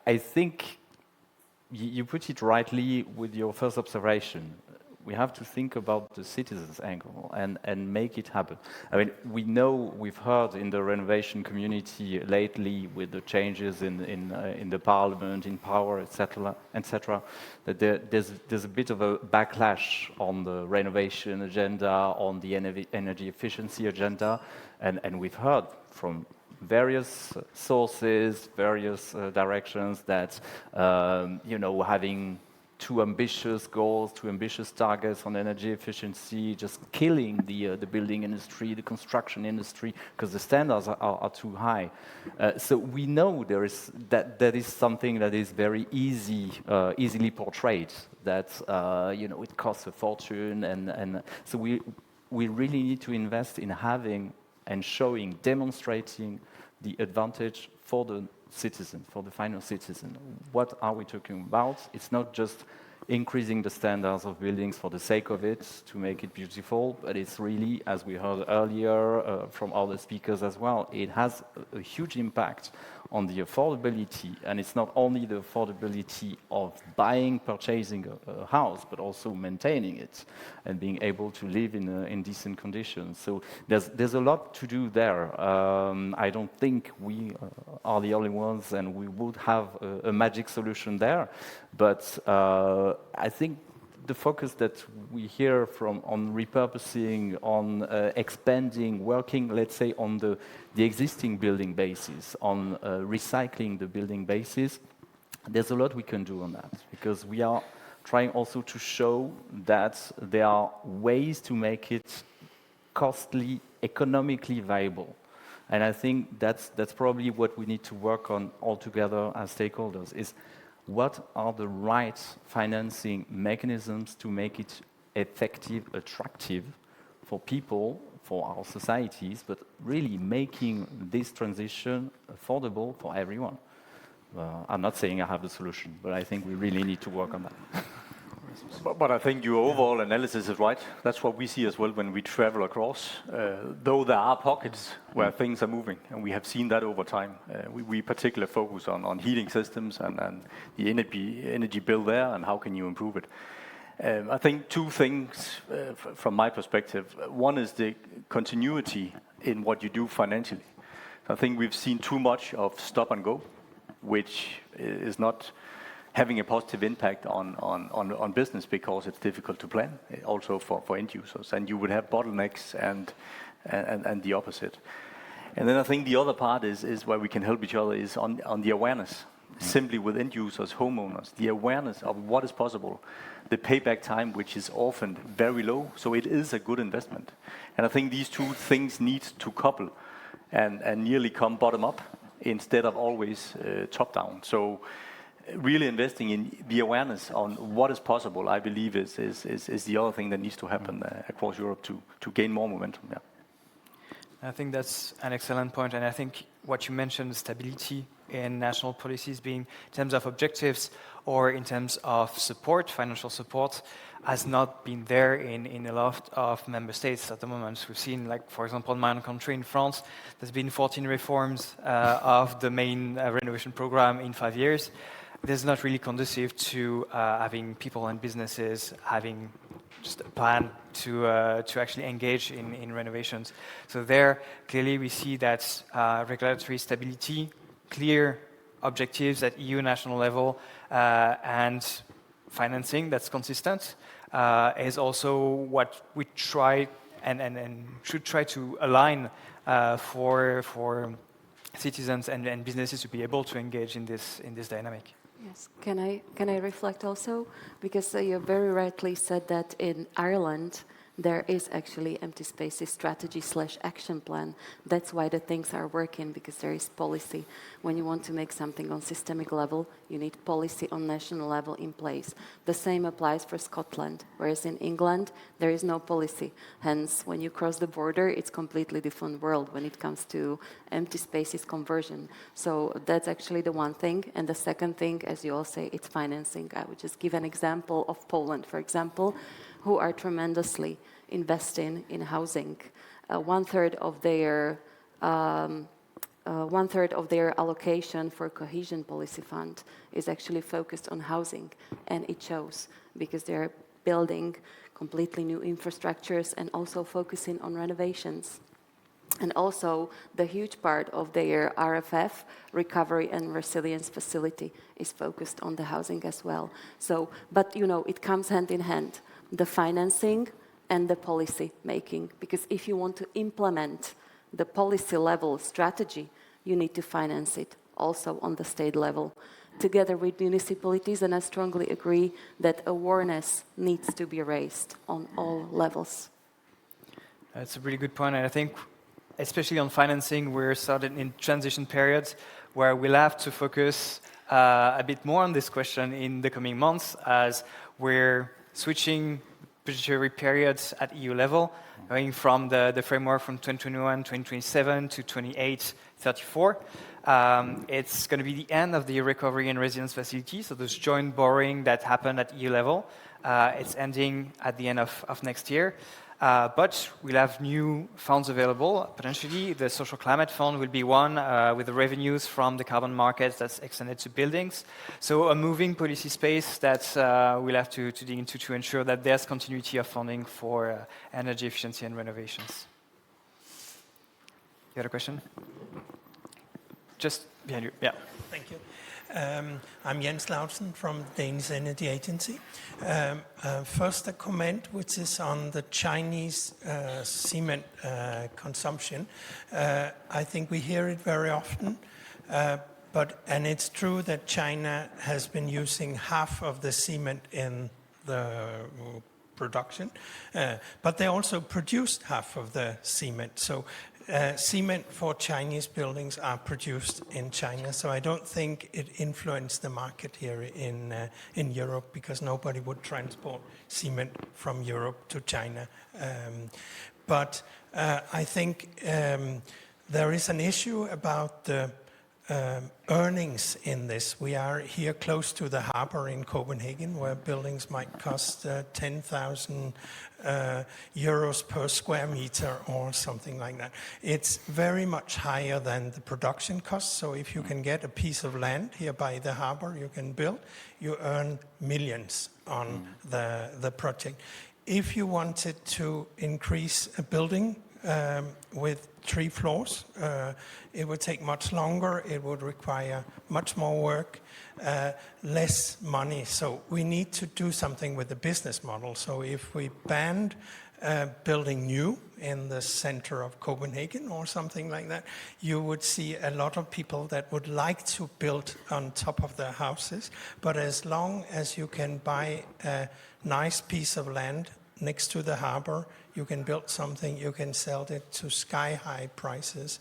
I think you put it rightly with your first observation. We have to think about the citizens' angle and make it happen. I mean, we've heard in the renovation community lately with the changes in the parliament, in power, etc., that there's a bit of a backlash on the renovation agenda, on the energy efficiency agenda, and we've heard from various sources, various directions that having too ambitious goals, too ambitious targets on energy efficiency, just killing the building industry, the construction industry, because the standards are too high. So we know that is something that is very easily portrayed. That it costs a fortune, and so we really need to invest in having and showing, demonstrating the advantage for the citizen, for the final citizen. What are we talking about? It's not just increasing the standards of buildings for the sake of it, to make it beautiful, but it's really, as we heard earlier from other speakers as well, it has a huge impact on the affordability, and it's not only the affordability of purchasing a house, but also maintaining it and being able to live in decent conditions. So there's a lot to do there. I don't think we are the only ones, and we would have a magic solution there. But I think the focus that we hear on repurposing, on expanding, working, let's say, on the existing building basis, on recycling the building basis, there's a lot we can do on that, because we are trying also to show that there are ways to make it costly, economically viable. And I think that's probably what we need to work on all together as stakeholders, is what are the right financing mechanisms to make it effective, attractive for people, for our societies, but really making this transition affordable for everyone. I'm not saying I have the solution, but I think we really need to work on that. But I think your overall analysis is right. That's what we see as well when we travel across. Though there are pockets where things are moving, and we have seen that over time. We particularly focus on heating systems and the energy bill there, and how can you improve it. I think two things from my perspective. One is the continuity in what you do financially. I think we've seen too much of stop and go, which is not having a positive impact on business, because it's difficult to plan, also for end users, and you would have bottlenecks and the opposite. And then I think the other part is where we can help each other is on the awareness, simply with end users, homeowners, the awareness of what is possible, the payback time, which is often very low, so it is a good investment. And I think these two things need to couple and nearly come bottom up instead of always top down. So really investing in the awareness on what is possible, I believe, is the other thing that needs to happen across Europe to gain more momentum. Yeah. I think that's an excellent point, and I think what you mentioned, stability in national policies, being in terms of objectives or in terms of support, financial support, has not been there in a lot of member states at the moment. We've seen, like, for example, in my own country, in France, there's been 14 reforms of the main renovation program in 5 years. This is not really conducive to having people and businesses having just a plan to actually engage in renovations. So there, clearly, we see that regulatory stability, clear objectives at EU national level, and financing that's consistent is also what we try and should try to align for citizens and businesses to be able to engage in this dynamic. Yes, can I reflect also? Because you very rightly said that in Ireland, there is actually empty spaces strategy / action plan. That's why the things are working, because there is policy. When you want to make something on systemic level, you need policy on national level in place. The same applies for Scotland, whereas in England, there is no policy. Hence, when you cross the border, it's completely different world when it comes to empty spaces conversion. So that's actually the one thing. And the second thing, as you all say, it's financing. I would just give an example of Poland, for example, who are tremendously investing in housing. One-third of their allocation for cohesion policy fund is actually focused on housing, and it shows because they're building completely new infrastructures and also focusing on renovations. And also, the huge part of their RFF, Recovery and Resilience Facility, is focused on the housing as well. So, but you know, it comes hand in hand, the financing and the policy making, because if you want to implement the policy level strategy, you need to finance it also on the state level, together with municipalities, and I strongly agree that awareness needs to be raised on all levels. That's a really good point, and I think especially on financing, we're starting in transition periods where we'll have to focus a bit more on this question in the coming months as we're switching budgetary periods at EU level, going from the framework from 2021, 2027 to 28, 34. It's going to be the end of the Recovery and Resilience Facility, so this joint borrowing that happened at EU level. It's ending at the end of next year. But we'll have new funds available. Potentially, the Social Climate Fund will be one with the revenues from the carbon markets that's extended to buildings. So a moving policy space that we'll have to dig into to ensure that there's continuity of funding for energy efficiency and renovations. You had a question? Just behind you, yeah. Thank you. I'm Jens Lautsen from Danish Energy Agency. First, a comment which is on the Chinese cement consumption. I think we hear it very often, and it's true that China has been using half of the cement in the production, but they also produced half of the cement. So cement for Chinese buildings are produced in China, so I don't think it influenced the market here in Europe, because nobody would transport cement from Europe to China. But I think there is an issue about the earnings in this. We are here close to the harbor in Copenhagen, where buildings might cost 10,000 euros per square meter or something like that. It's very much higher than the production cost. So if you can get a piece of land here by the harbor, you can build, you earn millions on the project. If you wanted to increase a building with 3 floors, it would take much longer, it would require much more work, less money. So we need to do something with the business model. So if we banned building new in the center of Copenhagen or something like that, you would see a lot of people that would like to build on top of their houses. But as long as you can buy a nice piece of land next to the harbor, you can build something, you can sell it to sky-high prices.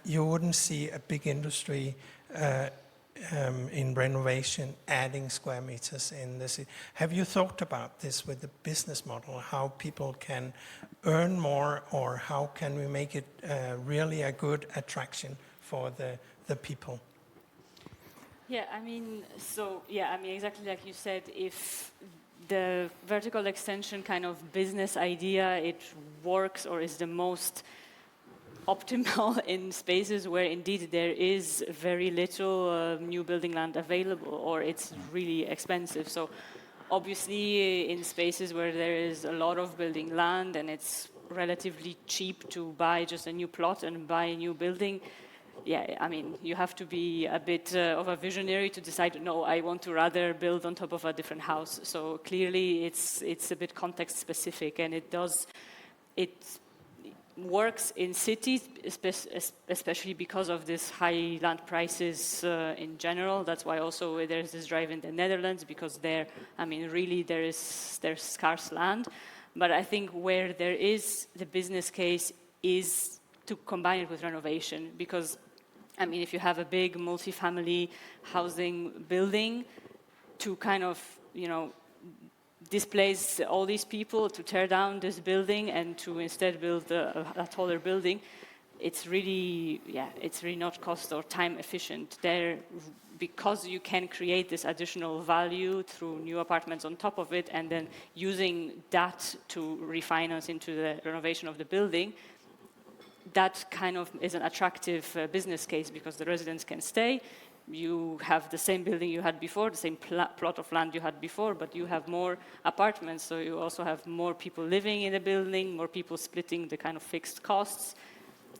You wouldn't see a big industry in renovation adding square meters in the city. Have you thought about this with the business model, how people can earn more, or how can we make it really a good attraction for the people? Yeah, I mean, exactly like you said, if the vertical extension kind of business idea, it works or is the most optimal in spaces where indeed there is very little new building land available, or it's really expensive. So obviously in spaces where there is a lot of building land and it's relatively cheap to buy just a new plot and buy a new building, yeah, I mean, you have to be a bit of a visionary to decide, no, I want to rather build on top of a different house. So clearly it's a bit context specific, and it works in cities, especially because of this high land prices in general. That's why also there's this drive in the Netherlands, because there, I mean, really there's scarce land. But I think where there is the business case is to combine it with renovation, because I mean, if you have a big multifamily housing building, to kind of, you know, displace all these people, to tear down this building and to instead build a taller building, it's really not cost or time efficient there, because you can create this additional value through new apartments on top of it, and then using that to refinance into the renovation of the building. That kind of is an attractive business case, because the residents can stay. You have the same building you had before, the same plot of land you had before, but you have more apartments, so you also have more people living in the building, more people splitting the kind of fixed costs.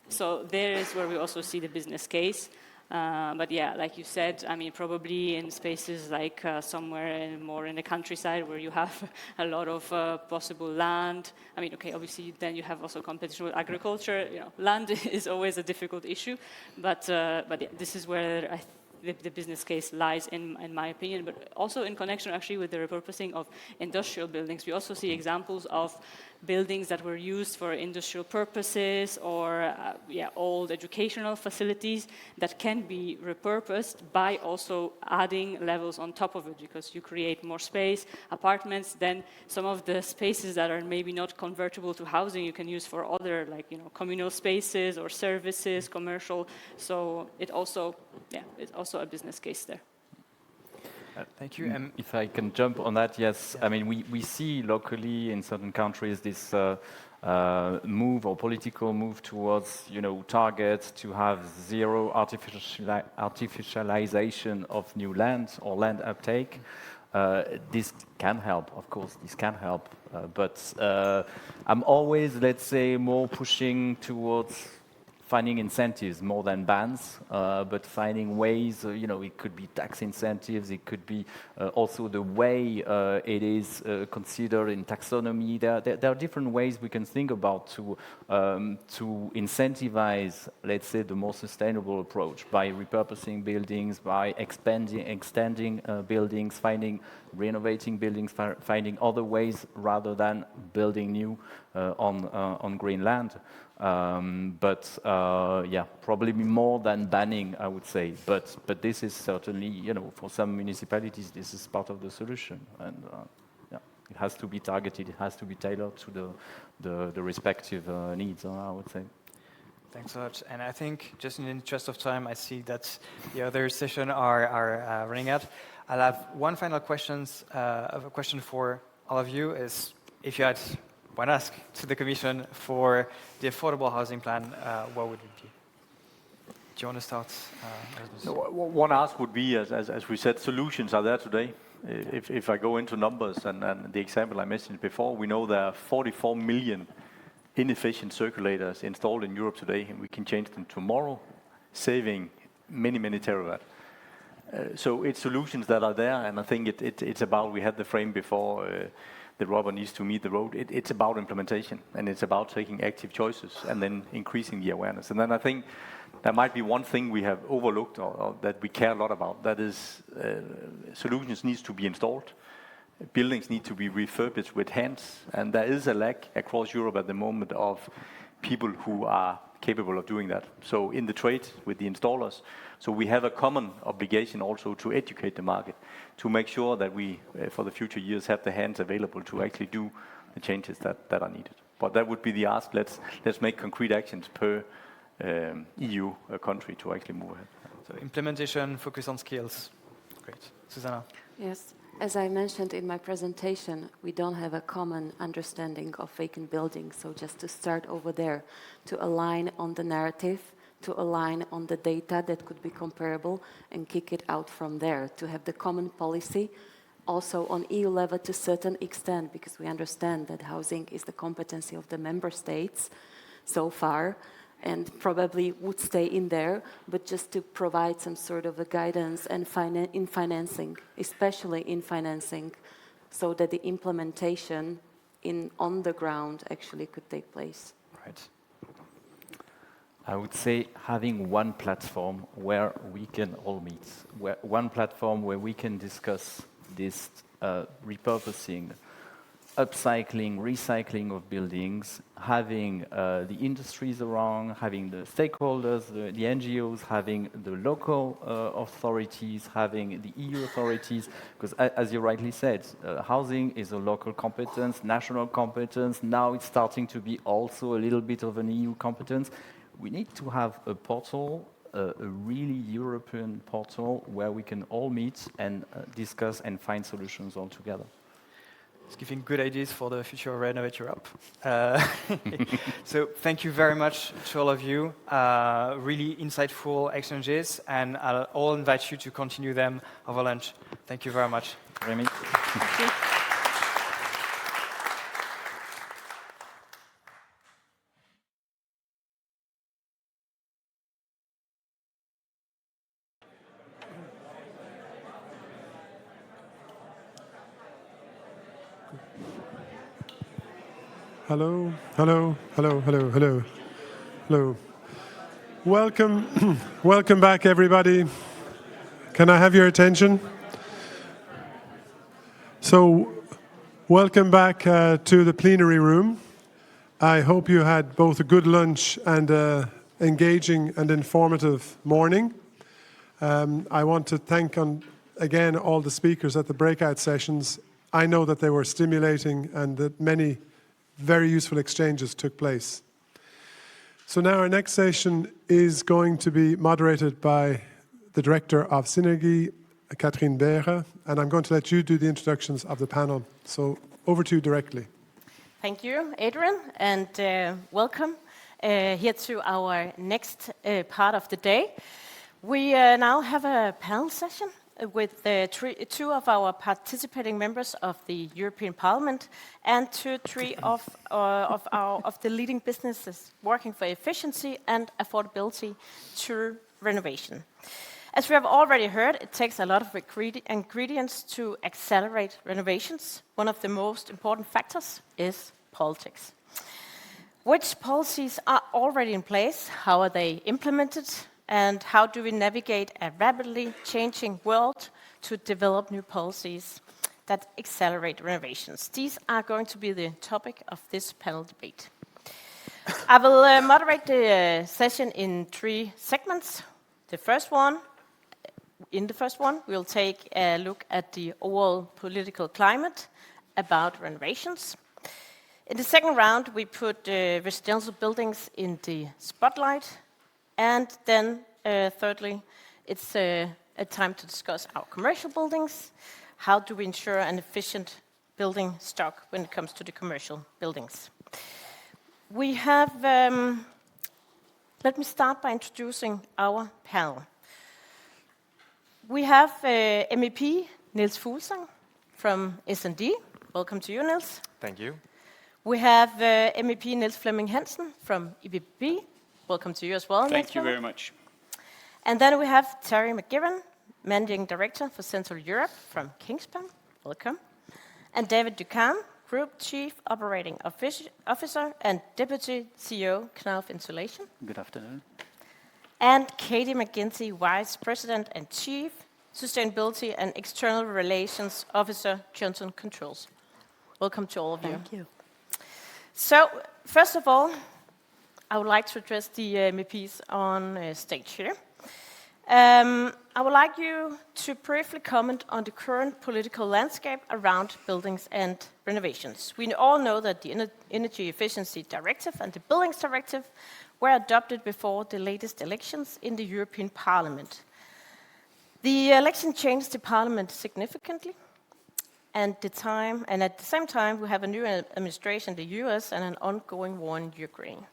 So there is where we also see the business case. But yeah, like you said, I mean, probably in spaces like somewhere more in the countryside where you have a lot of possible land. I mean, okay, obviously then you have also competition with agriculture. You know, land is always a difficult issue, but yeah, this is where the business case lies, in my opinion, but also in connection actually with the repurposing of industrial buildings. We also see examples of buildings that were used for industrial purposes, or old educational facilities that can be repurposed by also adding levels on top of it, because you create more space, apartments, then some of the spaces that are maybe not convertible to housing you can use for other, like, you know, communal spaces or services, commercial. So it's also a business case there. Thank you. If I can jump on that, yes. I mean, we see locally in certain countries this move or political move towards, you know, targets to have zero artificialization of new land or land uptake. This can help, of course, this can help. But I'm always, let's say, more pushing towards finding incentives more than bans, but finding ways, you know, it could be tax incentives, it could be also the way it is considered in taxonomy. There are different ways we can think about to incentivize, let's say, the more sustainable approach by repurposing buildings, by extending buildings, renovating buildings, finding other ways rather than building new on green land. Probably more than banning, I would say. But this is certainly, you know, for some municipalities, this is part of the solution, and it has to be targeted. It has to be tailored to the respective needs, I would say. Thanks a lot. And I think, just in the interest of time, I see that the other sessions are running out. I'll have one final question for all of you: is if you had one ask to the Commission for the affordable housing plan, what would it be? Do you want to start? One ask would be, as we said, solutions are there today. If I go into numbers and the example I mentioned before, we know there are 44 million inefficient circulators installed in Europe today, and we can change them tomorrow, saving many, many terawatt. So it's solutions that are there, and I think it's about, we had the frame before, the rubber needs to meet the road. It's about implementation, and it's about taking active choices and then increasing the awareness. And then I think there might be one thing we have overlooked or that we care a lot about. That is, solutions needs to be installed. Buildings need to be refurbished with hands, and there is a lack across Europe at the moment of people who are capable of doing that. So in the trade with the installers, so we have a common obligation also to educate the market, to make sure that we, for the future years, have the hands available to actually do the changes that are needed. But that would be the ask. Let's make concrete actions per EU country to actually move ahead. So implementation, focus on skills. Great. Susanna? Yes. As I mentioned in my presentation, we don't have a common understanding of vacant buildings. So just to start over there, to align on the narrative, to align on the data that could be comparable, and kick it out from there, to have the common policy, also on EU level to a certain extent, because we understand that housing is the competency of the member states so far, and probably would stay in there, but just to provide some sort of a guidance and in financing, especially in financing, so that the implementation on the ground actually could take place. Right. I would say having one platform where we can all meet, one platform where we can discuss this repurposing upcycling, recycling of buildings, having the industries around, having the stakeholders, the NGOs, having the local authorities, having the EU authorities, because as you rightly said, housing is a local competence, national competence. Now it's starting to be also a little bit of an EU competence. We need to have a portal, a really European portal where we can all meet and discuss and find solutions all together. It's giving good ideas for the future of Renovate Europe. So thank you very much to all of you. Really insightful exchanges, and I'll all invite you to continue them over lunch. Thank you very much. Remy. Thank you. Hello, hello, hello, hello, hello, hello. Welcome, welcome back, everybody. Can I have your attention? So, welcome back to the plenary room. I hope you had both a good lunch and engaging and informative morning. I want to thank again all the speakers at the breakout sessions. I know that they were stimulating and that many very useful exchanges took place. So now our next session is going to be moderated by the Director of Synergy, Catherine Beere, and I'm going to let you do the introductions of the panel. So over to you directly. Thank you, Adrian, and welcome here to our next part of the day. We now have a panel session with two of our participating members of the European Parliament and three of the leading businesses working for efficiency and affordability through renovation. As we have already heard, it takes a lot of ingredients to accelerate renovations. One of the most important factors is politics. Which policies are already in place? How are they implemented? And how do we navigate a rapidly changing world to develop new policies that accelerate renovations? These are going to be the topic of this panel debate. I will moderate the session in 3 segments. In the first one, we'll take a look at the overall political climate about renovations. In the second round, we put residential buildings in the spotlight. And then, thirdly, it's a time to discuss our commercial buildings. How do we ensure an efficient building stock when it comes to the commercial buildings? We have, let me start by introducing our panel. We have MEP Niels Fuglsang from S&D. Welcome to you, Niels. Thank you. We have MEP Niels Flemming Hansen from EPP. Welcome to you as well. Thank you very much. And then we have Terry McGivern, Managing Director for Central Europe from Kingspan. Welcome. And David Ducam, Group Chief Operating Officer and Deputy CEO, Knauf Insulation. Good afternoon. And Katie McGinty, Vice President and Chief Sustainability and External Relations Officer, Johnson Controls. Welcome to all of you. Thank you. So, first of all, I would like to address the MEPs on stage here. I would like you to briefly comment on the current political landscape around buildings and renovations. We all know that the Energy Efficiency Directive and the Buildings Directive were adopted before the latest elections in the European Parliament. The election changed the Parliament significantly, and at the same time, we have a new administration in the US and an ongoing war in Ukraine.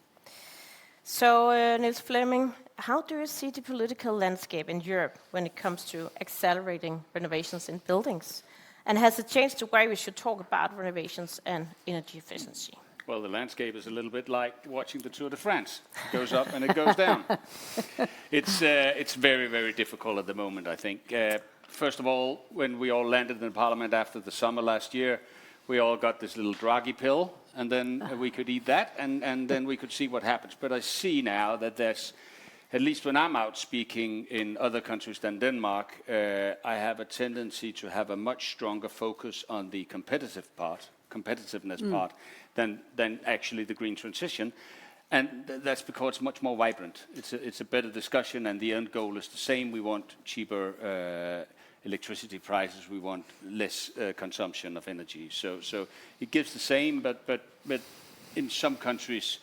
So, Niels Flemming, how do you see the political landscape in Europe when it comes to accelerating renovations in buildings? And has it changed the way we should talk about renovations and energy efficiency? Well, the landscape is a little bit like watching the Tour de France. It goes up and it goes down. It's very, very difficult at the moment, I think. First of all, when we all landed in the Parliament after the summer last year, we all got this little Draghi pill, and then we could eat that, and then we could see what happens. But I see now that there's at least when I'm out speaking in other countries than Denmark, I have a tendency to have a much stronger focus on the competitiveness part than actually the green transition. And that's because it's much more vibrant. It's a better discussion, and the end goal is the same. We want cheaper electricity prices. We want less consumption of energy. So it gives the same, but in some countries,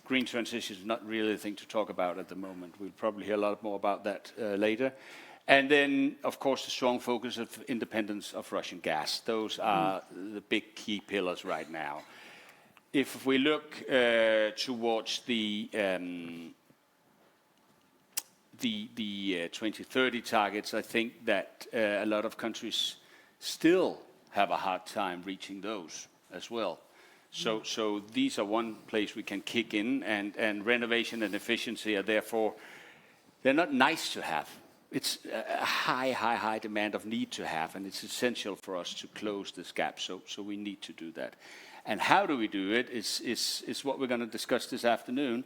green transition is not really a thing to talk about at the moment. We'll probably hear a lot more about that later. And then, of course, the strong focus of independence of Russian gas. Those are the big key pillars right now. If we look towards the 2030 targets, I think that a lot of countries still have a hard time reaching those as well. So these are one place we can kick in, and renovation and efficiency are therefore, they're not nice to have. It's a high demand of need to have, and it's essential for us to close this gap. So we need to do that. And how do we do it is what we're going to discuss this afternoon.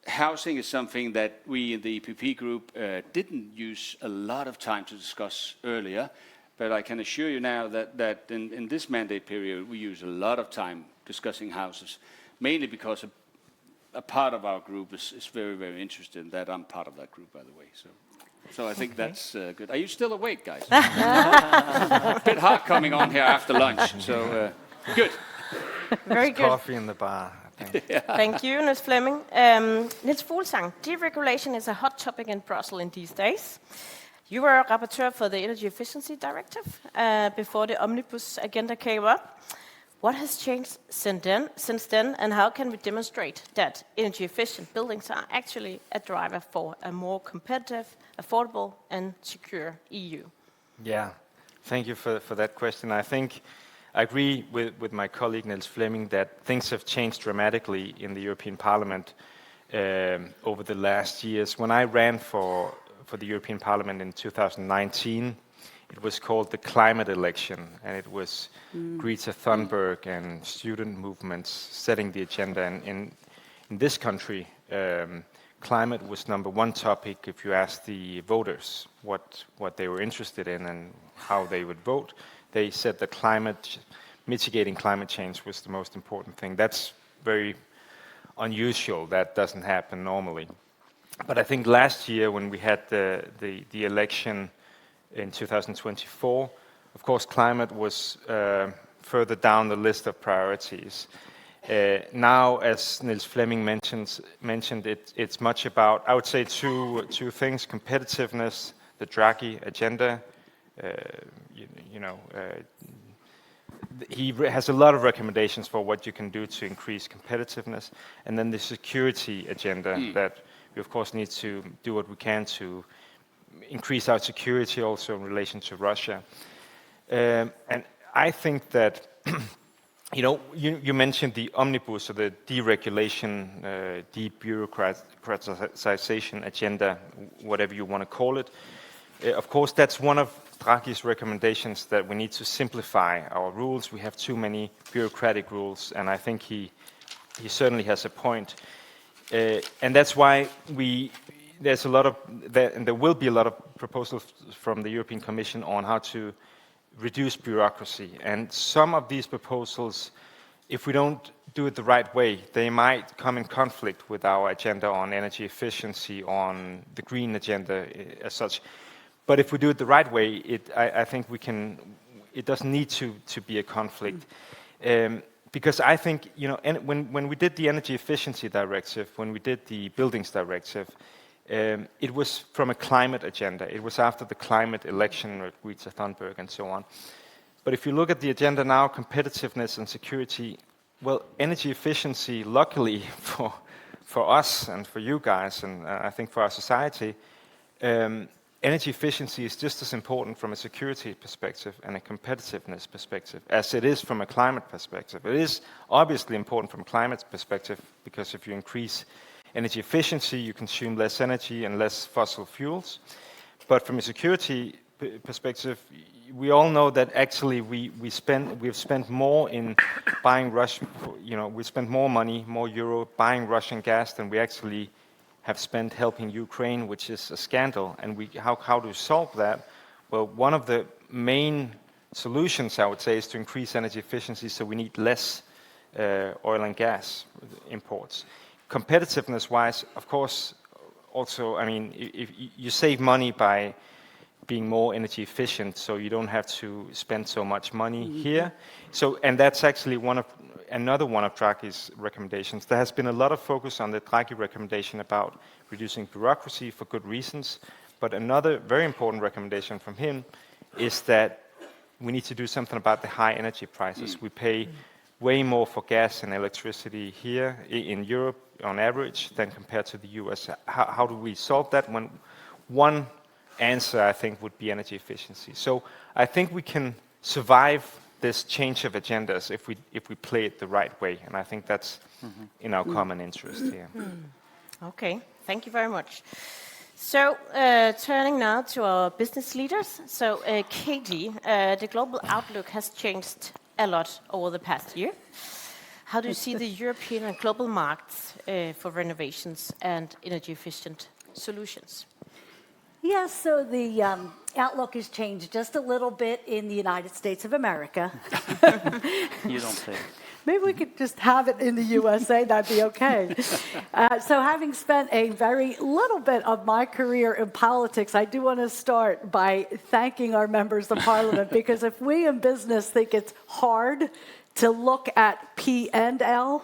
Housing is something that we in the EPP group didn't use a lot of time to discuss earlier, but I can assure you now that in this mandate period we use a lot of time discussing houses, mainly because a part of our group is very, very interested in that. I'm part of that group, by the way. So I think that's good. Are you still awake, guys? A bit hard coming on here after lunch, so good. Very good. Coffee in the bar. Thank you, Niels Flemming. Niels Fuglsang, deregulation is a hot topic in Brussels in these days. You were a rapporteur for the Energy Efficiency Directive before the Omnibus agenda came up. What has changed since then, and how can we demonstrate that energy efficient buildings are actually a driver for a more competitive, affordable and secure EU? Yeah, thank you for that question. I think I agree with my colleague Niels Flemming that things have changed dramatically in the European Parliament over the last years. When I ran for the European Parliament in 2019, it was called the climate election, and it was Greta Thunberg and student movements setting the agenda. And in this country, climate was #1 topic. If you ask the voters what they were interested in and how they would vote, they said that mitigating climate change was the most important thing. That's very unusual. That doesn't happen normally. But I think last year when we had the election in 2024, of course, climate was further down the list of priorities. Now, as Niels Flemming mentioned, it's much about, I would say, two things: competitiveness, the Draghi agenda. He has a lot of recommendations for what you can do to increase competitiveness, and then the security agenda that we, of course, need to do what we can to increase our security also in relation to Russia. And I think that, you mentioned the omnibus or the deregulation, debureaucratization agenda, whatever you want to call it. Of course, that's one of Draghi's recommendations, that we need to simplify our rules. We have too many bureaucratic rules, and I think he certainly has a point. And that's why there's a lot of, and there will be a lot of proposals from the European Commission on how to reduce bureaucracy. And some of these proposals, if we don't do it the right way, they might come in conflict with our agenda on energy efficiency, on the green agenda as such. But if we do it the right way, I think we can. It doesn't need to be a conflict, because I think when we did the energy efficiency directive, when we did the buildings directive, it was from a climate agenda. It was after the climate election with Greta Thunberg and so on. But if you look at the agenda now, competitiveness and security, well, energy efficiency, luckily for us and for you guys, and I think for our society, energy efficiency is just as important from a security perspective and a competitiveness perspective as it is from a climate perspective. It is obviously important from a climate perspective because if you increase energy efficiency, you consume less energy and less fossil fuels. But from a security perspective, we all know that actually we've spent more in buying we spent more money, more euro buying Russian gas than we actually have spent helping Ukraine, which is a scandal. And how to solve that? Well, one of the main solutions, I would say, is to increase energy efficiency, so we need less oil and gas imports. Competitiveness-wise, of course, also, I mean, if you save money by being more energy efficient, so you don't have to spend so much money here. So, and that's actually another one of Draghi's recommendations. There has been a lot of focus on the Draghi recommendation about reducing bureaucracy for good reasons, but another very important recommendation from him is that we need to do something about the high energy prices. We pay way more for gas and electricity here in Europe on average than compared to the US. How do we solve that? One answer, I think, would be energy efficiency. So I think we can survive this change of agendas if we play it the right way, and I think that's in our common interest here. Okay, thank you very much. So, turning now to our business leaders. So, Katie, the global outlook has changed a lot over the past year. How do you see the European and global markets for renovations and energy-efficient solutions? Yes, so the outlook has changed just a little bit in the United States of America. You don't say. Maybe we could just have it in the USA, that'd be okay. So having spent a very little bit of my career in politics, I do want to start by thanking our members of parliament, because if we in business think it's hard to look at P and L,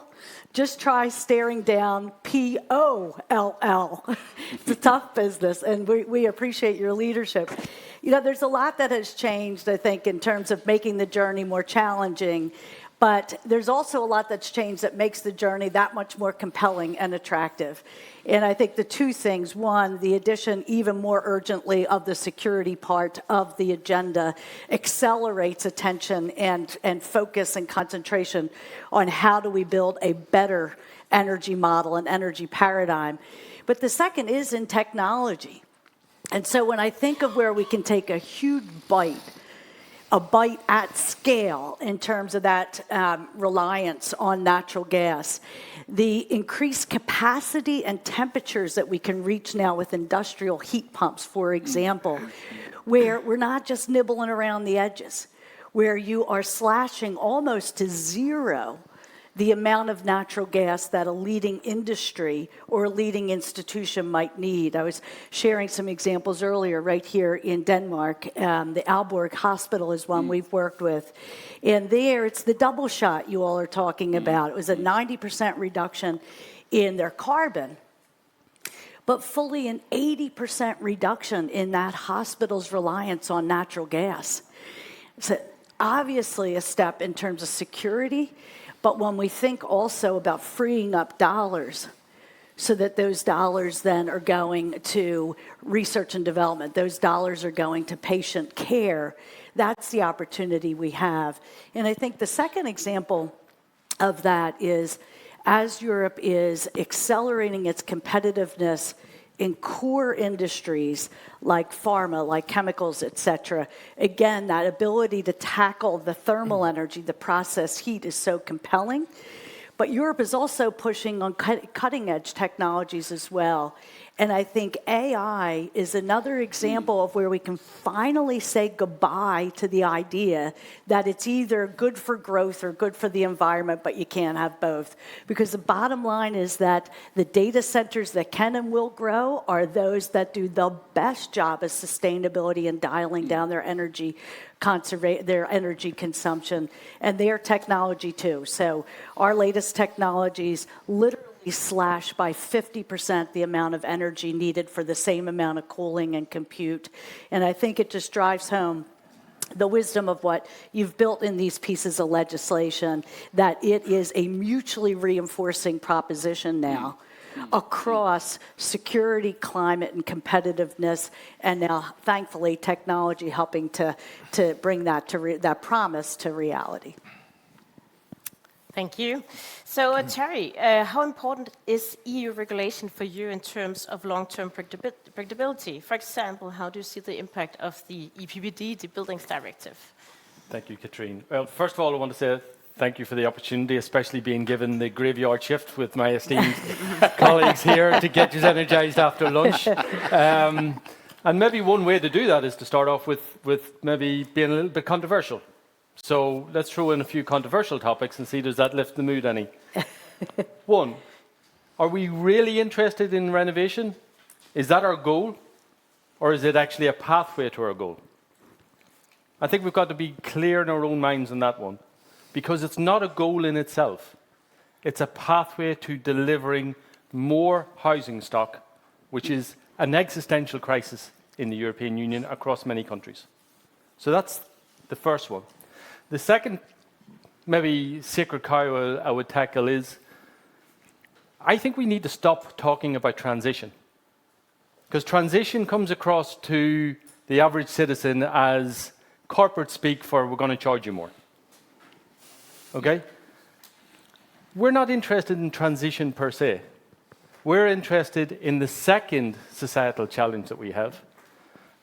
just try staring down P-O-L-L. It's a tough business, and we appreciate your leadership. You know, there's a lot that has changed, I think, in terms of making the journey more challenging, but there's also a lot that's changed that makes the journey that much more compelling and attractive. And I think the two things, one, the addition even more urgently of the security part of the agenda accelerates attention and focus and concentration on how do we build a better energy model and energy paradigm. But the second is in technology. And so when I think of where we can take a huge bite, a bite at scale in terms of that reliance on natural gas, the increased capacity and temperatures that we can reach now with industrial heat pumps, for example, where we're not just nibbling around the edges, where you are slashing almost to zero the amount of natural gas that a leading industry or a leading institution might need. I was sharing some examples earlier right here in Denmark. The Aalborg Hospital is one we've worked with. And there, it's the double shot you all are talking about. It was a 90% reduction in their carbon, but fully an 80% reduction in that hospital's reliance on natural gas. So obviously a step in terms of security, but when we think also about freeing up dollars so that those dollars then are going to research and development, those dollars are going to patient care, that's the opportunity we have. And I think the second example of that is as Europe is accelerating its competitiveness in core industries like pharma, like chemicals, et cetera. Again, that ability to tackle the thermal energy, the process heat is so compelling. But Europe is also pushing on cutting-edge technologies as well. And I think AI is another example of where we can finally say goodbye to the idea that it's either good for growth or good for the environment, but you can't have both. Because the bottom line is that the data centers that can and will grow are those that do the best job of sustainability and dialing down their energy their energy consumption and their technology too. So our latest technologies literally slash by 50% the amount of energy needed for the same amount of cooling and compute. And I think it just drives home the wisdom of what you've built in these pieces of legislation, that it is a mutually reinforcing proposition now across security, climate, and competitiveness, and now, thankfully, technology helping to bring that that promise to reality. Thank you. So, Terry, how important is EU regulation for you in terms of long-term predictability? For example, how do you see the impact of the EPBD, the Buildings Directive? Thank you, Katrine. Well, first of all, I want to say thank you for the opportunity, especially being given the graveyard shift with my esteemed colleagues here to get you energized after lunch. And maybe one way to do that is to start off with maybe being a little bit controversial. So let's throw in a few controversial topics and see, does that lift the mood any? One, are we really interested in renovation? Is that our goal? Or is it actually a pathway to our goal? I think we've got to be clear in our own minds on that one, because it's not a goal in itself. It's a pathway to delivering more housing stock, which is an existential crisis in the European Union across many countries. So that's the first one. The second, maybe sacred cow I would tackle is, I think we need to stop talking about transition. Because transition comes across to the average citizen as corporate speak for we're going to charge you more. Okay? We're not interested in transition per se. We're interested in the second societal challenge that we have,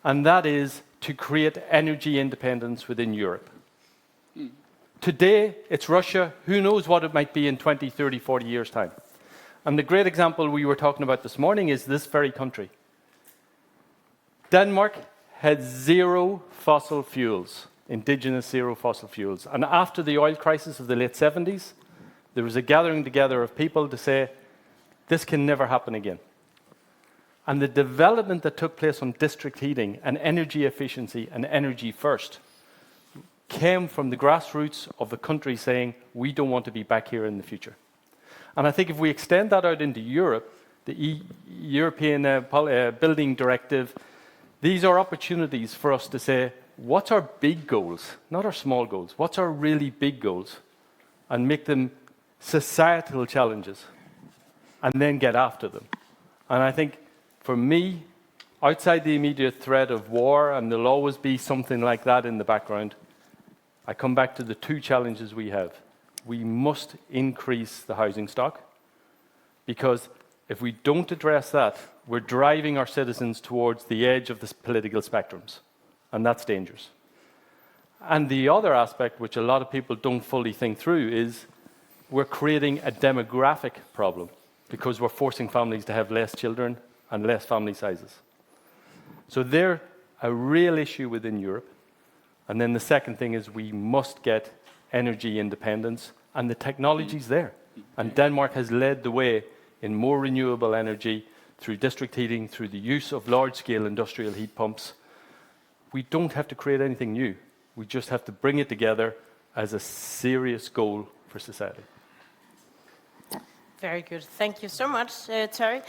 and that is to create energy independence within Europe. Today, it's Russia. Who knows what it might be in 20, 30, 40 years' time? And the great example we were talking about this morning is this very country. Denmark had zero fossil fuels, indigenous zero fossil fuels. And after the oil crisis of the late 70s, there was a gathering together of people to say, this can never happen again. And the development that took place on district heating and energy efficiency and energy first came from the grassroots of the country saying, we don't want to be back here in the future. And I think if we extend that out into Europe, the European Building Directive, these are opportunities for us to say, what's our big goals, not our small goals, what's our really big goals, and make them societal challenges, and then get after them. And I think, for me, outside the immediate threat of war, and there'll always be something like that in the background, I come back to the two challenges we have. We must increase the housing stock, because if we don't address that, we're driving our citizens towards the edge of the political spectrums, and that's dangerous. And the other aspect, which a lot of people don't fully think through, is we're creating a demographic problem, because we're forcing families to have less children and less family sizes. So they're a real issue within Europe. And then the second thing is we must get energy independence, and the technology's there. And Denmark has led the way in more renewable energy through district heating, through the use of large-scale industrial heat pumps. We don't have to create anything new. We just have to bring it together as a serious goal for society. Very good. Thank you so much, Terry.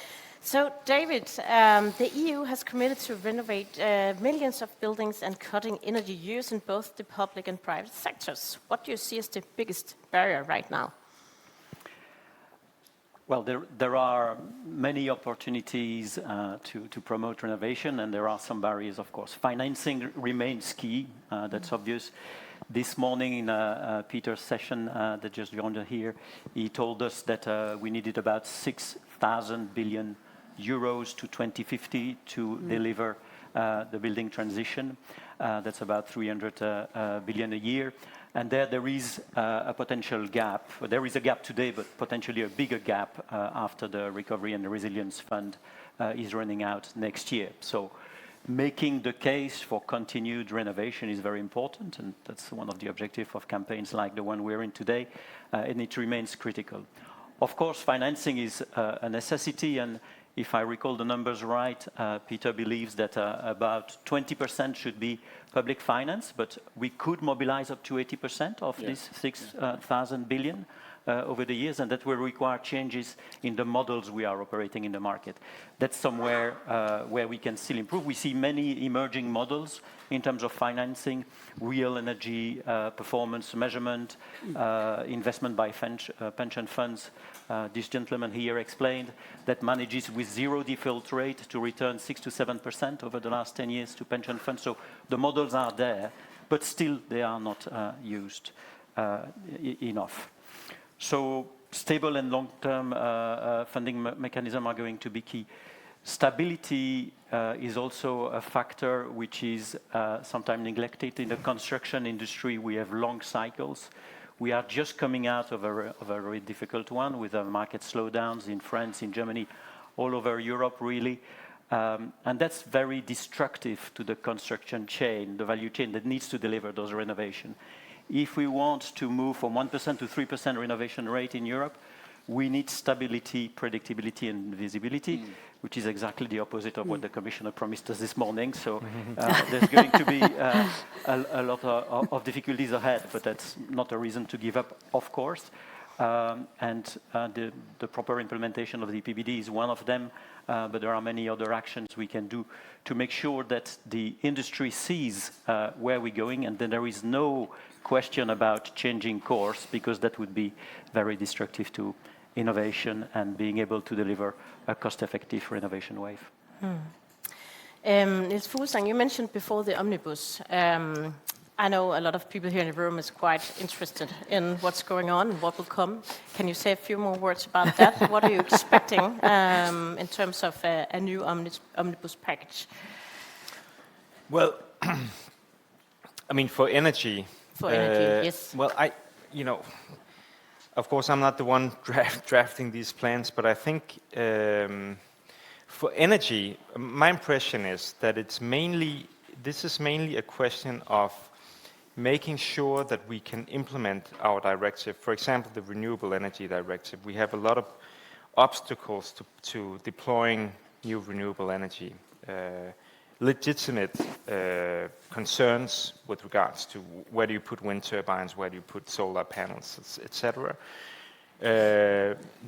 So, David, the EU has committed to renovate millions of buildings and cutting energy use in both the public and private sectors. What do you see as the biggest barrier right now? Well, there are many opportunities to promote renovation, and there are some barriers, of course. Financing remains key. That's obvious. This morning in Peter's session that just joined here, he told us that we needed about 6,000 billion euros to 2050 to deliver the building transition. That's about 300 billion a year. And there is a potential gap. There is a gap today, but potentially a bigger gap after the Recovery and Resilience Fund is running out next year. So making the case for continued renovation is very important, and that's one of the objectives of campaigns like the one we're in today, and it remains critical. Of course, financing is a necessity, and if I recall the numbers right, Peter believes that about 20% should be public finance, but we could mobilize up to 80% of this 6,000 billion over the years, and that will require changes in the models we are operating in the market. That's somewhere where we can still improve. We see many emerging models in terms of financing, real energy performance measurement, investment by pension funds. This gentleman here explained that manages with zero default rate to return 6 to 7% over the last 10 years to pension funds. So the models are there, but still they are not used enough. So stable and long-term funding mechanisms are going to be key. Stability is also a factor which is sometimes neglected. In the construction industry, we have long cycles. We are just coming out of a very difficult one with market slowdowns in France, in Germany, all over Europe, really. And that's very destructive to the construction chain, the value chain that needs to deliver those renovations. If we want to move from 1% to 3% renovation rate in Europe, we need stability, predictability, and visibility, which is exactly the opposite of what the Commissioner promised us this morning. So there's going to be a lot of difficulties ahead, but that's not a reason to give up, of course. And the proper implementation of the EPBD is one of them, but there are many other actions we can do to make sure that the industry sees where we're going, and then there is no question about changing course, because that would be very destructive to innovation and being able to deliver a cost-effective renovation wave. Niels Fuglsang, you mentioned before the omnibus. I know a lot of people here in the room is quite interested in what's going on and what will come. Can you say a few more words about that? What are you expecting in terms of a new omnibus package? Well, I mean, for energy. For energy, yes. Well, of course, I'm not the one drafting these plans, but I think for energy, my impression is that this is mainly a question of making sure that we can implement our directive. For example, the Renewable Energy Directive. We have a lot of obstacles to deploying new renewable energy. Legitimate concerns with regards to where do you put wind turbines, where do you put solar panels, etc.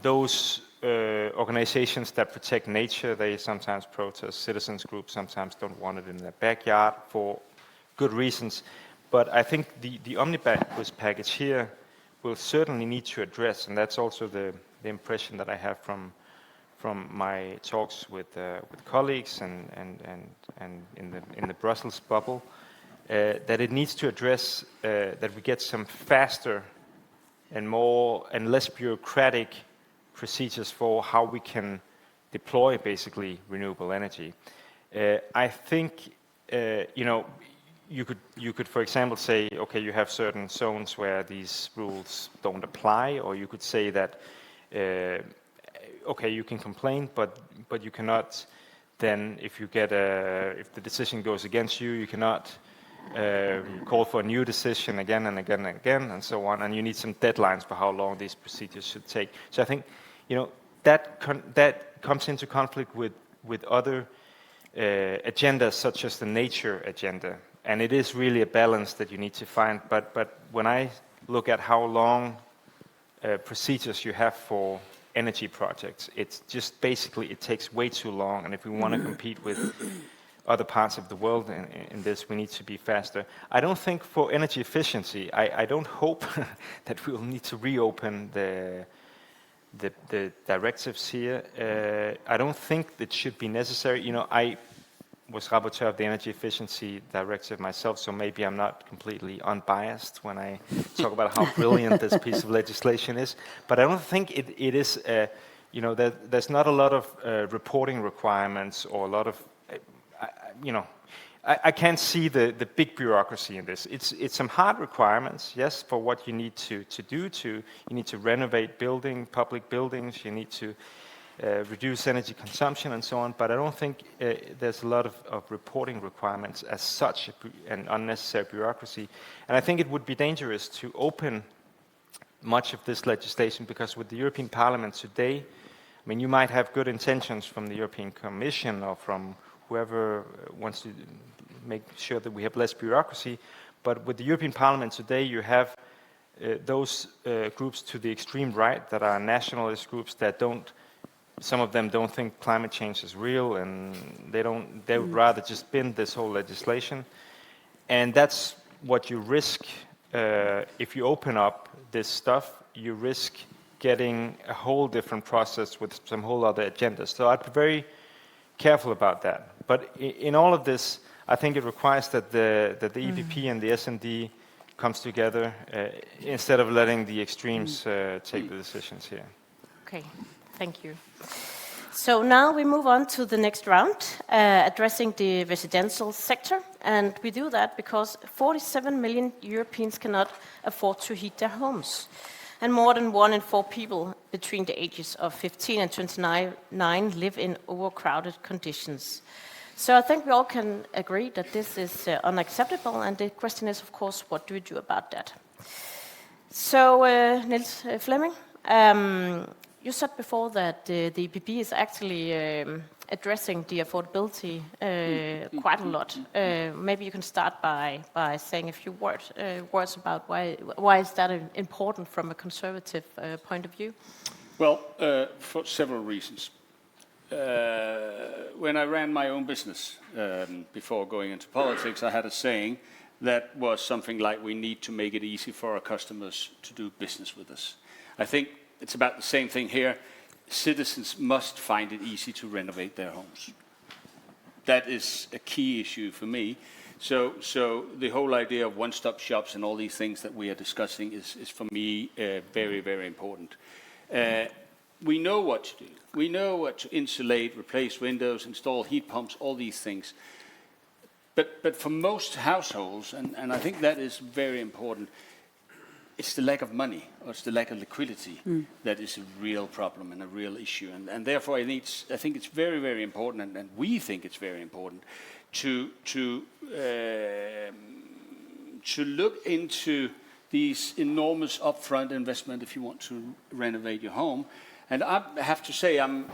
Those organizations that protect nature, they sometimes protest. Citizens groups sometimes don't want it in their backyard for good reasons. But I think the omnibus package here will certainly need to address, and that's also the impression that I have from my talks with colleagues and in the Brussels bubble, that it needs to address that we get some faster and more and less bureaucratic procedures for how we can deploy basically renewable energy. I think you could, for example, say, okay, you have certain zones where these rules don't apply, or you could say that, okay, you can complain, but you cannot then, if the decision goes against you, you cannot call for a new decision again and again and again, and so on, and you need some deadlines for how long these procedures should take. So I think, that comes into conflict with other agendas, such as the nature agenda. And it is really a balance that you need to find. But when I look at how long procedures you have for energy projects, it's just basically it takes way too long. And if we want to compete with other parts of the world in this, we need to be faster. I don't think for energy efficiency, I don't hope that we will need to reopen the directives here. I don't think that should be necessary. I was rapporteur of the Energy Efficiency Directive myself, so maybe I'm not completely unbiased when I talk about how brilliant this piece of legislation is. But I don't think it is, there's not a lot of reporting requirements or a lot of, I can't see the big bureaucracy in this. It's some hard requirements, yes, for what you need to do. You need to renovate public buildings, you need to reduce energy consumption and so on, but I don't think there's a lot of reporting requirements as such, and unnecessary bureaucracy. And I think it would be dangerous to open much of this legislation, because with the European Parliament today, I mean, you might have good intentions from the European Commission or from whoever wants to make sure that we have less bureaucracy, but with the European Parliament today, you have those groups to the extreme right that are nationalist groups that some of them don't think climate change is real, and they would rather just bin this whole legislation. And that's what you risk if you open up this stuff. You risk getting a whole different process with some whole other agendas. So I'd be very careful about that. But in all of this, I think it requires that the EPP and the S&D comes together instead of letting the extremes take the decisions here. Okay. Thank you. So now we move on to the next round, addressing the residential sector. And we do that because 47 million Europeans cannot afford to heat their homes. And more than 1 in 4 people between the ages of 15 and 29 live in overcrowded conditions. So I think we all can agree that this is unacceptable. And the question is, of course, what do we do about that? So, Niels Fleming, you said before that the EPB is actually addressing the affordability quite a lot. Maybe you can start by saying a few words about why is that important from a conservative point of view? Well, for several reasons. When I ran my own business before going into politics, I had a saying that was something like, we need to make it easy for our customers to do business with us. I think it's about the same thing here. Citizens must find it easy to renovate their homes. That is a key issue for me. So the whole idea of one-stop shops and all these things that we are discussing is for me very, very important. We know what to do. We know what to insulate, replace windows, install heat pumps, all these things. But for most households, and I think that is very important, it's the lack of money or it's the lack of liquidity that is a real problem and a real issue. And therefore, I think it's very, very important, and we think it's very important to look into these enormous upfront investment if you want to renovate your home. And I have to say, I'm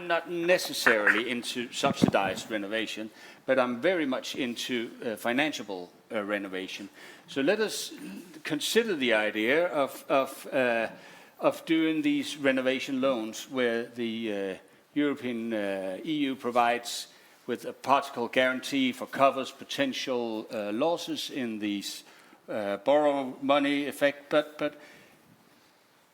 not necessarily into subsidized renovation, but I'm very much into financiable renovation. So let us consider the idea of doing these renovation loans where the European EU provides with a particle guarantee for covers potential losses in these borrow money effect, but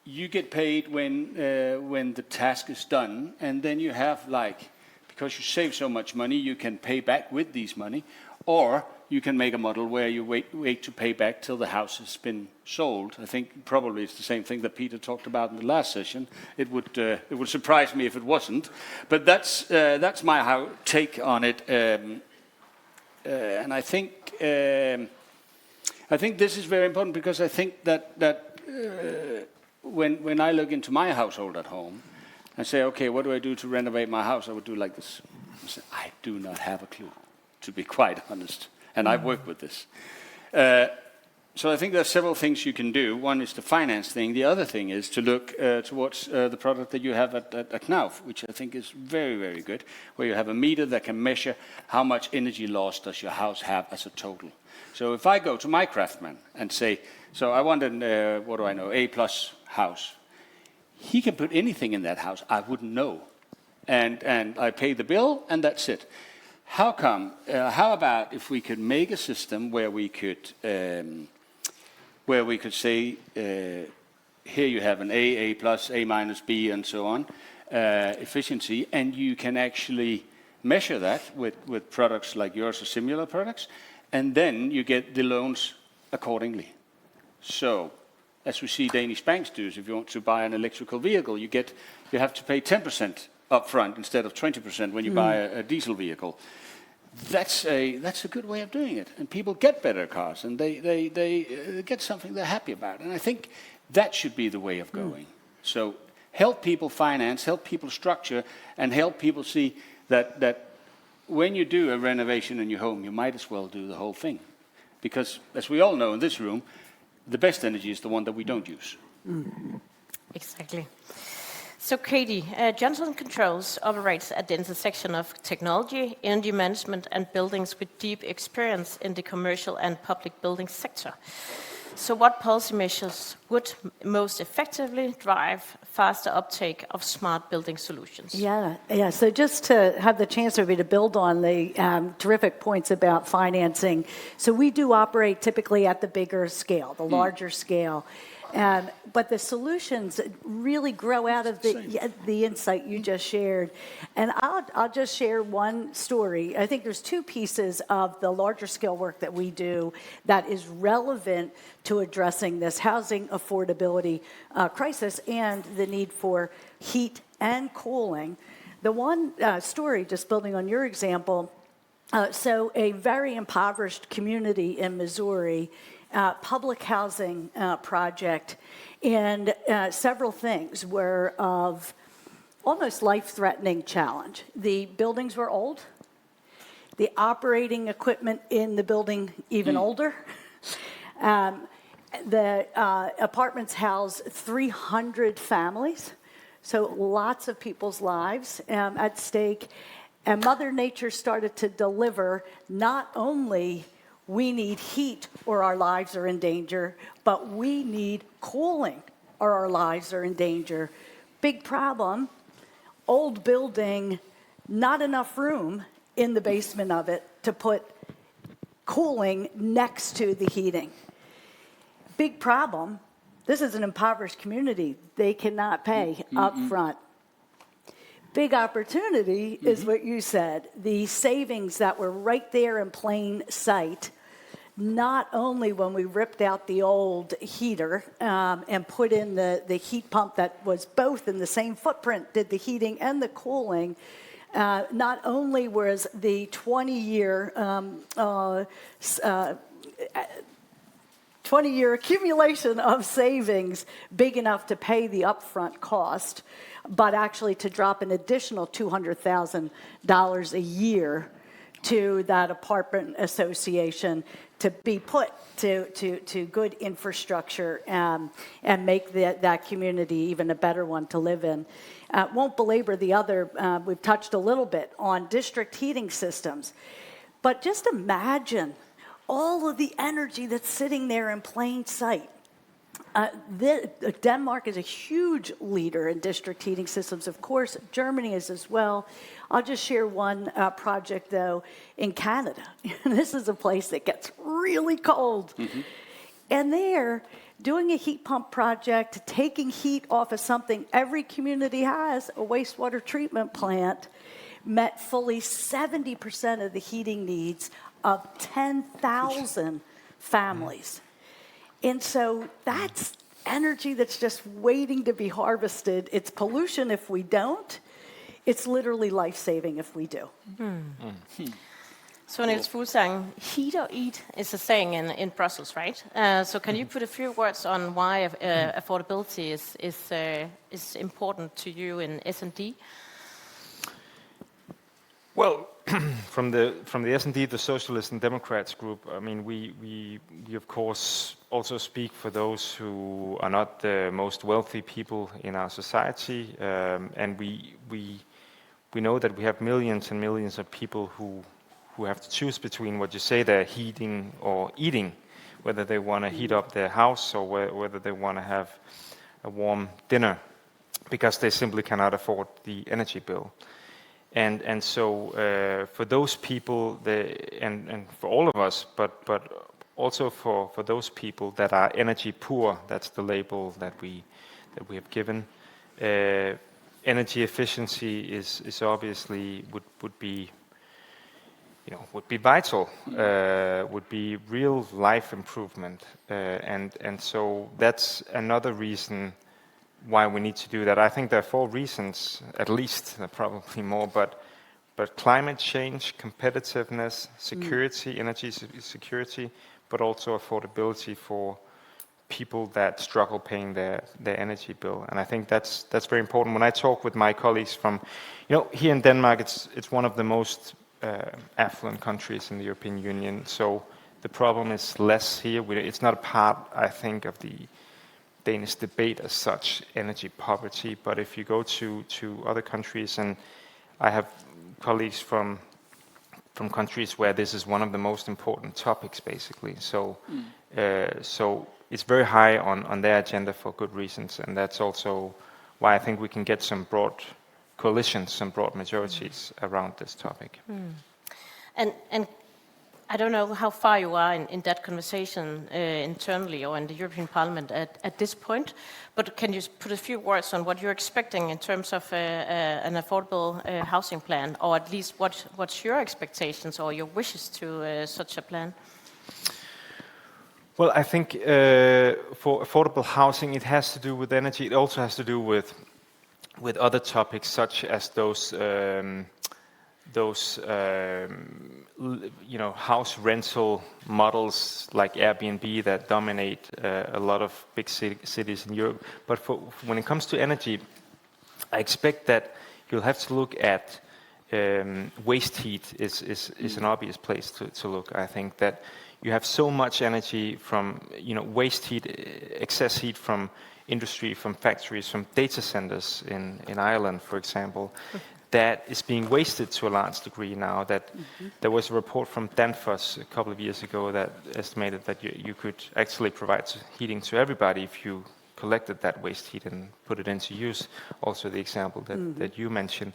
you get paid when the task is done, and then you have, like, because you save so much money, you can pay back with these money, or you can make a model where you wait to pay back till the house has been sold. I think probably it's the same thing that Peter talked about in the last session. It would surprise me if it wasn't, but that's my take on it, and I think this is very important, because I think that. When I look into my household at home and say, okay, what do I do to renovate my house? I would do like this. I do not have a clue, to be quite honest. And I've worked with this. So I think there are several things you can do. One is the finance thing. The other thing is to look towards the product that you have at Knauf, which I think is very, very good, where you have a meter that can measure how much energy loss does your house have as a total. So if I go to my craftsman and say, so I want an, A+ house, he can put anything in that house I wouldn't know. And I pay the bill, and that's it. How about if we could make a system where we could say, here you have an A+, A- B, and so on, efficiency, and you can actually measure that with products like yours or similar products, and then you get the loans accordingly. So, as we see Danish banks do, if you want to buy an electrical vehicle, you have to pay 10% upfront instead of 20% when you buy a diesel vehicle. That's a good way of doing it, and people get better cars, and they get something they're happy about, and I think that should be the way of going. So help people finance, help people structure, and help people see that when you do a renovation in your home, you might as well do the whole thing, because as we all know in this room, the best energy is the one that we don't use. Exactly. So, Katie, Johnson Controls operates at the intersection of technology, energy management, and buildings with deep experience in the commercial and public building sector. So, what policy measures would most effectively drive faster uptake of smart building solutions? Yeah. So, just to have the chance to build on the terrific points about financing. So, we do operate typically at the bigger scale, the larger scale. But the solutions really grow out of the insight you just shared. And I'll just share one story. I think there's two pieces of the larger scale work that we do that is relevant to addressing this housing affordability crisis and the need for heat and cooling. The one story, just building on your example, so a very impoverished community in Missouri, public housing project, and several things were of almost life-threatening challenge. The buildings were old, the operating equipment in the building even older. The apartments house 300 families, so lots of people's lives at stake. And Mother Nature started to deliver not only we need heat or our lives are in danger, but we need cooling or our lives are in danger. Big problem, old building, not enough room in the basement of it to put cooling next to the heating. Big problem, this is an impoverished community. They cannot pay up front. Big opportunity is what you said. The savings that were right there in plain sight, not only when we ripped out the old heater and put in the heat pump that was both in the same footprint, did the heating and the cooling, not only was the 20-year 20-year accumulation of savings big enough to pay the upfront cost, but actually to drop an additional $200,000 a year to that apartment association to be put to good infrastructure and make that community even a better one to live in. Won't belabor the other, we've touched a little bit on district heating systems, but just imagine all of the energy that's sitting there in plain sight. Denmark is a huge leader in district heating systems. Of course, Germany is as well. I'll just share one project, though, in Canada. This is a place that gets really cold. And there, doing a heat pump project, taking heat off of something every community has, a wastewater treatment plant, met fully 70% of the heating needs of 10,000 families. And so that's energy that's just waiting to be harvested. It's pollution if we don't. It's literally life-saving if we do. So Niels Fuglsang, heat or eat is a saying in Brussels, right? So can you put a few words on why affordability is important to you in S&D? Well, from the S&D, the Socialists and Democrats group, I mean, we of course also speak for those who are not the most wealthy people in our society, and we know that we have millions and millions of people who have to choose between what you say they're heating or eating, whether they want to heat up their house or whether they want to have a warm dinner, because they simply cannot afford the energy bill. And so for those people, and for all of us, but also for those people that are energy poor, that's the label that we have given. Energy efficiency is obviously would be vital, would be real life improvement, and so that's another reason why we need to do that. I think there are 4 reasons, at least, there are probably more, but climate change, competitiveness, security, energy security, but also affordability for people that struggle paying their energy bill. And I think that's very important. When I talk with my colleagues from, here in Denmark, it's one of the most affluent countries in the European Union, so the problem is less here. It's not a part, I think, of the Danish debate as such, energy poverty, but if you go to other countries, and I have colleagues from countries where this is one of the most important topics, basically. So it's very high on their agenda for good reasons, and that's also why I think we can get some broad coalitions, some broad majorities around this topic. And I don't know how far you are in that conversation internally or in the European Parliament at this point, but can you put a few words on what you're expecting in terms of an affordable housing plan, or at least what's your expectations or your wishes to such a plan? Well, I think for affordable housing, it has to do with energy. It also has to do with other topics, such as those house rental models like Airbnb that dominate a lot of big cities in Europe. But when it comes to energy, I expect that you'll have to look at waste heat is an obvious place to look. I think that you have so much energy from waste heat, excess heat from industry, from factories, from data centers in Ireland, for example, that is being wasted to a large degree now. That there was a report from Danfoss a couple of years ago that estimated that you could actually provide heating to everybody if you collected that waste heat and put it into use. Also the example that you mentioned.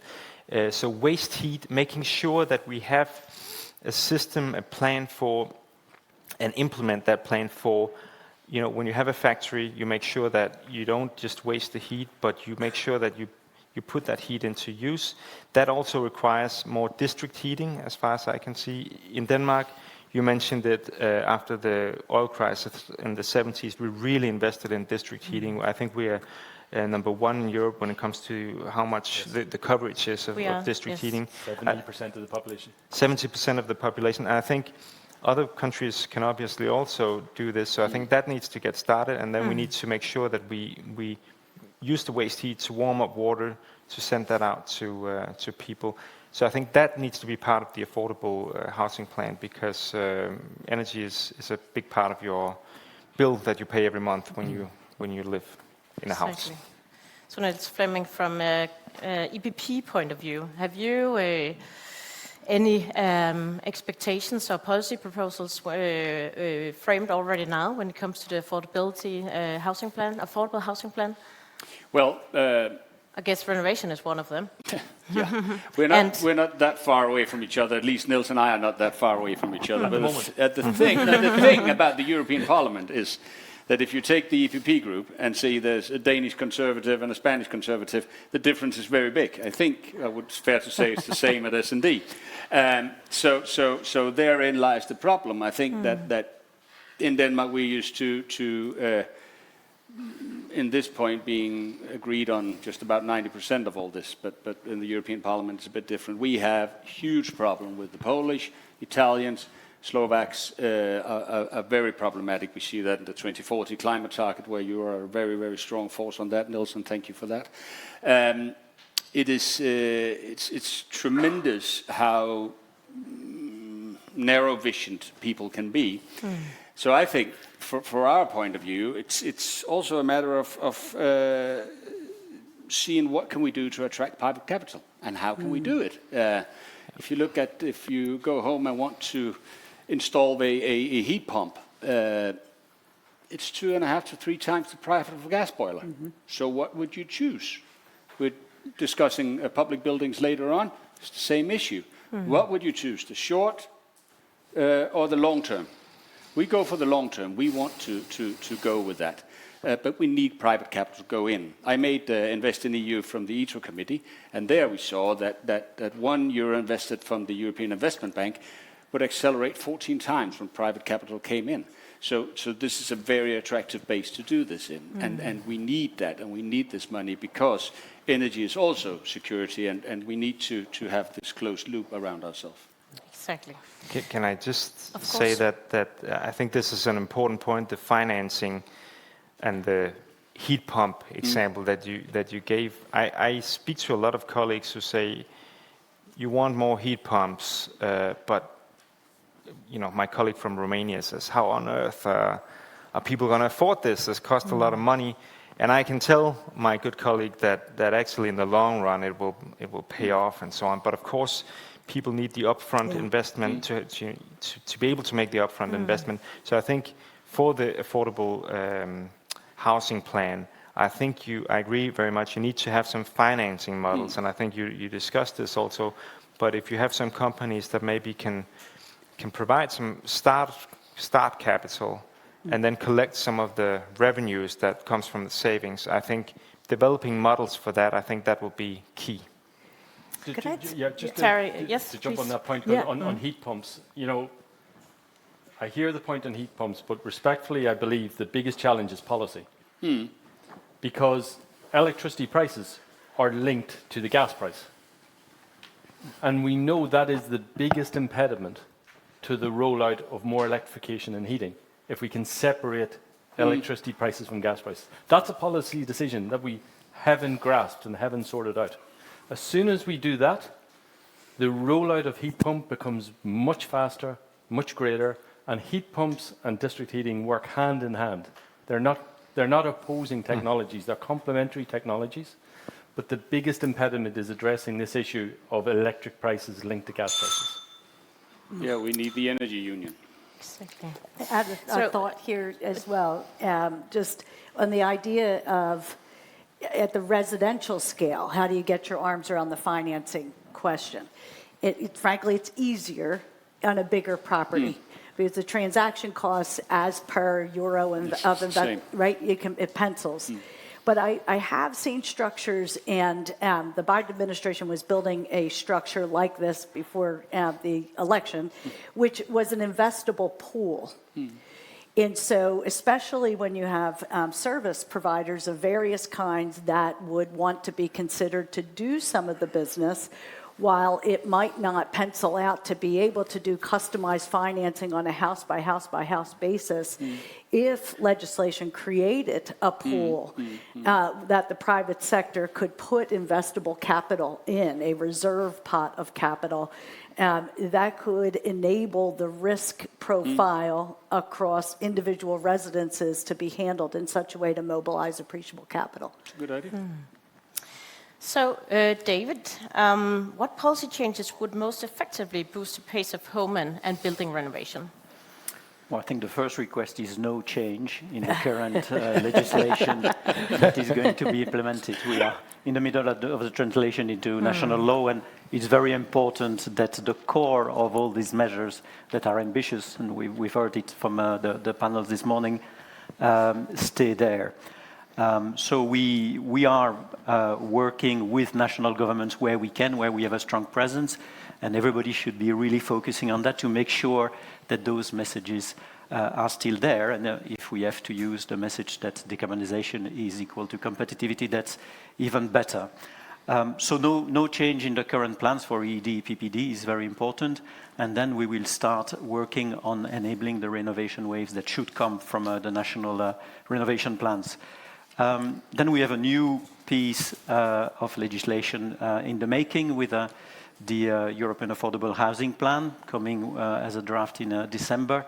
So waste heat, making sure that we have a system, a plan for, and implement that plan for, when you have a factory, you make sure that you don't just waste the heat, but you make sure that you put that heat into use. That also requires more district heating, as far as I can see. In Denmark, you mentioned it after the oil crisis in the 70s, we really invested in district heating. I think we are number one in Europe when it comes to how much the coverage is of district heating. 70% of the population. 70% of the population. And I think other countries can obviously also do this. So I think that needs to get started, and then we need to make sure that we use the waste heat to warm up water, to send that out to people. So I think that needs to be part of the affordable housing plan, because energy is a big part of your bill that you pay every month when you live in a house. So now it's Flemming from EPP point of view. Have you any expectations or policy proposals framed already now when it comes to the affordability housing plan, affordable housing plan? Well, I guess renovation is one of them. Yeah, we're not that far away from each other. At least Nils and I are not that far away from each other. But the thing about the European Parliament is that if you take the EPP group and see there's a Danish conservative and a Spanish conservative, the difference is very big. I think it's fair to say it's the same at S&D. So therein lies the problem. I think that in Denmark we used to in this point being agreed on just about 90% of all this, but in the European Parliament it's a bit different. We have huge problem with the Polish, Italians, Slovaks are very problematic. We see that in the 2040 climate target, where you are a very, very strong force on that, Nils, and thank you for that. It's tremendous how narrow-visioned people can be. So I think, for our point of view, it's also a matter of seeing what can we do to attract private capital, and how can we do it. If you go home and want to install a heat pump, it's 2.5 to 3 times the price of a gas boiler. So what would you choose? We're discussing public buildings later on. It's the same issue. What would you choose, the short or the long term? We go for the long term. We want to go with that. But we need private capital to go in. I made Invest in EU from the ITRO committee, and there we saw that €1 invested from the European Investment Bank would accelerate 14 times when private capital came in. So this is a very attractive base to do this in. And we need that, and we need this money, because energy is also security, and we need to have this closed loop around ourselves. Exactly. Can I just say that I think this is an important point, the financing and the heat pump example that you gave. I speak to a lot of colleagues who say, you want more heat pumps, but my colleague from Romania says, how on earth are people going to afford this? This costs a lot of money. And I can tell my good colleague that actually in the long run it will pay off and so on. But of course, people need the upfront investment to be able to make the upfront investment. So I think for the affordable housing plan, I agree very much. You need to have some financing models, and I think you discussed this also. But if you have some companies that maybe can can provide some start capital and then collect some of the revenues that comes from the savings. I think developing models for that, I think that will be key. Just Terry, to yes, jump please. on that point Yeah. on heat pumps. You know, I hear the point on heat pumps, but respectfully, I believe the biggest challenge is policy. Because electricity prices are linked to the gas price. And we know that is the biggest impediment to the rollout of more electrification and heating, if we can separate electricity prices from gas prices. That's a policy decision that we haven't grasped and haven't sorted out. As soon as we do that, the rollout of heat pump becomes much faster, much greater, and heat pumps and district heating work hand in hand. They're not opposing technologies, they're complementary technologies. But the biggest impediment is addressing this issue of electric prices linked to gas prices. Yeah, we need the energy union. Exactly. Add a thought here as well, just on the idea of at the residential scale, how do you get your arms around the financing question? Frankly, it's easier on a bigger property because the transaction costs as per euro and right, it pencils. But I have seen structures, and the Biden administration was building a structure like this before the election, which was an investable pool. And so, especially when you have service providers of various kinds that would want to be considered to do some of the business, while it might not pencil out to be able to do customized financing on a house-by-house basis, if legislation created a pool that the private sector could put investable capital in, a reserve pot of capital, that could enable the risk profile across individual residences to be handled in such a way to mobilize appreciable capital. Good idea. So, David, what policy changes would most effectively boost the pace of home and building renovation? Well, I think the first request is no change in the current legislation that is going to be implemented. We are in the middle of the translation into national law, and it's very important that the core of all these measures that are ambitious, and we've heard it from the panels this morning, stay there. So we are working with national governments where we can, where we have a strong presence, and everybody should be really focusing on that to make sure that those messages are still there. And if we have to use the message that decarbonization is equal to competitivity, that's even better. So no change in the current plans for EED, PPD is very important. And then we will start working on enabling the renovation waves that should come from the national renovation plans. Then we have a new piece of legislation in the making with the European Affordable Housing Plan coming as a draft in December.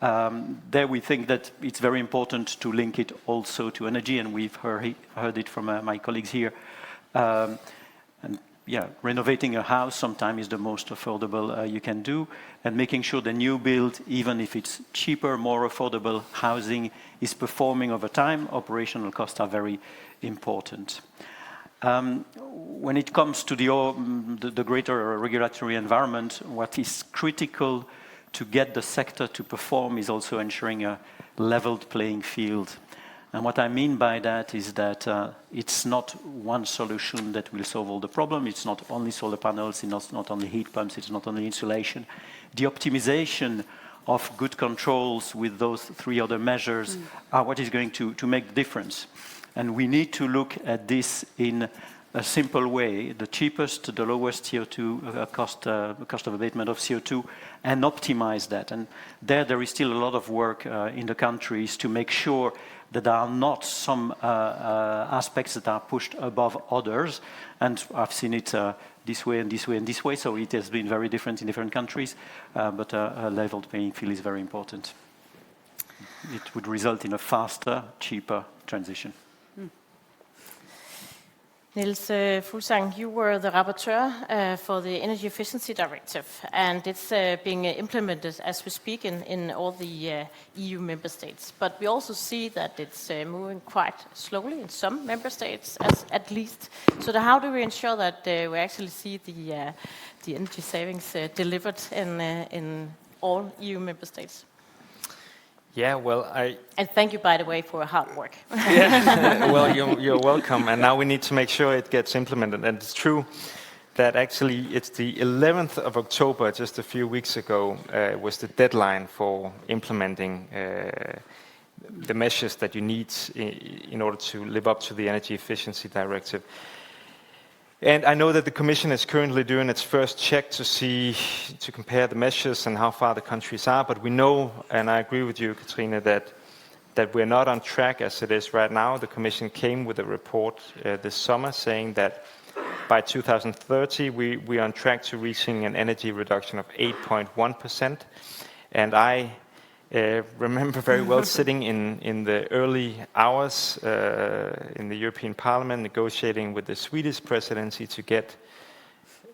There we think that it's very important to link it also to energy, and we've heard it from my colleagues here. And yeah, renovating a house sometimes is the most affordable you can do, and making sure the new build, even if it's cheaper, more affordable housing, is performing over time. Operational costs are very important. When it comes to the greater regulatory environment, what is critical to get the sector to perform is also ensuring a leveled playing field. And what I mean by that is that it's not one solution that will solve all the problem. It's not only solar panels, it's not only heat pumps, it's not only insulation. The optimization of good controls with those three other measures are what is going to make the difference. And we need to look at this in a simple way, the cheapest, the lowest CO2 cost of abatement of CO2, and optimize that. And there is still a lot of work in the countries to make sure that there are not some aspects that are pushed above others. And I've seen it this way and this way and this way, so it has been very different in different countries, but a leveled playing field is very important. It would result in a faster, cheaper transition. Niels Fuglsang, you were the rapporteur for the Energy Efficiency Directive, and it's being implemented as we speak in all the EU member states. But we also see that it's moving quite slowly in some member states, at least. So how do we ensure that we actually see the energy savings delivered in all EU member states? Yeah, well, And thank you, by the way, for your hard work. Yeah, well, you're welcome. And now we need to make sure it gets implemented. And it's true that actually it's the 11th of October, just a few weeks ago, was the deadline for implementing the measures that you need in order to live up to the Energy Efficiency Directive. And I know that the Commission is currently doing its first check to compare the measures and how far the countries are. But we know, and I agree with you, Katrina, that we're not on track as it is right now. The Commission came with a report this summer saying that by 2030 we are on track to reaching an energy reduction of 8.1%. And I remember very well sitting in the early hours in the European Parliament negotiating with the Swedish presidency to get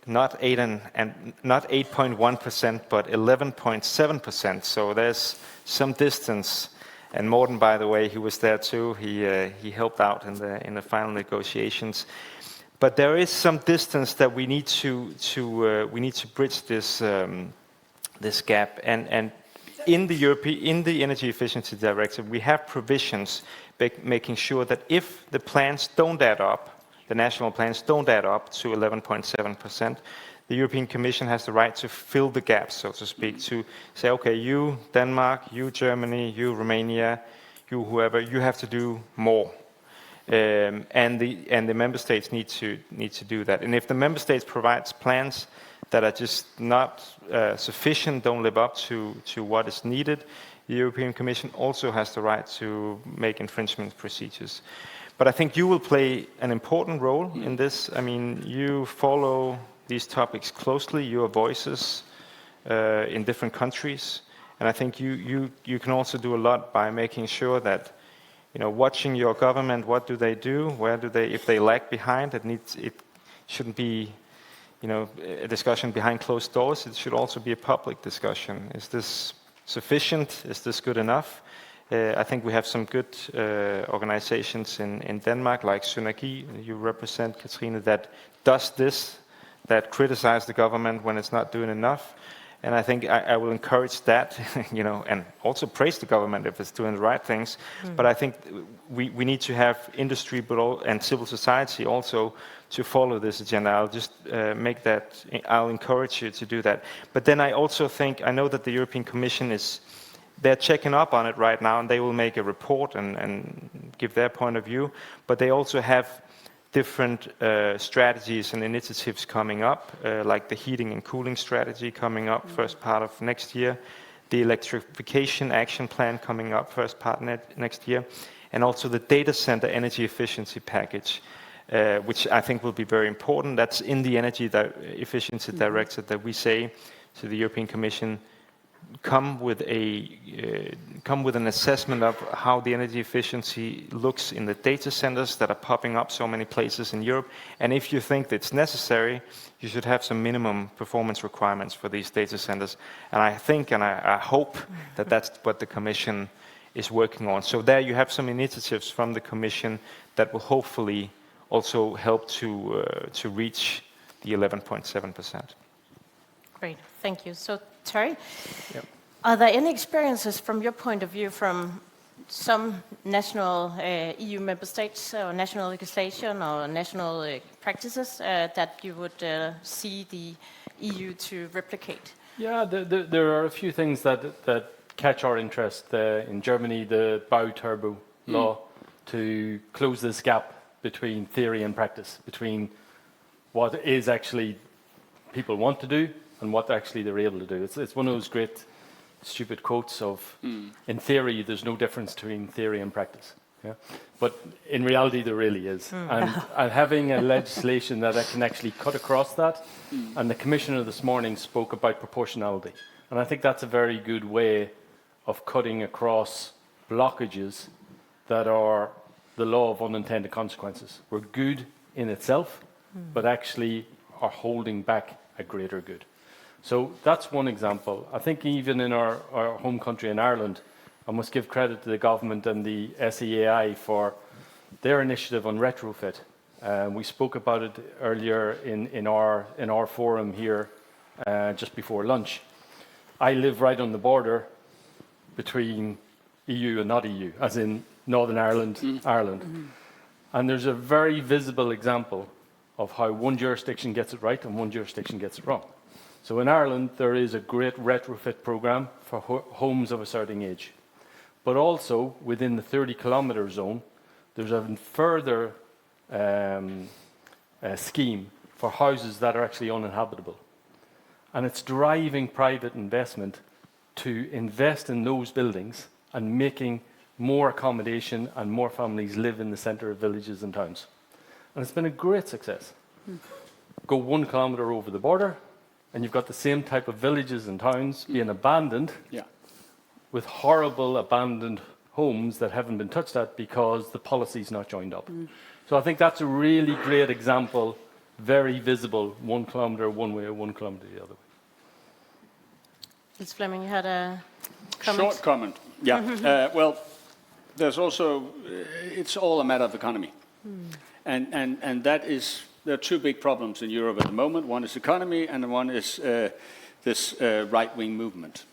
not 8.1% but 11.7%. So there's some distance. And Morten, by the way, he was there too. He helped out in the final negotiations. But there is some distance that we need to bridge this gap. And in the Energy Efficiency Directive, we have provisions making sure that if the plans don't add up, the national plans don't add up to 11.7%, the European Commission has the right to fill the gaps, so to speak, to say, okay, you Denmark, you Germany, you Romania, you whoever, you have to do more. And the member states need to do that. And if the member states provides plans that are just not sufficient, don't live up to what is needed, the European Commission also has the right to make infringement procedures. But I think you will play an important role in this. I mean, you follow these topics closely, your voices in different countries, and I think you can also do a lot by making sure that, you know, watching your government, what do they do, where do they, if they lag behind, it shouldn't be, you know, a discussion behind closed doors. It should also be a public discussion. Is this sufficient? Is this good enough? I think we have some good organizations in Denmark, like Synergi, you represent, Katrine, that does this, that criticize the government when it's not doing enough. And I think I will encourage that, you know, and also praise the government if it's doing the right things. But I think we need to have industry and civil society also to follow this agenda. I'll just I'll encourage you to do that. But then I also think, I know that the European Commission they're checking up on it right now, and they will make a report and give their point of view. But they also have different strategies and initiatives coming up, like the heating and cooling strategy coming up first part of next year, the electrification action plan coming up first part next year, and also the data center energy efficiency package, which I think will be very important. That's in the Energy Efficiency Directive that we say to the European Commission, come with an assessment of how the energy efficiency looks in the data centers that are popping up so many places in Europe. And if you think that's necessary, you should have some minimum performance requirements for these data centers. And I think and I hope that that's what the Commission is working on. So there you have some initiatives from the Commission that will hopefully also help to reach the 11.7%. Great, thank you. So, Terry, are there any experiences from your point of view from some national EU member states or national legislation or national practices that you would see the EU to replicate? Yeah, there are a few things that catch our interest. In Germany, the Bau-Turbo law to close this gap between theory and practice, between what is actually people want to do and what actually they're able to do. It's one of those great stupid quotes of, in theory, there's no difference between theory and practice. Yeah? But in reality, there really is. And having a legislation that can actually cut across that, and the Commissioner this morning spoke about proportionality. And I think that's a very good way of cutting across blockages that are the law of unintended consequences. We're good in itself, but actually are holding back a greater good. So that's one example. I think even in our home country in Ireland, I must give credit to the government and the SEAI for their initiative on retrofit. We spoke about it earlier in our forum here just before lunch. I live right on the border between EU and not EU, as in Northern Ireland, Ireland. And there's a very visible example of how one jurisdiction gets it right and one jurisdiction gets it wrong. So in Ireland, there is a great retrofit programme for homes of a certain age. But also, within the 30-kilometre zone, there's a further scheme for houses that are actually uninhabitable. And it's driving private investment to invest in those buildings and making more accommodation and more families live in the centre of villages and towns. And it's been a great success. Go 1 kilometre over the border, and you've got the same type of villages and towns being abandoned with horrible abandoned homes that haven't been touched at because the policy's not joined up. So I think that's a really great example, very visible, 1 kilometre one way or 1 kilometre the other way. Ms. Fleming, you had a comment? Short comment, yeah. Well, there's also, it's all a matter of economy. And that is, there are two big problems in Europe at the moment. One is economy, and one is this right-wing movement.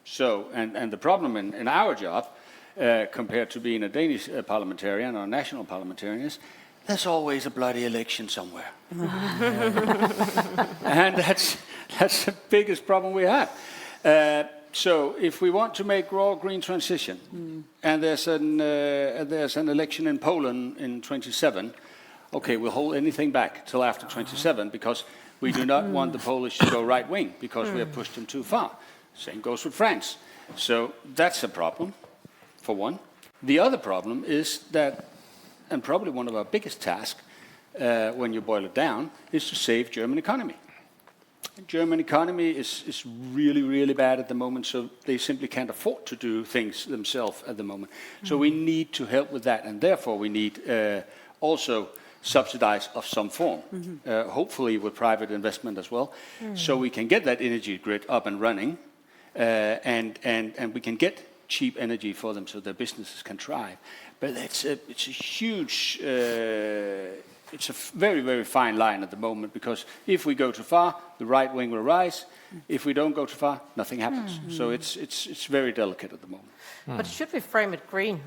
So, and the problem in our job, compared to being a Danish parliamentarian or a national parliamentarian, is there's always a bloody election somewhere. And that's the biggest problem we have. So if we want to make raw green transition, and there's an election in Poland in 27, okay, we'll hold anything back till after 27 because we do not want the Polish to go right wing because we have pushed them too far. Same goes with France. So that's a problem, for one. The other problem is that, and probably one of our biggest tasks when you boil it down, is to save German economy. German economy is really, really bad at the moment, so they simply can't afford to do things themselves at the moment. So we need to help with that, and therefore we need also subsidize of some form, hopefully with private investment as well, so we can get that energy grid up and running, and we can get cheap energy for them so their businesses can thrive. But it's a huge... it's a very, very fine line at the moment, because if we go too far, the right wing will rise. If we don't go too far, nothing happens. So it's very delicate at the moment. But should we frame it green?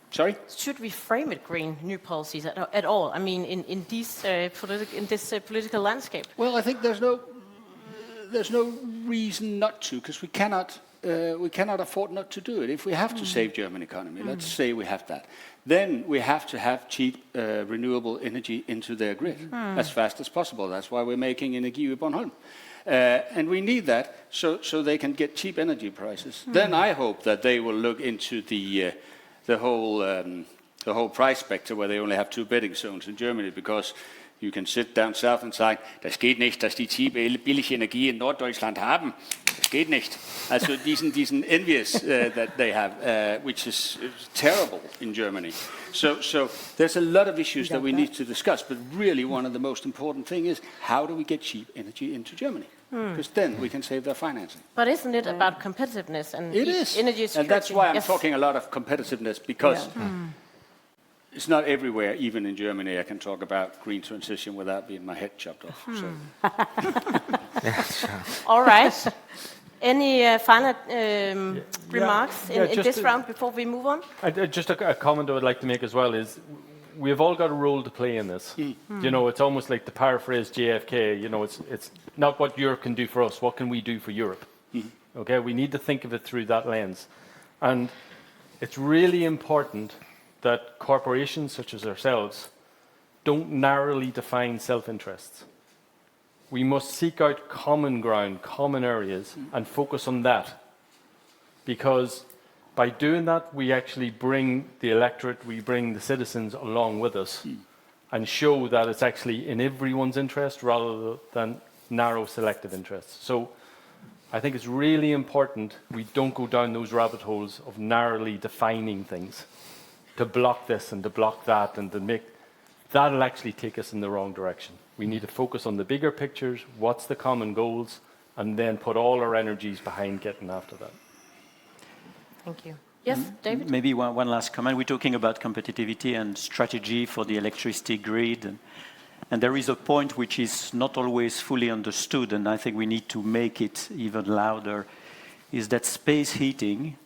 Sorry? Should we frame it green, new policies at all? I mean, in this political landscape? Well, I think there's no reason not to, because we cannot afford not to do it. If we have to save German economy, let's say we have that, then we have to have cheap renewable energy into their grid as fast as possible. That's why we're making Energi Bornholm. And we need that so they can get cheap energy prices. Then I hope that they will look into the whole price spectre where they only have 2 bidding zones in Germany, because you can sit down south and say, das geht nicht, dass die billige Energie in Norddeutschland haben. Das geht nicht. Also diesen envious that they have, which is terrible in Germany. So there's a lot of issues that we need to discuss, but really one of the most important things is how do we get cheap energy into Germany? Because then we can save their financing. But isn't it about competitiveness and energy security? And that's why I'm talking a lot of competitiveness, because it's not everywhere, even in Germany, I can talk about green transition without being my head chopped off. So. All right. Any final remarks in this round before we move on? Just a comment I would like to make as well is we've all got a role to play in this. You know, it's almost like to paraphrase JFK, you know, it's not what Europe can do for us, what can we do for Europe? Okay, we need to think of it through that lens. And it's really important that corporations such as ourselves don't narrowly define self-interests. We must seek out common ground, common areas, and focus on that. Because by doing that, we actually bring the electorate, we bring the citizens along with us and show that it's actually in everyone's interest rather than narrow selective interests. So I think it's really important we don't go down those rabbit holes of narrowly defining things to block this and to block that and to make... That'll actually take us in the wrong direction. We need to focus on the bigger pictures, what's the common goals, and then put all our energies behind getting after that. Thank you. Yes, David? Maybe one last comment. We're talking about competitivity and strategy for the electricity grid. And there is a point which is not always fully understood, and I think we need to make it even louder. is that space heating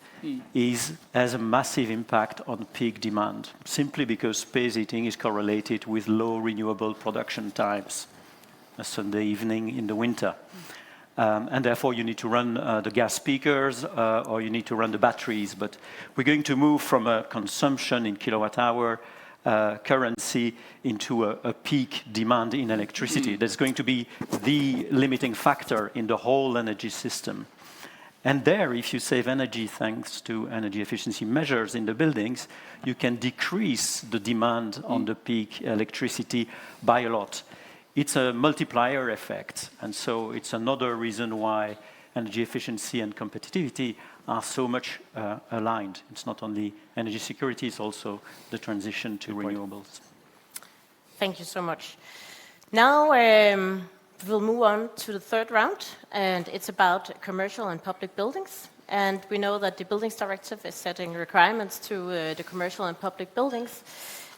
has a massive impact on peak demand, simply because space heating is correlated with low renewable production times, a Sunday evening in the winter. And therefore, you need to run the gas speakers or you need to run the batteries. But we're going to move from a consumption in kilowatt-hour currency into a peak demand in electricity. That's going to be the limiting factor in the whole energy system. And there, if you save energy thanks to energy efficiency measures in the buildings, you can decrease the demand on the peak electricity by a lot. It's a multiplier effect, and so it's another reason why energy efficiency and competitivity are so much aligned. It's not only energy security, it's also the transition to renewables. Thank you so much. Now we'll move on to the third round, and it's about commercial and public buildings. And we know that the Buildings Directive is setting requirements to the commercial and public buildings,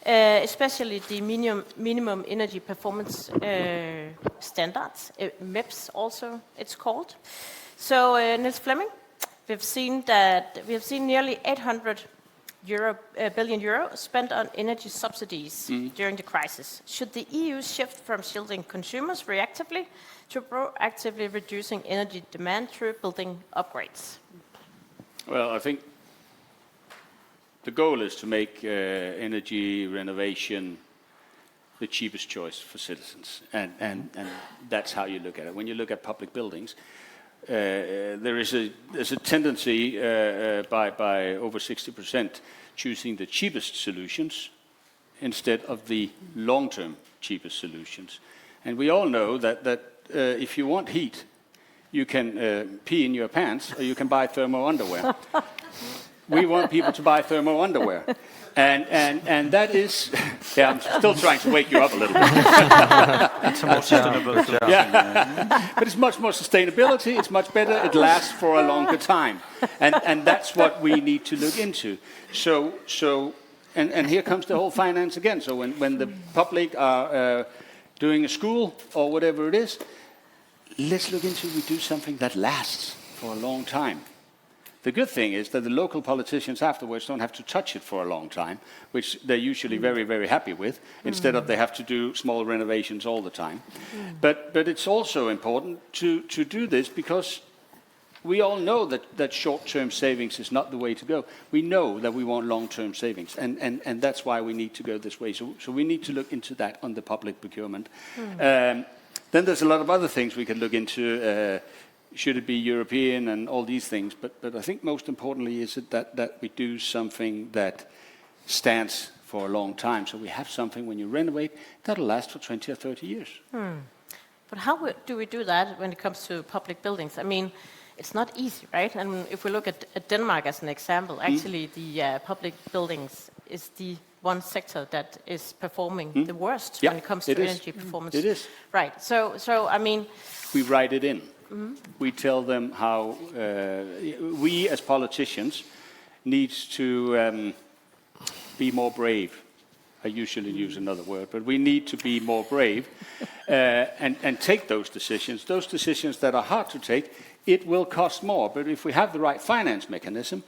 especially the minimum energy performance standards, MEPS also it's called. So Niels Flemming, we have seen nearly 800 billion euro spent on energy subsidies during the crisis. Should the EU shift from shielding consumers reactively to proactively reducing energy demand through building upgrades? Well, I think the goal is to make energy renovation the cheapest choice for citizens, and that's how you look at it. When you look at public buildings, there's a tendency by over 60% choosing the cheapest solutions instead of the long-term cheapest solutions. And we all know that if you want heat, you can pee in your pants or you can buy thermo underwear. We want people to buy thermo underwear. And that is, yeah, I'm still trying to wake you up a little bit. It's a more sustainable solution. Yeah. But it's much more sustainability, it's much better, it lasts for a longer time. And that's what we need to look into. And here comes the whole finance again. So when the public are doing a school or whatever it is, let's look into we do something that lasts for a long time. The good thing is that the local politicians afterwards don't have to touch it for a long time, which they're usually very, very happy with, instead of they have to do small renovations all the time. But it's also important to do this because we all know that short-term savings is not the way to go. We know that we want long-term savings, and that's why we need to go this way. So we need to look into that on the public procurement. Then there's a lot of other things we can look into. Should it be European and all these things? But I think most importantly is it that we do something that stands for a long time. So we have something when you renovate that'll last for 20 or 30 years. But how do we do that when it comes to public buildings? I mean, it's not easy, right? And if we look at Denmark as an example, actually the public buildings is the one sector that is performing the worst when it comes to energy performance. It is. Right. So I mean, we write it in. We tell them how we as politicians need to be more brave. I usually use another word, but we need to be more brave and take those decisions. Those decisions that are hard to take, it will cost more. But if we have the right finance mechanism,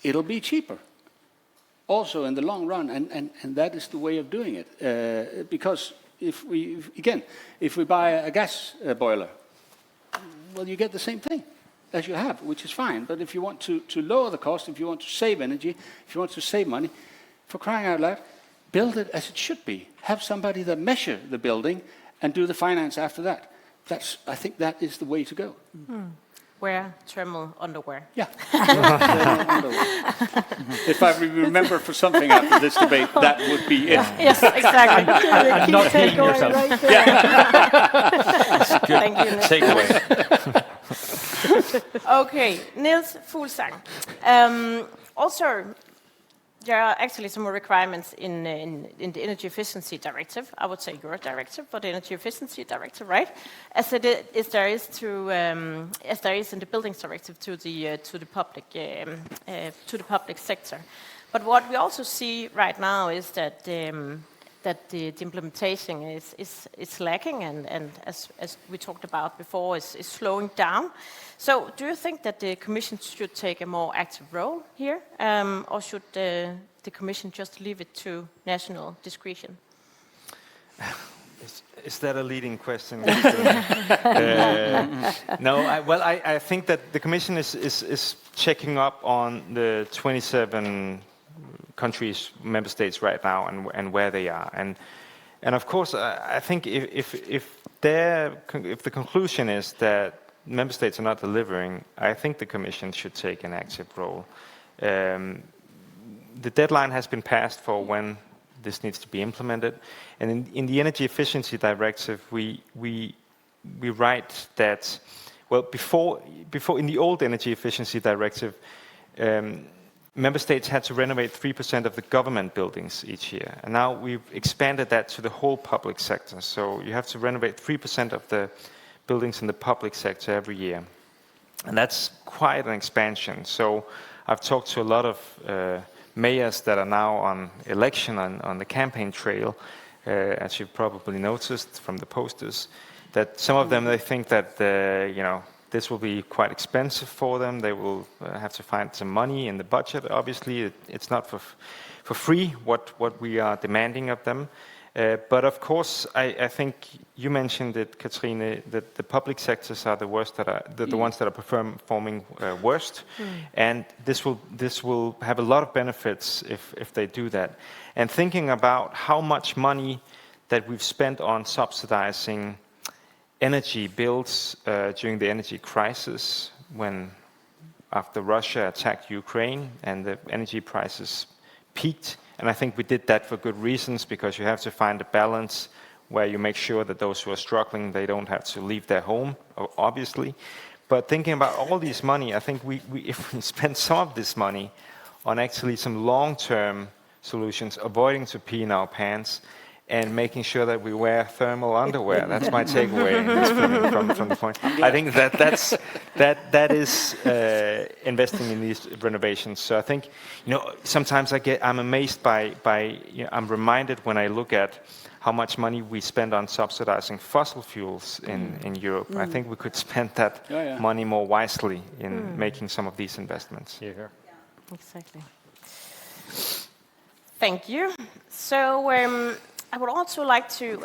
it'll be cheaper. Also in the long run, and that is the way of doing it. Because if we buy a gas boiler, well, you get the same thing as you have, which is fine. But if you want to lower the cost, if you want to save energy, if you want to save money, for crying out loud, build it as it should be. Have somebody that measure the building and do the finance after that. I think that is the way to go. Wear thermal underwear. Yeah. If I remember for something after this debate, that would be it. Yes, exactly. And not peeing yourself. Right That's good. Thank you, Niels. Takeaway. Okay, Niels Fuglsang. Also, there are actually some more requirements in the Energy Efficiency Directive. I would say your directive, but the Energy Efficiency Directive, right? As there is in the Buildings Directive to the public sector. But what we also see right now is that that the implementation is lacking and as we talked about before, is slowing down. So do you think that the Commission should take a more active role here, or should the Commission just leave it to national discretion? Is that a leading question? No, I think that the Commission is checking up on the 27 countries, member states right now, and where they are, and of course, I think if the conclusion is that member states are not delivering, I think the Commission should take an active role. The deadline has been passed for when this needs to be implemented, and in the Energy Efficiency Directive, we write that, well, before in the old Energy Efficiency Directive, member states had to renovate 3% of the government buildings each year, and now we've expanded that to the whole public sector. So you have to renovate 3% of the buildings in the public sector every year, and that's quite an expansion. So I've talked to a lot of mayors that are now on election on the campaign trail, as you've probably noticed from the posters, that some of them, they think that this will be quite expensive for them. They will have to find some money in the budget. Obviously, it's not for free what we are demanding of them. But of course, I think you mentioned it, Katrine, that the public sectors are the worst that are the ones that are performing worst, and this will have a lot of benefits if they do that. And thinking about how much money that we've spent on subsidizing energy bills during the energy crisis, after Russia attacked Ukraine and the energy prices peaked. And I think we did that for good reasons, because you have to find a balance where you make sure that those who are struggling, they don't have to leave their home, obviously. But thinking about all this money, I think if we spend some of this money on actually some long-term solutions, avoiding to pee in our pants, and making sure that we wear thermal underwear. That's my takeaway from the point. I think that is investing in these renovations. So I think, sometimes I'm amazed by I'm reminded when I look at how much money we spend on subsidizing fossil fuels in Europe. I think we could spend that money more wisely in making some of these investments. Yeah. Exactly. Thank you. So I would also like to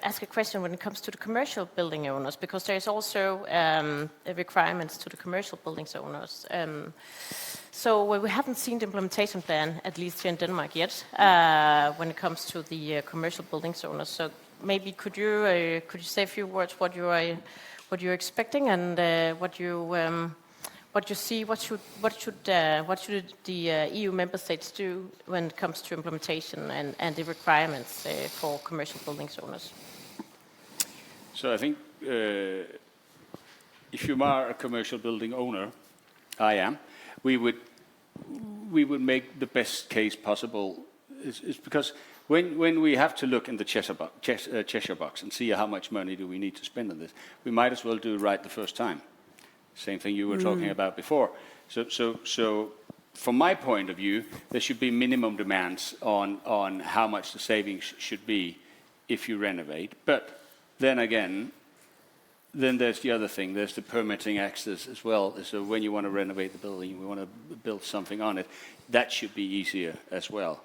ask a question when it comes to the commercial building owners, because there is also requirements to the commercial buildings owners. So we haven't seen the implementation plan, at least here in Denmark yet, when it comes to the commercial buildings owners. So maybe could you say a few words what you're expecting and what you see, what should the EU member states do when it comes to implementation and the requirements for commercial buildings owners? So I think if you are a commercial building owner, I am, we would make the best case possible. Is because when we have to look in the Cheshire box and see how much money do we need to spend on this, we might as well do it right the first time. Same thing you were talking about before. So from my point of view, there should be minimum demands on how much the savings should be if you renovate. But then again, there's the other thing. There's the permitting access as well. So when you want to renovate the building, we want to build something on it, that should be easier as well.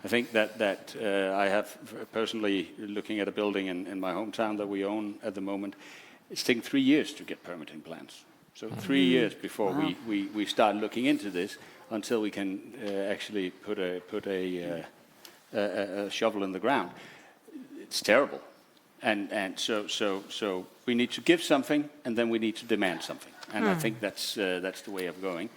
I think that I have personally, looking at a building in my hometown that we own at the moment, it's taken 3 years to get permitting plans. So 3 years before we start looking into this until we can actually put a shovel in the ground. It's terrible, and so we need to give something, and then we need to demand something, and I think that's the way of going.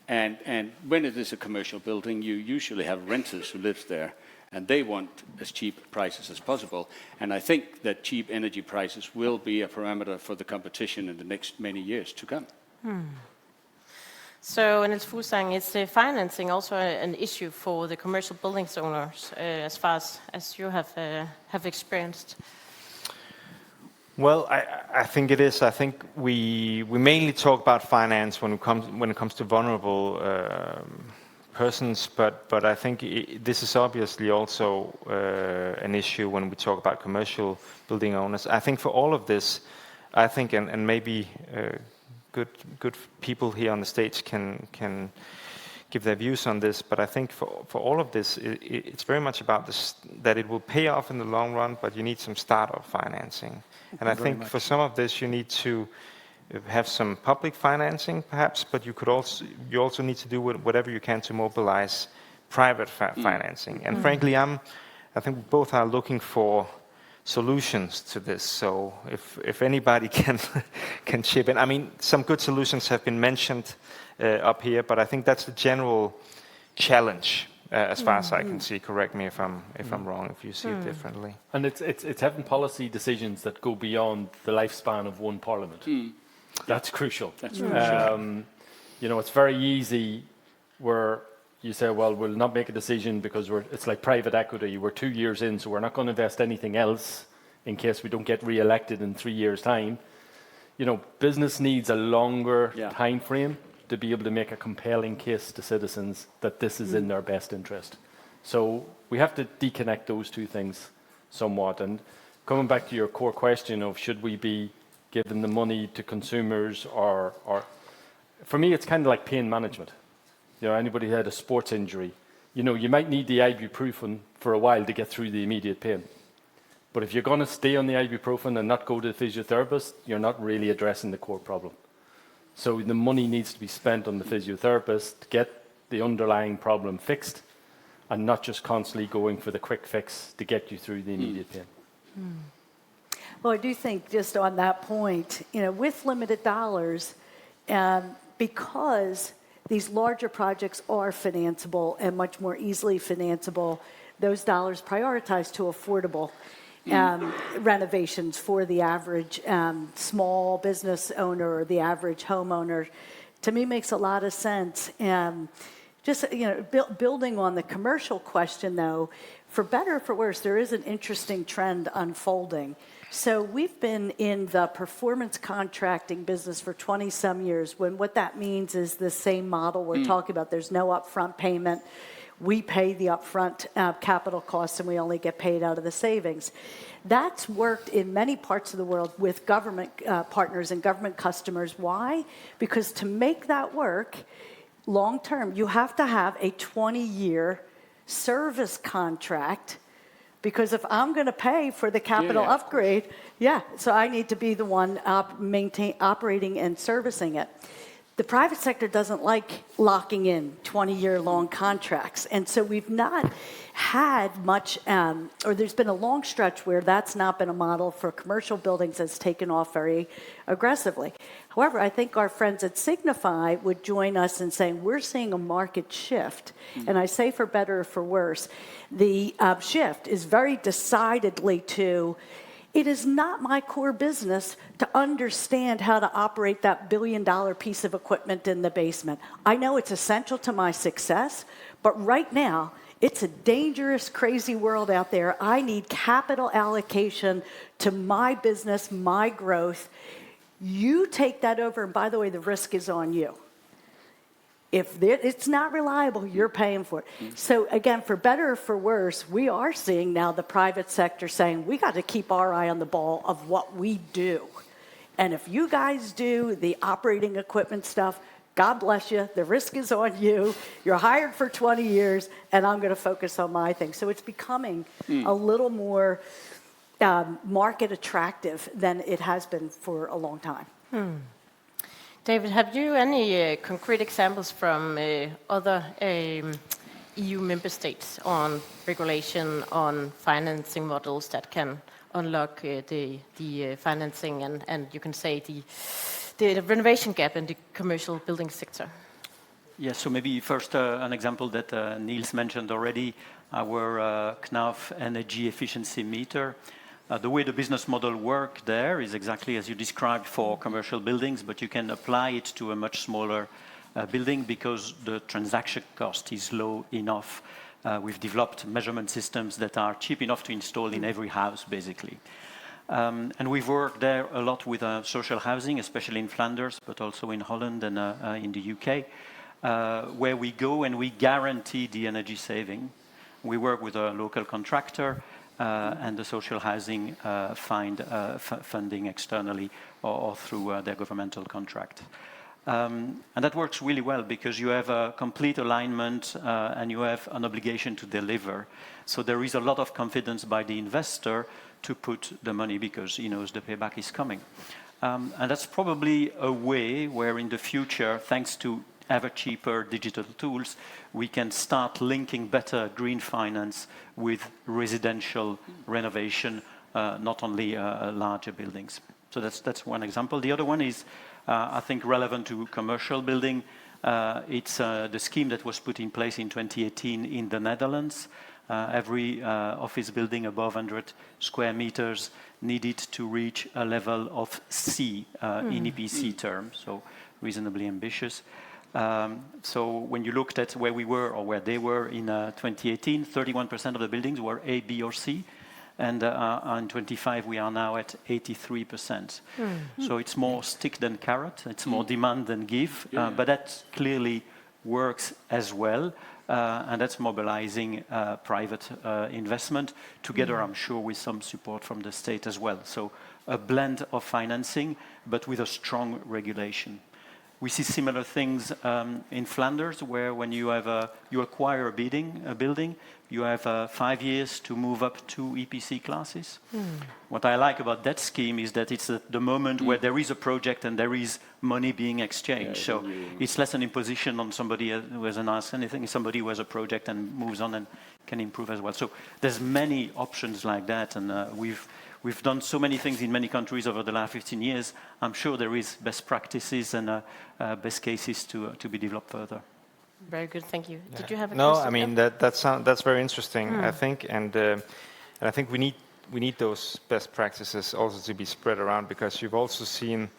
And when it is a commercial building, you usually have renters who live there, and they want as cheap prices as possible. And I think that cheap energy prices will be a parameter for the competition in the next many years to come. So, Niels Fuglsang, is financing also an issue for the commercial buildings owners, as far as you have experienced? Well, I think it is. I think we mainly talk about finance when it comes to vulnerable persons, but I think this is obviously also an issue when we talk about commercial building owners. I think for all of this, I think, and maybe good people here on the stage can give their views on this, but I think for all of this, it's very much about this, that it will pay off in the long run, but you need some startup financing. And I think for some of this, you need to have some public financing, perhaps, but you also need to do whatever you can to mobilize private financing. And frankly, I think we both are looking for solutions to this. So if anybody can chip in, I mean, some good solutions have been mentioned up here, but I think that's the general challenge. As far as I can see, correct me if I'm wrong, if you see it differently. And it's having policy decisions that go beyond the lifespan of one parliament. That's crucial. That's crucial. You know, it's very easy where you say, well, we'll not make a decision because it's like private equity. We're 2 years in, so we're not going to invest anything else in case we don't get re-elected in 3 years' time. You know, business needs a longer time frame to be able to make a compelling case to citizens that this is in their best interest. So we have to deconnect those two things somewhat. And coming back to your core question of should we be giving the money to consumers or for me, it's kind of like pain management. You know, anybody who had a sports injury, you know, you might need the ibuprofen for a while to get through the immediate pain. But if you're going to stay on the ibuprofen and not go to the physiotherapist, you're not really addressing the core problem. So the money needs to be spent on the physiotherapist to get the underlying problem fixed and not just constantly going for the quick fix to get you through the immediate pain. Well, I do think just on that point, you know, with limited dollars, because these larger projects are financeable and much more easily financeable, those dollars prioritize to affordable renovations for the average small business owner or the average homeowner, to me makes a lot of sense. Just, you know, building on the commercial question, though, for better or for worse, there is an interesting trend unfolding. So we've been in the performance contracting business for 20-some years, when what that means is the same model we're talking about. There's no upfront payment. We pay the upfront capital costs, and we only get paid out of the savings. That's worked in many parts of the world with government partners and government customers. Why? Because to make that work long term, you have to have a 20-year service contract. Because if I'm going to pay for the capital upgrade, so I need to be the one operating and servicing it. The private sector doesn't like locking in 20-year-long contracts. And so we've not had much, or there's been a long stretch where that's not been a model for commercial buildings that's taken off very aggressively. However, I think our friends at Signify would join us in saying we're seeing a market shift. And I say for better or for worse, the shift is very decidedly to, it is not my core business to understand how to operate that billion-dollar piece of equipment in the basement. I know it's essential to my success, but right now, it's a dangerous, crazy world out there. I need capital allocation to my business, my growth. You take that over, and by the way, the risk is on you. If it's not reliable, you're paying for it. So again, for better or for worse, we are seeing now the private sector saying, we got to keep our eye on the ball of what we do. And if you guys do the operating equipment stuff, God bless you, the risk is on you. You're hired for 20 years, and I'm going to focus on my thing. So it's becoming a little more market attractive than it has been for a long time. David, have you any concrete examples from other EU member states on regulation, on financing models that can unlock the financing and you can say the renovation gap in the commercial building sector? Yes, so maybe first an example that Niels mentioned already, our KNAF energy efficiency meter. The way the business model works there is exactly as you described for commercial buildings, but you can apply it to a much smaller building because the transaction cost is low enough. We've developed measurement systems that are cheap enough to install in every house, basically. And we've worked there a lot with social housing, especially in Flanders, but also in Holland and in the UK. where we go and we guarantee the energy saving. We work with a local contractor, and the social housing find funding externally or through their governmental contract. And that works really well because you have a complete alignment and you have an obligation to deliver. So there is a lot of confidence by the investor to put the money because he knows the payback is coming. And that's probably a way where in the future, thanks to ever cheaper digital tools, we can start linking better green finance with residential renovation, not only larger buildings. So that's one example. The other one is, I think, relevant to commercial building. It's the scheme that was put in place in 2018 in the Netherlands. Every office building above 100 square meters needed to reach a level of C in EPC terms, so reasonably ambitious. So when you looked at where we were or where they were in 2018, 31% of the buildings were A, B, or C. And on 25, we are now at 83%. So it's more stick than carrot. It's more demand than give. But that clearly works as well. And that's mobilizing private investment together, I'm sure, with some support from the state as well. So a blend of financing, but with a strong regulation. We see similar things in Flanders, where when you have you acquire a building, you have 5 years to move up 2 EPC classes. What I like about that scheme is that it's the moment where there is a project and there is money being exchanged. So it's less an imposition on somebody who hasn't asked anything, somebody who has a project and moves on and can improve as well. So there's many options like that, and we've done so many things in many countries over the last 15 years. I'm sure there is best practices and best cases to be developed further. Very good, thank you. Did you have a question? No, question? I mean that's very interesting. I think, and I think we need those best practices also to be spread around, because you've also seen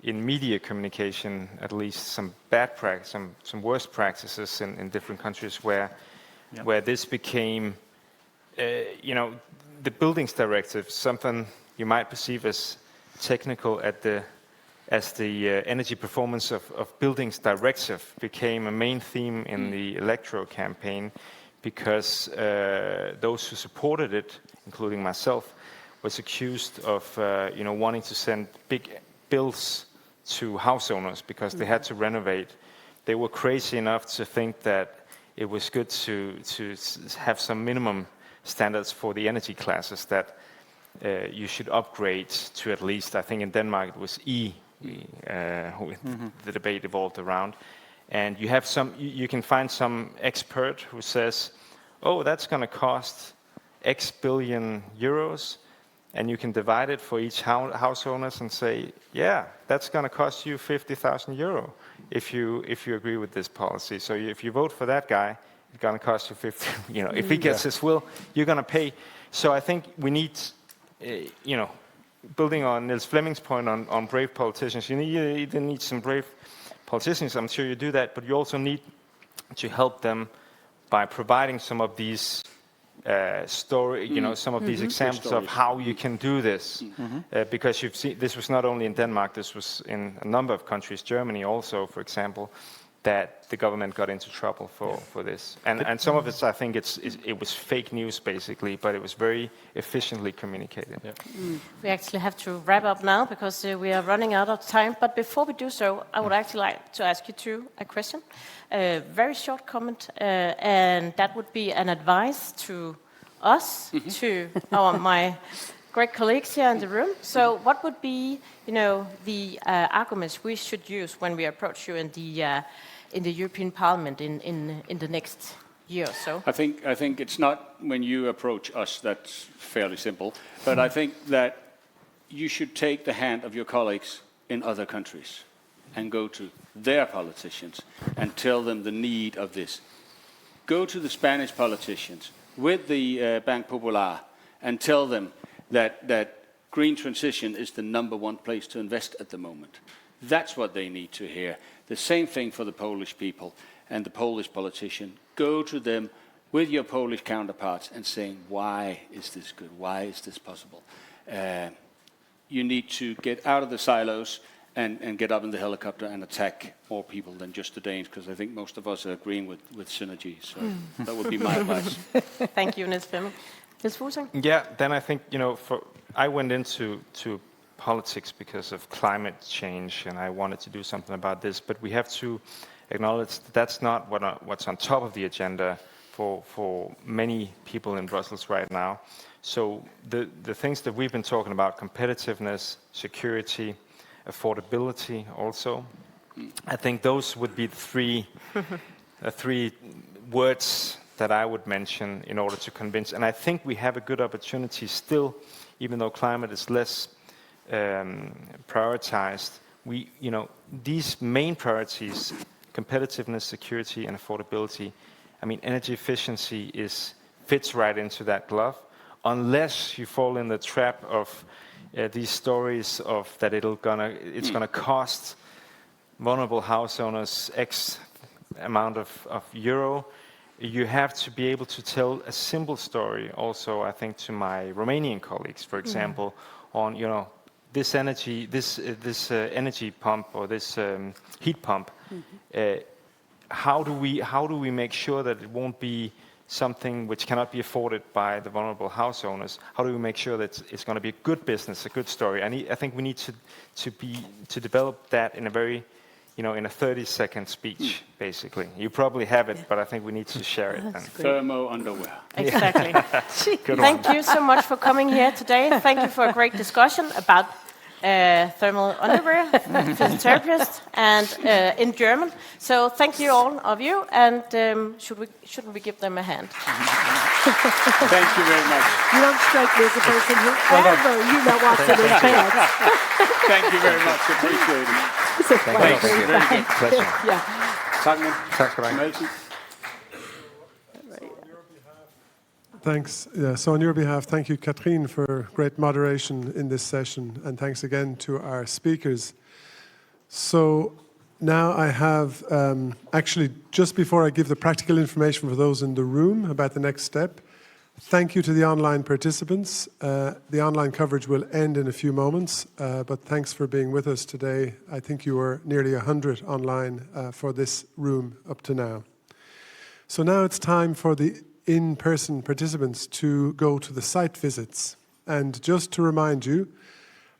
in media communication at least some bad practice, some worst practices in different countries where this became, the buildings directive, something you might perceive as technical as the energy performance of buildings directive became a main theme in the electoral campaign, because those who supported it, including myself, was accused of wanting to send big bills to house owners because they had to renovate. They were crazy enough to think that it was good to have some minimum standards for the energy classes, that you should upgrade to at least, I think in Denmark it was E, the debate evolved around. And you can find some expert who says, oh, that's going to cost X billion euros, and you can divide it for each house owners and say, yeah, that's going to cost you 50,000 euro if you agree with this policy. So if you vote for that guy, it's going to cost you 50. If he gets his will, you're going to pay. So I think we need, building on Niels Flemming's point on brave politicians, you need some brave politicians. I'm sure you do that, but you also need to help them by providing some of these some of these examples of how you can do this, because you've seen this was not only in Denmark, this was in a number of countries, Germany also, for example, that the government got into trouble for this. And some of it, I think it was fake news basically, but it was very efficiently communicated. We actually have to wrap up now because we are running out of time. But before we do so, I would actually like to ask you two a question. A very short comment, and that would be an advice to us, to my great colleagues here in the room. So what would be, the arguments we should use when we approach you in the European Parliament in the next year or so? I think it's not when you approach us, that's fairly simple, but I think that you should take the hand of your colleagues in other countries and go to their politicians and tell them the need of this. Go to the Spanish politicians with the Bank Popular and tell them that green transition is the #1 place to invest at the moment. That's what they need to hear. The same thing for the Polish people and the Polish politician. Go to them with your Polish counterparts and saying, why is this good? Why is this possible? You need to get out of the silos and get up in the helicopter and attack more people than just the Danes, because I think most of us are agreeing with synergy. So that would be my advice. Thank you, Niels Femming. Niels Fuglsang? Yeah, then I think, I went into politics because of climate change, and I wanted to do something about this, but we have to acknowledge that's not what's on top of the agenda for many people in Brussels right now. So the things that we've been talking about, competitiveness, security, affordability also, I think those would be the three words that I would mention in order to convince. And I think we have a good opportunity still, even though climate is less prioritized. These main priorities, competitiveness, security, and affordability, I mean, energy efficiency fits right into that glove, unless you fall in the trap of these stories of that it's gonna cost vulnerable house owners X amount of euro. You have to be able to tell a simple story. Also, I think to my Romanian colleagues, for example, on this energy pump or this heat pump. How do we make sure that it won't be something which cannot be afforded by the vulnerable house owners? How do we make sure that it's going to be a good business, a good story? I think we need to develop that in a very, in a 30-second speech, basically. You probably have it, but I think we need to share it. Thermo underwear. Exactly. Thank you so much for coming here today. Thank you for a great discussion about thermal underwear, physiotherapist, and in German. So thank you all of you, and shouldn't we give them a hand? Thank you very much. You don't strike me as a person who ever, wants it in pants. Thank you very much. Appreciate it. It's a pleasure. Very good. Pleasure. Yeah. Tak skal du have. Thanks. Yeah, so on your behalf, thank you, Katrine, for great moderation in this session, and thanks again to our speakers. So now I have, actually, just before I give the practical information for those in the room about the next step, thank you to the online participants. The online coverage will end in a few moments, but thanks for being with us today. I think you were nearly 100 online for this room up to now. So now it's time for the in-person participants to go to the site visits. And just to remind you,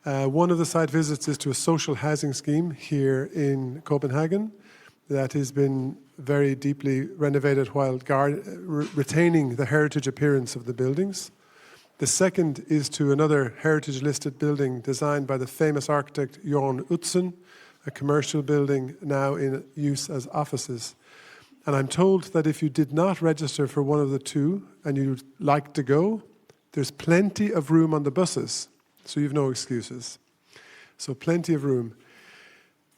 one of the site visits is to a social housing scheme here in Copenhagen that has been very deeply renovated while retaining the heritage appearance of the buildings. The second is to another heritage-listed building designed by the famous architect Jørgen Utzon, a commercial building now in use as offices. And I'm told that if you did not register for one of the two and you'd like to go, there's plenty of room on the buses, so you've no excuses. So plenty of room.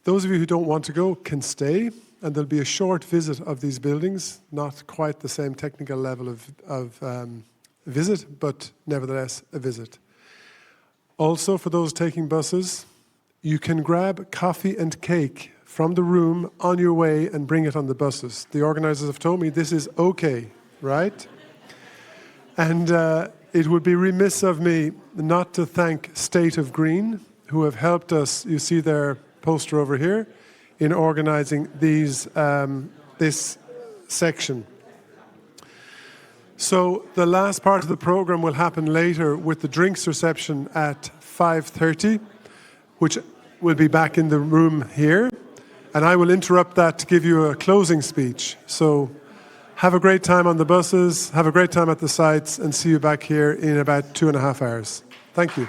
Those of you who don't want to go can stay, and there'll be a short visit of these buildings, not quite the same technical level of visit, but nevertheless a visit. Also, for those taking buses, you can grab coffee and cake from the room on your way and bring it on the buses. The organizers have told me this is okay, right? And it would be remiss of me not to thank State of Green, who have helped us, you see their poster over here, in organizing this section. So the last part of the program will happen later with the drinks reception at 5:30, which will be back in the room here. And I will interrupt that to give you a closing speech. So have a great time on the buses, have a great time at the sites, and see you back here in about 2.5 hours. Thank you.